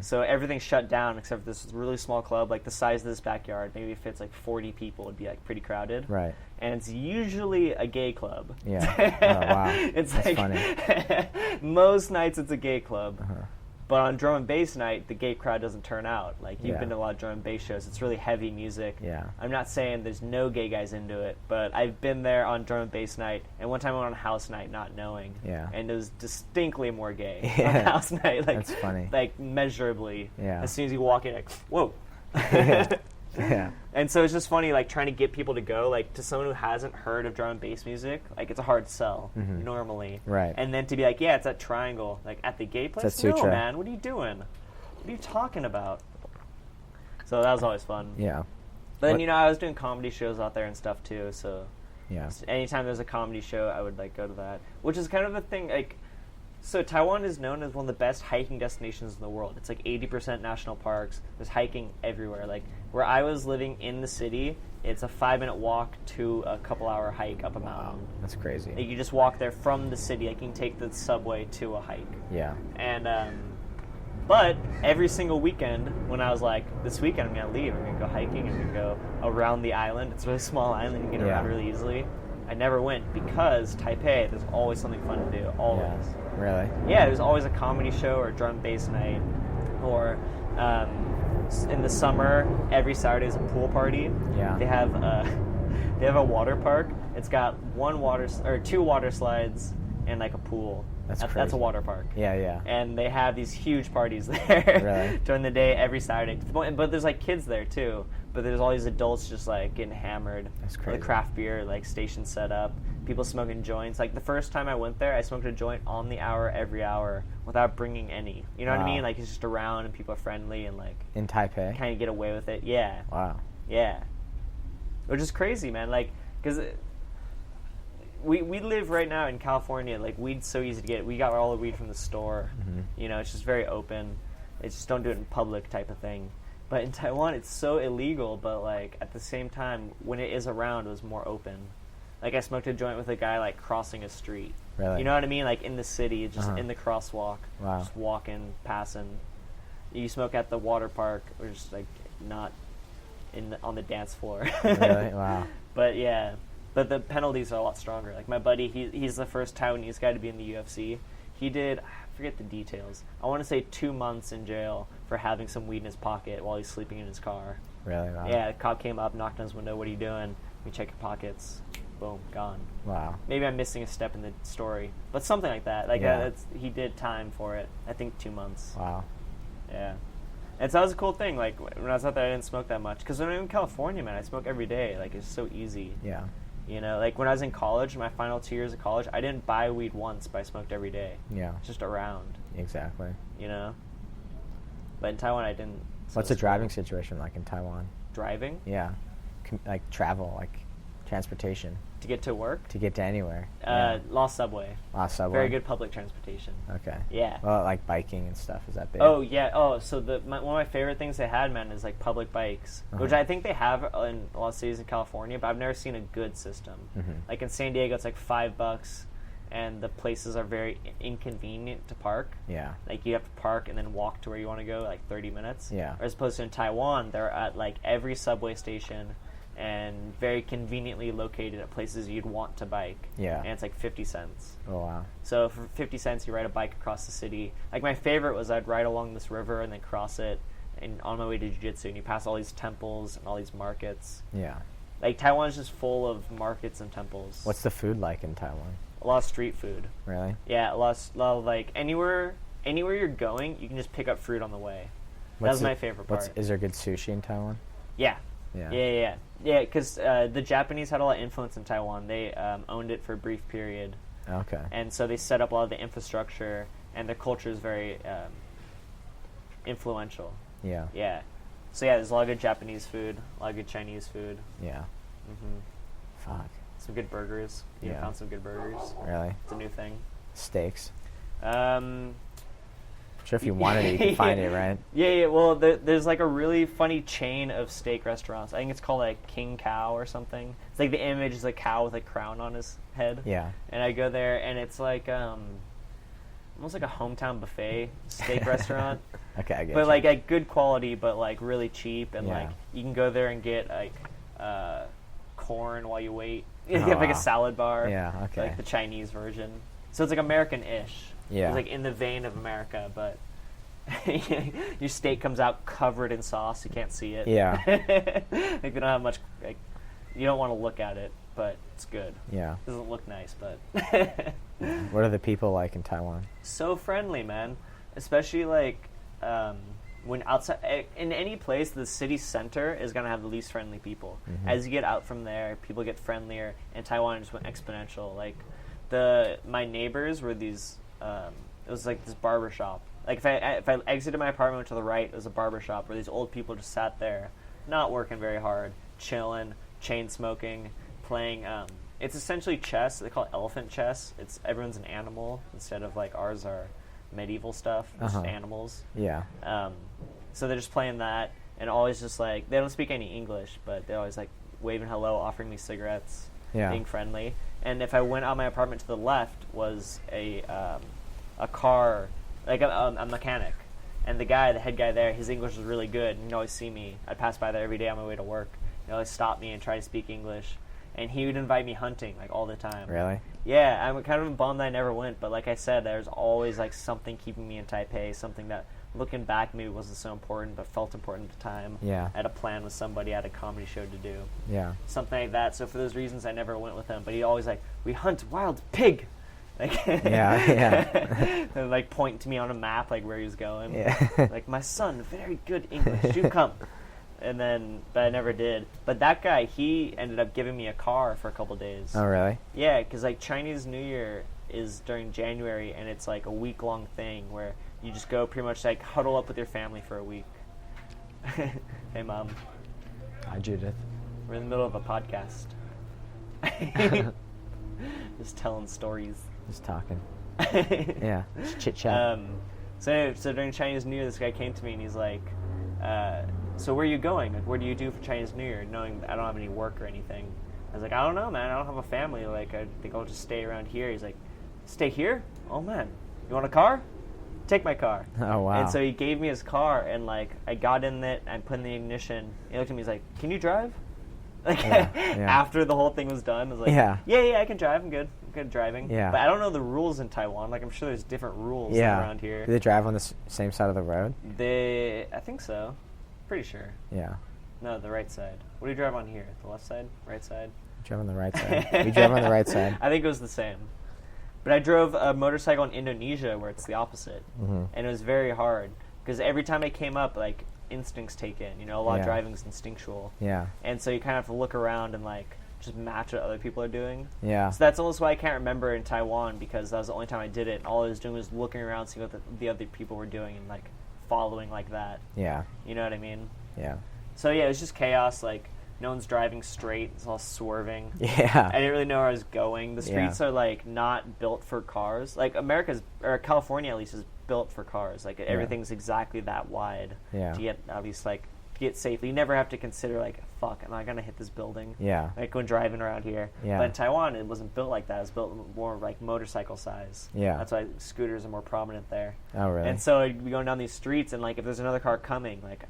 So everything's shut down except for this really small club, like the size of this backyard. Maybe if it's like 40 people, it'd be like pretty crowded. Right. And it's usually a gay club. Yeah. Oh, wow. It's That's like funny. most nights it's a gay club. But on drum and bass night, the gay crowd doesn't turn out. Like, you've been to a lot of drum and bass shows. It's really heavy music. Yeah. I'm not saying there's no gay guys into it, but I've been there on drum and bass night, and one time I went on house night not knowing. Yeah. And it was distinctly more gay Yeah. on house night. Like, that's funny. Like, measurably. Yeah. As soon as you walk in, like, whoa. Yeah. Yeah. And so it's just funny, like, trying to get people to go, like, to someone who hasn't heard of drum and bass music, like, it's a hard sell, normally. Right. And then to be like, yeah, it's at Triangle, like, at the gay place? It's No, Sutra. man, what are you doing? What are you talking about? So that was always fun. Yeah. But then, I was doing comedy shows out there and stuff, too, so Yeah. anytime there's a comedy show, I would, like, go to that. Which is kind of a thing, like, so Taiwan is known as one of the best hiking destinations in the world. It's like 80% national parks. There's hiking everywhere. Like, where I was living in the city, it's a 5-minute walk to a couple-hour hike up a mountain. That's crazy. Like, you just walk there from the city. Like, you can take the subway to a hike. Yeah. And, but every single weekend, when I was like, this weekend I'm going to leave. I'm going to go hiking. I'm going to go around the island. It's a really small island. You can get around really easily. I never went because Taipei, there's always something fun to do. Always. Yeah. Really? Yeah, there's always a comedy show or drum and bass night, or in the summer every Saturday is a pool party. Yeah. They have a water park. It's got two water slides and like a pool. That's crazy. That's a water park. Yeah, yeah. And they have these huge parties there Really? during the day every Saturday. But there's like kids there too. But there's all these adults just like getting hammered. That's crazy. The craft beer like station set up. People smoking joints. Like the first time I went there, I smoked a joint on the hour every hour without bringing any. You know what I mean? Like it's just around and people are friendly and like in Taipei. kind of get away with it. Yeah. Wow. Yeah. Which is crazy, man. Like because we live right now in California. Like weed's so easy to get. We got all the weed from the store. You know, it's just very open. It's just don't do it in public type of thing. But in Taiwan, it's so illegal. But like at the same time, when it is around, it was more open. Like I smoked a joint with a guy like crossing a street. Really? You know what I mean? Like in the city, just in the crosswalk. Wow. Just walking, passing. You smoke at the water park, or just like not on the dance floor. Really? Wow. But yeah. But the penalties are a lot stronger. Like my buddy, he's the first Taiwanese guy to be in the UFC. He did, I forget the details. I want to say 2 months in jail for having some weed in his pocket while he's sleeping in his car. Really? Wow. Yeah, the cop came up, knocked on his window. What are you doing? We check your pockets. Boom, gone. Wow. Maybe I'm missing a step in the story, but something like that. Like he did time for it. I think 2 months. Wow. Yeah. And so that was a cool thing. Like when I was out there, I didn't smoke that much because when I'm in California, man, I smoke every day. Like it's so easy. Yeah. You know, like when I was in college, my final 2 years of college, I didn't buy weed once, but I smoked every day. Yeah. Just around. Exactly. You know? But in Taiwan, I didn't. So what's the driving situation like in Taiwan? Driving? Yeah. Like travel, like transportation. To get to work? To get to anywhere. Lost Subway. Lost Subway. Very good public transportation. Okay. Yeah. Well, like biking and stuff, is that big? Oh, yeah. Oh, so one of my favorite things they had, man, is like public bikes, which I think they have in a lot of cities in California, but I've never seen a good system. Like in San Diego, it's like $5, and the places are very inconvenient to park. Yeah. Like you have to park and then walk to where you want to go, like 30 minutes. Yeah. As opposed to in Taiwan, they're at like every subway station and very conveniently located at places you'd want to bike. Yeah. And it's like 50 cents. Oh, wow. So for 50 cents, you ride a bike across the city. Like my favorite was I'd ride along this river and then cross it and on my way to Jiu-Jitsu, and you pass all these temples and all these markets. Yeah. Like Taiwan's just full of markets and temples. What's the food like in Taiwan? A lot of street food. Really? Yeah, a lot of like anywhere you're going, you can just pick up fruit on the way. That's my favorite part. Is there good sushi in Taiwan? Yeah. Yeah. Yeah, because the Japanese had a lot of influence in Taiwan. They owned it for a brief period. Okay. And so they set up a lot of the infrastructure, and their culture is very influential. Yeah. Yeah. So yeah, there's a lot of good Japanese food, a lot of good Chinese food. Yeah. Fuck. Some good burgers. You found some good burgers. Really? It's a new thing. Steaks. I'm sure if you wanted it, you could find it, right? Yeah. Well, there's like a really funny chain of steak restaurants. I think it's called like King Cow or something. It's like the image is a cow with a crown on his head. Yeah. And I go there, and it's like almost like a hometown buffet steak restaurant. Okay, I get but you. like good quality, but like really cheap, and Yeah. like you can go there and get like corn while you wait. You Oh, get like wow. a salad bar. Yeah, okay. Like the Chinese version. So it's like American-ish. Yeah. It's like in the vein of America, but your steak comes out covered in sauce. You can't see it. Yeah. Like they don't have much. Like, you don't want to look at it, but it's good. Yeah. It doesn't look nice, but What are the people like in Taiwan? so friendly, man. Especially like when outside in any place, the city center is gonna have the least friendly people. Mm-hmm. As you get out from there, people get friendlier, and Taiwan just went exponential. Like my neighbors were these. It was like this barber shop. Like if I exited my apartment, went to the right, it was a barber shop where these old people just sat there, not working very hard, chilling, chain smoking, playing. It's essentially chess. They call it elephant chess. It's everyone's an animal instead of like ours are medieval stuff. It's just animals. Yeah. So they're just playing that, and always just like they don't speak any English, but they're always like waving hello, offering me cigarettes, being friendly. And if I went out my apartment to the left was a car, like a mechanic, and the head guy there, his English was really good, and he'd always see me. I'd pass by there every day on my way to work. He'd always stop me and try to speak English, and he would invite me hunting like all the time. Really? Yeah, I'm kind of bummed that I never went, but like I said, there's always like something keeping me in Taipei, something that looking back maybe wasn't so important but felt important at the time. Yeah. I had a plan with somebody, I had a comedy show to do. Yeah. Something like that. So for those reasons I never went with him, but he always like, we hunt wild pig. Like Yeah. and like pointing to me on a map like where he was going. Yeah. Like, my son, very good English, do come. But I never did. But that guy, he ended up giving me a car for a couple days. Oh, really? Yeah, because like Chinese New Year is during January, and it's like a week-long thing where you just go pretty much like huddle up with your family for a week. Hey, Mom. Hi, Judith. We're in the middle of a podcast. Just telling stories. Just talking. Yeah. Just chit-chat. So during Chinese New Year, this guy came to me and he's like, so where are you going? Like, what do you do for Chinese New Year? Knowing that I don't have any work or anything. I was like, I don't know, man. I don't have a family. Like, I think I'll just stay around here. He's like, stay here? Oh, man. You want a car? Take my car. Oh, wow. And so he gave me his car, and, like, I got in it and put in the ignition. He looked at me, he's like, can you drive? Like, Yeah. after the whole thing was done, I was like, yeah, I can drive. I'm good. I'm good at driving. Yeah. But I don't know the rules in Taiwan. Like, I'm sure there's different rules around here. Do they drive on the same side of the road? I think so. Pretty sure. Yeah. No, the right side. What do you drive on here? The left side? Right side? We drove on the right side. We drove on the right side. I think it was the same. But I drove a motorcycle in Indonesia where it's the opposite. Mm-hmm. And it was very hard. Because every time I came up, like, instincts take in. You know, a lot of driving is instinctual. Yeah. And so you kind of have to look around and, like, just match what other people are doing. Yeah. So that's almost why I can't remember in Taiwan, because that was the only time I did it. And all I was doing was looking around, seeing what the other people were doing, and, like, following like that. Yeah. You know what I mean? Yeah. So, yeah, it was just chaos. Like, no one's driving straight. It's all swerving. Yeah. I didn't really know where I was going. The streets are, like, not built for cars. Like, California, at least, is built for cars. Like, everything's exactly that wide to get, obviously, like, to get safely. You never have to consider, like, fuck, am I going to hit this building? Yeah. Like, when driving around here. Yeah. But in Taiwan, it wasn't built like that. It was built more, like, motorcycle size. Yeah. That's why scooters are more prominent there. Oh, really? And so we going down these streets, and, like, if there's another car coming, like,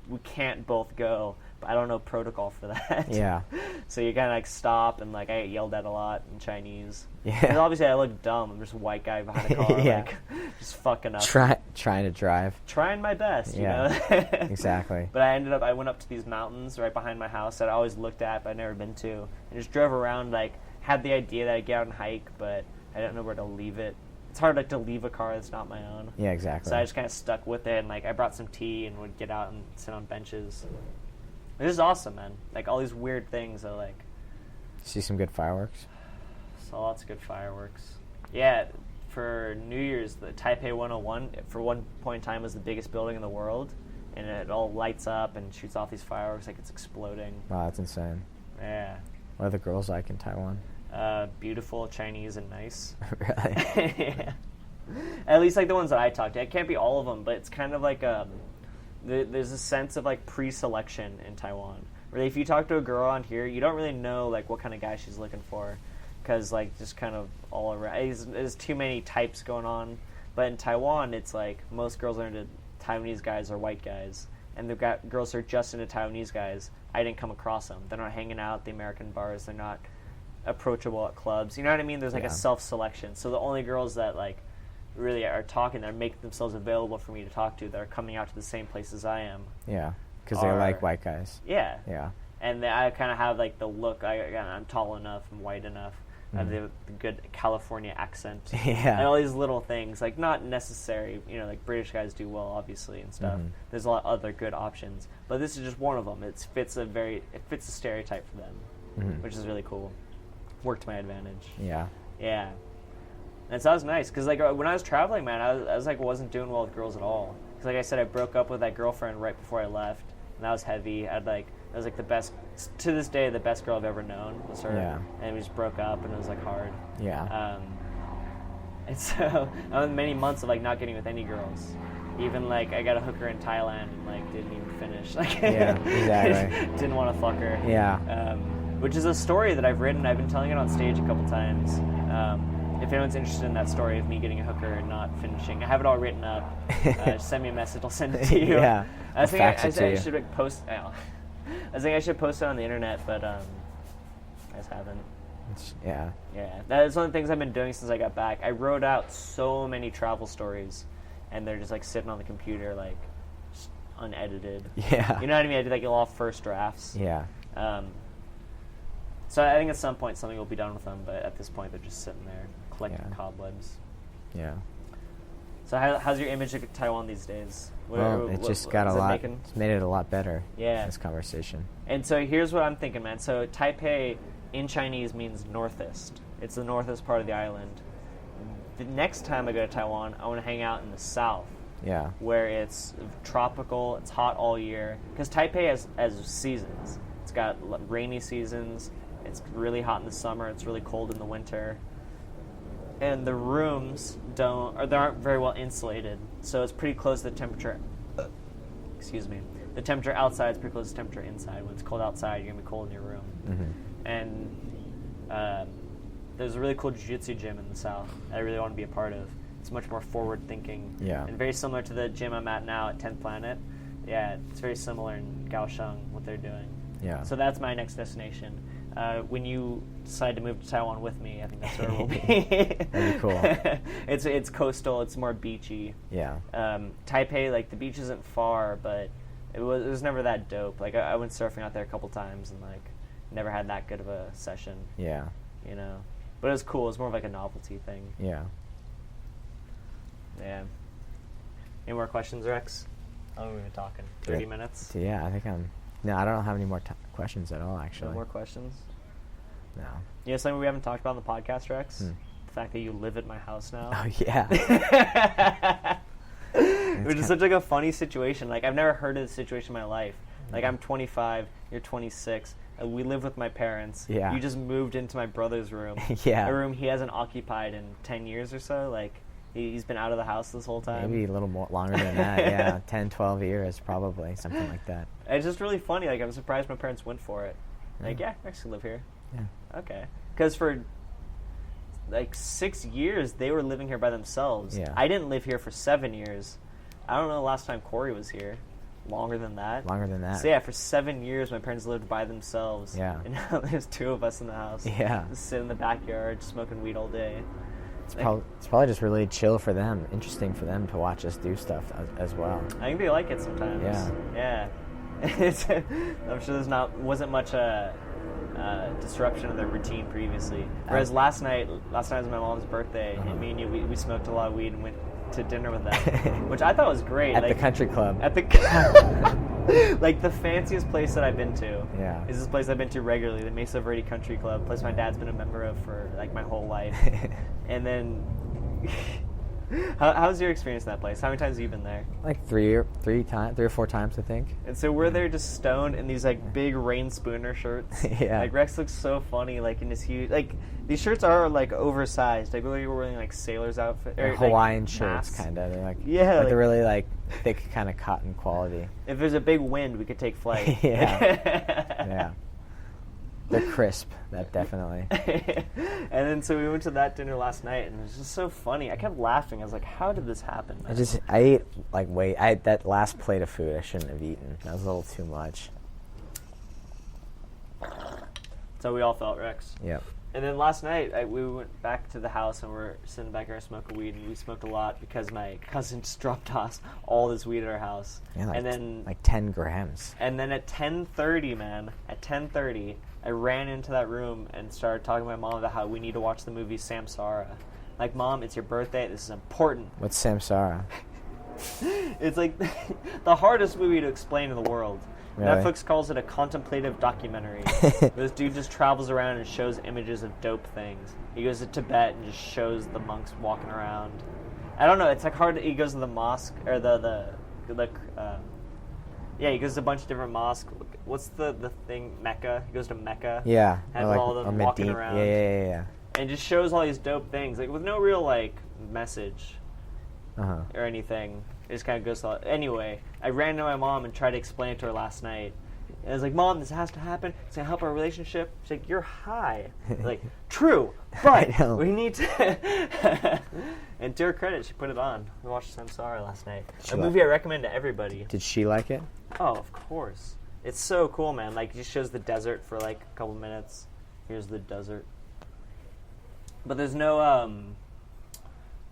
we can't both go. But I don't know protocol for that. Yeah. So you kind of, like, stop, and, like, I get yelled at a lot in Chinese. Yeah. Because obviously I look dumb. I'm just a white guy behind a car, Yeah. like, just fucking up. Trying to drive. Trying my best, you know? Exactly. But I went up to these mountains right behind my house that I always looked at but I'd never been to. And just drove around, like, had the idea that I'd get out and hike, but I didn't know where to leave it. It's hard, like, to leave a car that's not my own. Yeah, exactly. So I just kind of stuck with it, and, like, I brought some tea and would get out and sit on benches. This is awesome, man. Like, all these weird things are, like... See some good fireworks? Saw lots of good fireworks. Yeah, for New Year's, the Taipei 101, for one point in time, was the biggest building in the world. And it all lights up and shoots off these fireworks like it's exploding. Wow, that's insane. Yeah. What are the girls like in Taiwan? Beautiful, Chinese, and nice. Really? Yeah. At least, like, the ones that I talked to. It can't be all of them, but it's kind of like there's a sense of, like, pre-selection in Taiwan. Where if you talk to a girl on here, you don't really know, like, what kind of guy she's looking for. Because, like, just kind of all around. There's too many types going on. But in Taiwan, it's like most girls are into Taiwanese guys or white guys, and the girls who are just into Taiwanese guys, I didn't come across them. They're not hanging out at the American bars. They're not approachable at clubs. You know what I mean? There's like a self-selection. So the only girls that like really are talking, that are making themselves available for me to talk to, that are coming out to the same places I am. Yeah, because they like white guys. Yeah. Yeah. And I kind of have like the look. I'm tall enough. I'm white enough. I have the good California accent. Yeah. And all these little things, like not necessary, you know, like British guys do well, obviously, and stuff. There's a lot of other good options, but this is just one of them. It fits a stereotype for them, which is really cool. Worked to my advantage. Yeah. Yeah. And so that was nice, because like when I was traveling, man, I was like wasn't doing well with girls at all. Because like I said, I broke up with that girlfriend right before I left, and that was heavy. It was like the best, to this day, the best girl I've ever known was her. Yeah. And we just broke up, and it was like hard. Yeah. And so I went many months of like not getting with any girls. Even like I got a hooker in Thailand and like didn't even finish. Like yeah, exactly. Didn't want to fuck her. Yeah. Which is a story that I've written. I've been telling it on stage a couple times. If anyone's interested in that story of me getting a hooker and not finishing, I have it all written up. Just send me a message. I'll send it to you. Yeah. I think I should like, post. I think I should post it on the internet, but I just haven't. Yeah. Yeah. That's one of the things I've been doing since I got back. I wrote out so many travel stories, and they're just like sitting on the computer, like just unedited. Yeah. You know what I mean? I did like a lot of first drafts. Yeah. So I think at some point something will be done with them, but at this point they're just sitting there collecting cobwebs. Yeah. So how's your image of Taiwan these days? It's made it a lot better. Yeah. This conversation. And so here's what I'm thinking, man. So Taipei in Chinese means northest. It's the northest part of the island. The next time I go to Taiwan, I want to hang out in the south. Yeah. Where it's tropical, it's hot all year. Because Taipei has seasons. It's got rainy seasons. It's really hot in the summer. It's really cold in the winter. And the rooms they aren't very well insulated, so it's pretty close to the temperature. Excuse me. The temperature outside is pretty close to the temperature inside. When it's cold outside, you're gonna be cold in your room. Mm-hmm. And there's a really cool jiu-jitsu gym in the south that I really want to be a part of. It's much more forward-thinking. Yeah. And very similar to the gym I'm at now at 10th Planet. Yeah, it's very similar in Kaohsiung, what they're doing. Yeah. So that's my next destination. When you decide to move to Taiwan with me, I think that's where we'll be. That'd be cool. It's coastal. It's more beachy. Yeah. Taipei, like the beach isn't far, but it was never that dope. Like I went surfing out there a couple times and like never had that good of a session. Yeah. You know, but it was cool. It was more of like a novelty thing. Yeah. Yeah. Any more questions, Rex? How long have we been talking? 30 minutes? Yeah, I think No, I don't have any more questions at all, actually. No more questions? No. You know something we haven't talked about on the podcast, Rex? The fact that you live at my house now. Oh, yeah. Which is such like a funny situation. Like, I've never heard of this situation in my life. Like, I'm 25, you're 26, and we live with my parents. Yeah. You just moved into my brother's room. Yeah. A room he hasn't occupied in 10 years or so. Like, he's been out of the house this whole time. Maybe a little more longer than that, yeah. 10, 12 years, probably, something like that. It's just really funny. Like, I'm surprised my parents went for it. Like, yeah, Rex can live here. Yeah. Okay. Because for, like, 6 years, they were living here by themselves. Yeah. I didn't live here for 7 years. I don't know the last time Corey was here. Longer than that. Longer than that. So, yeah, for 7 years, my parents lived by themselves. Yeah. And now there's 2 of us in the house. Yeah. Just sit in the backyard, smoking weed all day. It's probably just really chill for them, interesting for them to watch us do stuff as well. I think they like it sometimes. Yeah. Yeah. I'm sure wasn't much disruption of their routine previously. Whereas last night was my mom's birthday, and me and you, we smoked a lot of weed and went to dinner with them, which I thought was great. At the country club. At the like the fanciest place that I've been to. Yeah. Is this place I've been to regularly, the Mesa Verde Country Club, place my dad's been a member of for like my whole life. And then, how's your experience in that place? How many times have you been there? Like three or four times, I think. And so we're there just stoned in these like big Rain Spooner shirts. Yeah. Like Rex looks so funny, like in his huge, like these shirts are like oversized. Like we're wearing like sailor's outfit, or Hawaiian like, shirts, masks. kind of. They're like like they're really like thick, kind of cotton quality. If there's a big wind, we could take flight. Yeah. Yeah. They're crisp. That definitely. And then so we went to that dinner last night, and it was just so funny. I kept laughing. I was like, "How did this happen?" Man? I ate like way. That last plate of food I shouldn't have eaten. That was a little too much. So we all felt, Rex. Yep. And then last night, we went back to the house, and we're sitting back here smoking weed, and we smoked a lot because my cousin just dropped us all this weed at our house. Yeah, and then like 10 grams. And then at 10:30, man, at 10:30, I ran into that room and started talking to my mom about how we need to watch the movie Samsara. Like, Mom, it's your birthday. This is important. What's Samsara? It's like the hardest movie to explain in the world. Really? Netflix calls it a contemplative documentary. This dude just travels around and shows images of dope things. He goes to Tibet and just shows the monks walking around. I don't know. It's like hard. He goes to the mosque or yeah, he goes to a bunch of different mosques. What's the thing? Mecca. He goes to Mecca. Yeah. Has all of them walking around. Yeah. And just shows all these dope things, like with no real like message Uh-huh. or anything. It just kind of goes to... Anyway, I ran into my mom and tried to explain it to her last night. And I was like, Mom, this has to happen. It's going to help our relationship. She's like, you're high. Like, true, but we need to... And to her credit, she put it on. We watched Samsara last night. A movie I recommend to everybody. Did she like it? Oh, of course. It's so cool, man. Like, it just shows the desert for like a couple minutes. Here's the desert. But there's no...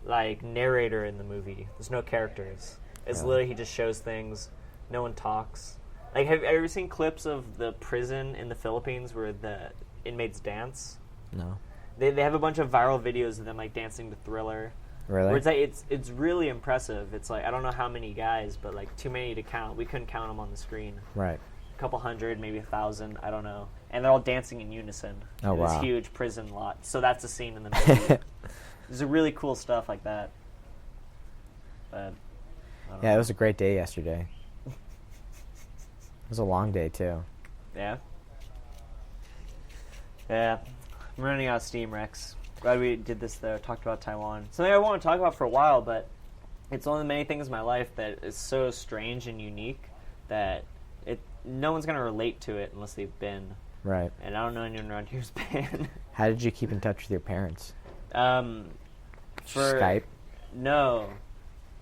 like narrator in the movie. There's no characters. It's literally he just shows things. No one talks. Like, have you ever seen clips of the prison in the Philippines where the inmates dance? No. They have a bunch of viral videos of them like dancing to Thriller. Really? Where it's like it's really impressive. It's like I don't know how many guys, but like too many to count. We couldn't count them on the screen. Right. A couple hundred, maybe 1,000. I don't know. And they're all dancing in unison. Oh, in wow. This huge prison lot. So that's a scene in the movie. There's a really cool stuff like that. But yeah, it was a great day yesterday. It was a long day too. Yeah. Yeah. I'm running out of steam, Rex. Glad we did this though. Talked about Taiwan. Something I want to talk about for a while, but it's one of the many things in my life that is so strange and unique that no one's gonna relate to it unless they've been. Right. And I don't know anyone around here who's been. How did you keep in touch with your parents? For Skype? No.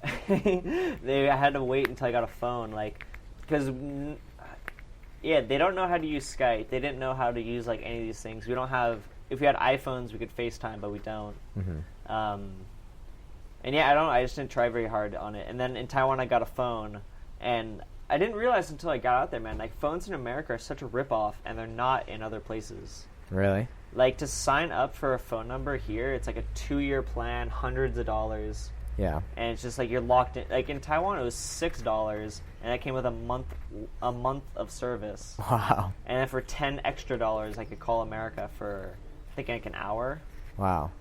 I had to wait until I got a phone, like, because they don't know how to use Skype. They didn't know how to use like any of these things. We don't have. If we had iPhones, we could FaceTime, but we don't. Mm-hmm. And yeah, I just didn't try very hard on it. And then in Taiwan, I got a phone, and I didn't realize until I got out there, man. Like, phones in America are such a ripoff, and they're not in other places. Really? Like, to sign up for a phone number here, it's like a 2-year plan, hundreds of dollars. Yeah. And it's just like you're locked in. Like in Taiwan, it was $6, and that came with a month of service. Wow. And then for $10 extra, I could call America for I think like an hour. Wow.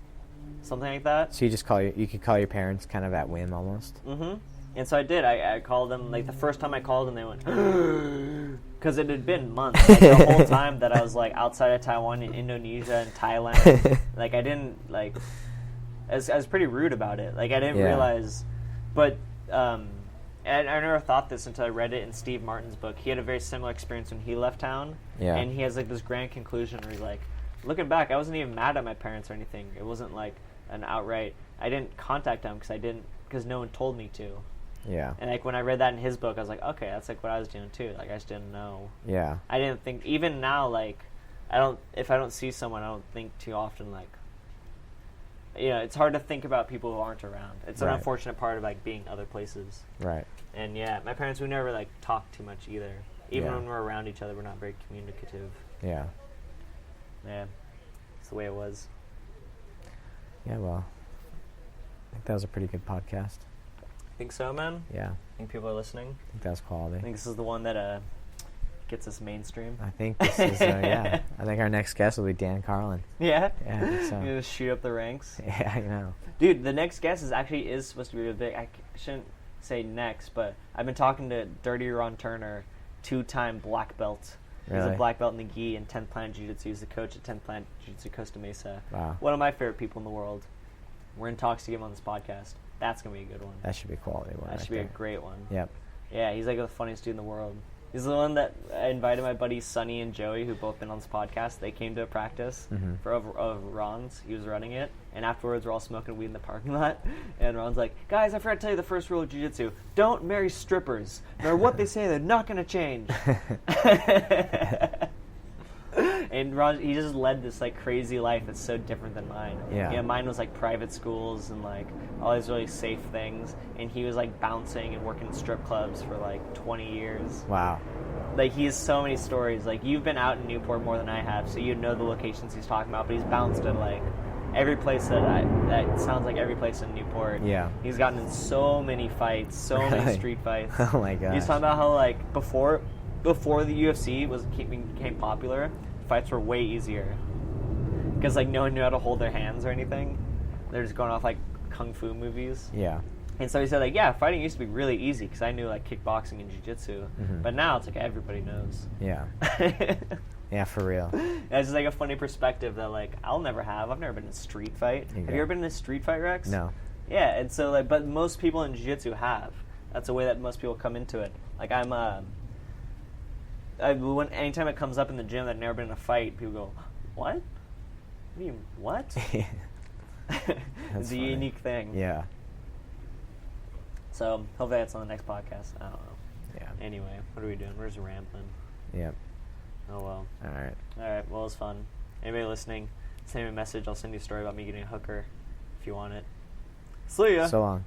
Something like that. So you could call your parents kind of at whim almost. Mm-hmm. And so I did. I called them. Like the first time I called them, they went because it had been months. Like the whole time that I was like outside of Taiwan, in Indonesia and Thailand. Like I didn't like. I was pretty rude about it. Like I didn't realize, but and I never thought this until I read it in Steve Martin's book. He had a very similar experience when he left town. Yeah. And he has like this grand conclusion where he's like, looking back, I wasn't even mad at my parents or anything. It wasn't like an outright. I didn't contact them because no one told me to. Yeah. And like when I read that in his book, I was like, okay, that's like what I was doing too. Like I just didn't know. Yeah. I didn't think. Even now, like if I don't see someone, I don't think too often like. You know, it's hard to think about people who aren't around. It's an unfortunate part of like being other places. Right. And yeah, my parents, we never like talk too much either. Even when we're around each other, we're not very communicative. Yeah. Yeah, it's the way it was. Yeah, well, I think that was a pretty good podcast. Think so, man? Yeah. I think people are listening. I think that was quality. I think this is the one that gets us mainstream. I think this is, I think our next guest will be Dan Carlin. Yeah? Yeah, I think so. You just shoot up the ranks? Yeah, I know. Dude, the next guest is supposed to be really big. I shouldn't say next, but I've been talking to Dirty Ron Turner, 2-time black belt. Really? He's a black belt in the gi and 10th Planet Jiu Jitsu. He's the coach at 10th Planet Jiu Jitsu Costa Mesa. Wow. One of my favorite people in the world. We're in talks to get him on this podcast. That's going to be a good one. That should be a quality one. That should be a great one. Yep. Yeah, he's like the funniest dude in the world. He's the one that I invited my buddies Sonny and Joey, who've both been on this podcast. They came to a practice of Ron's. He was running it. And afterwards, we're all smoking weed in the parking lot. And Ron's like, guys, I forgot to tell you the first rule of jiu-jitsu. Don't marry strippers. No matter what they say, they're not going to change. And Ron, he just led this like crazy life that's so different than mine. Yeah. Mine was like private schools and like all these really safe things, and he was like bouncing and working in strip clubs for like 20 years. Wow. Like he has so many stories. Like you've been out in Newport more than I have, so you know the locations he's talking about. But he's bounced at like every place that sounds like every place in Newport. Yeah. He's gotten in so many fights, so many street fights. Oh my gosh. He's talking about how like before the UFC became popular, fights were way easier because like no one knew how to hold their hands or anything. They're just going off like kung fu movies. Yeah. And so he said like, yeah, fighting used to be really easy because I knew like kickboxing and jiu-jitsu, but now it's like everybody knows. Yeah. Yeah, for real. It's just like a funny perspective that like I've never been in a street fight. Have you ever been in a street fight, Rex? No. Yeah, and so like, but most people in jiu-jitsu have. That's the way that most people come into it. Like anytime it comes up in the gym that I've never been in a fight, people go, "What? What do you what?" It's a unique thing. Yeah. So hopefully that's on the next podcast. I don't know. Yeah. Anyway, what are we doing? We're just rambling. Yep. Oh well. All right. Well, it was fun. Anybody listening, send me a message. I'll send you a story about me getting a hooker if you want it. See ya. So long.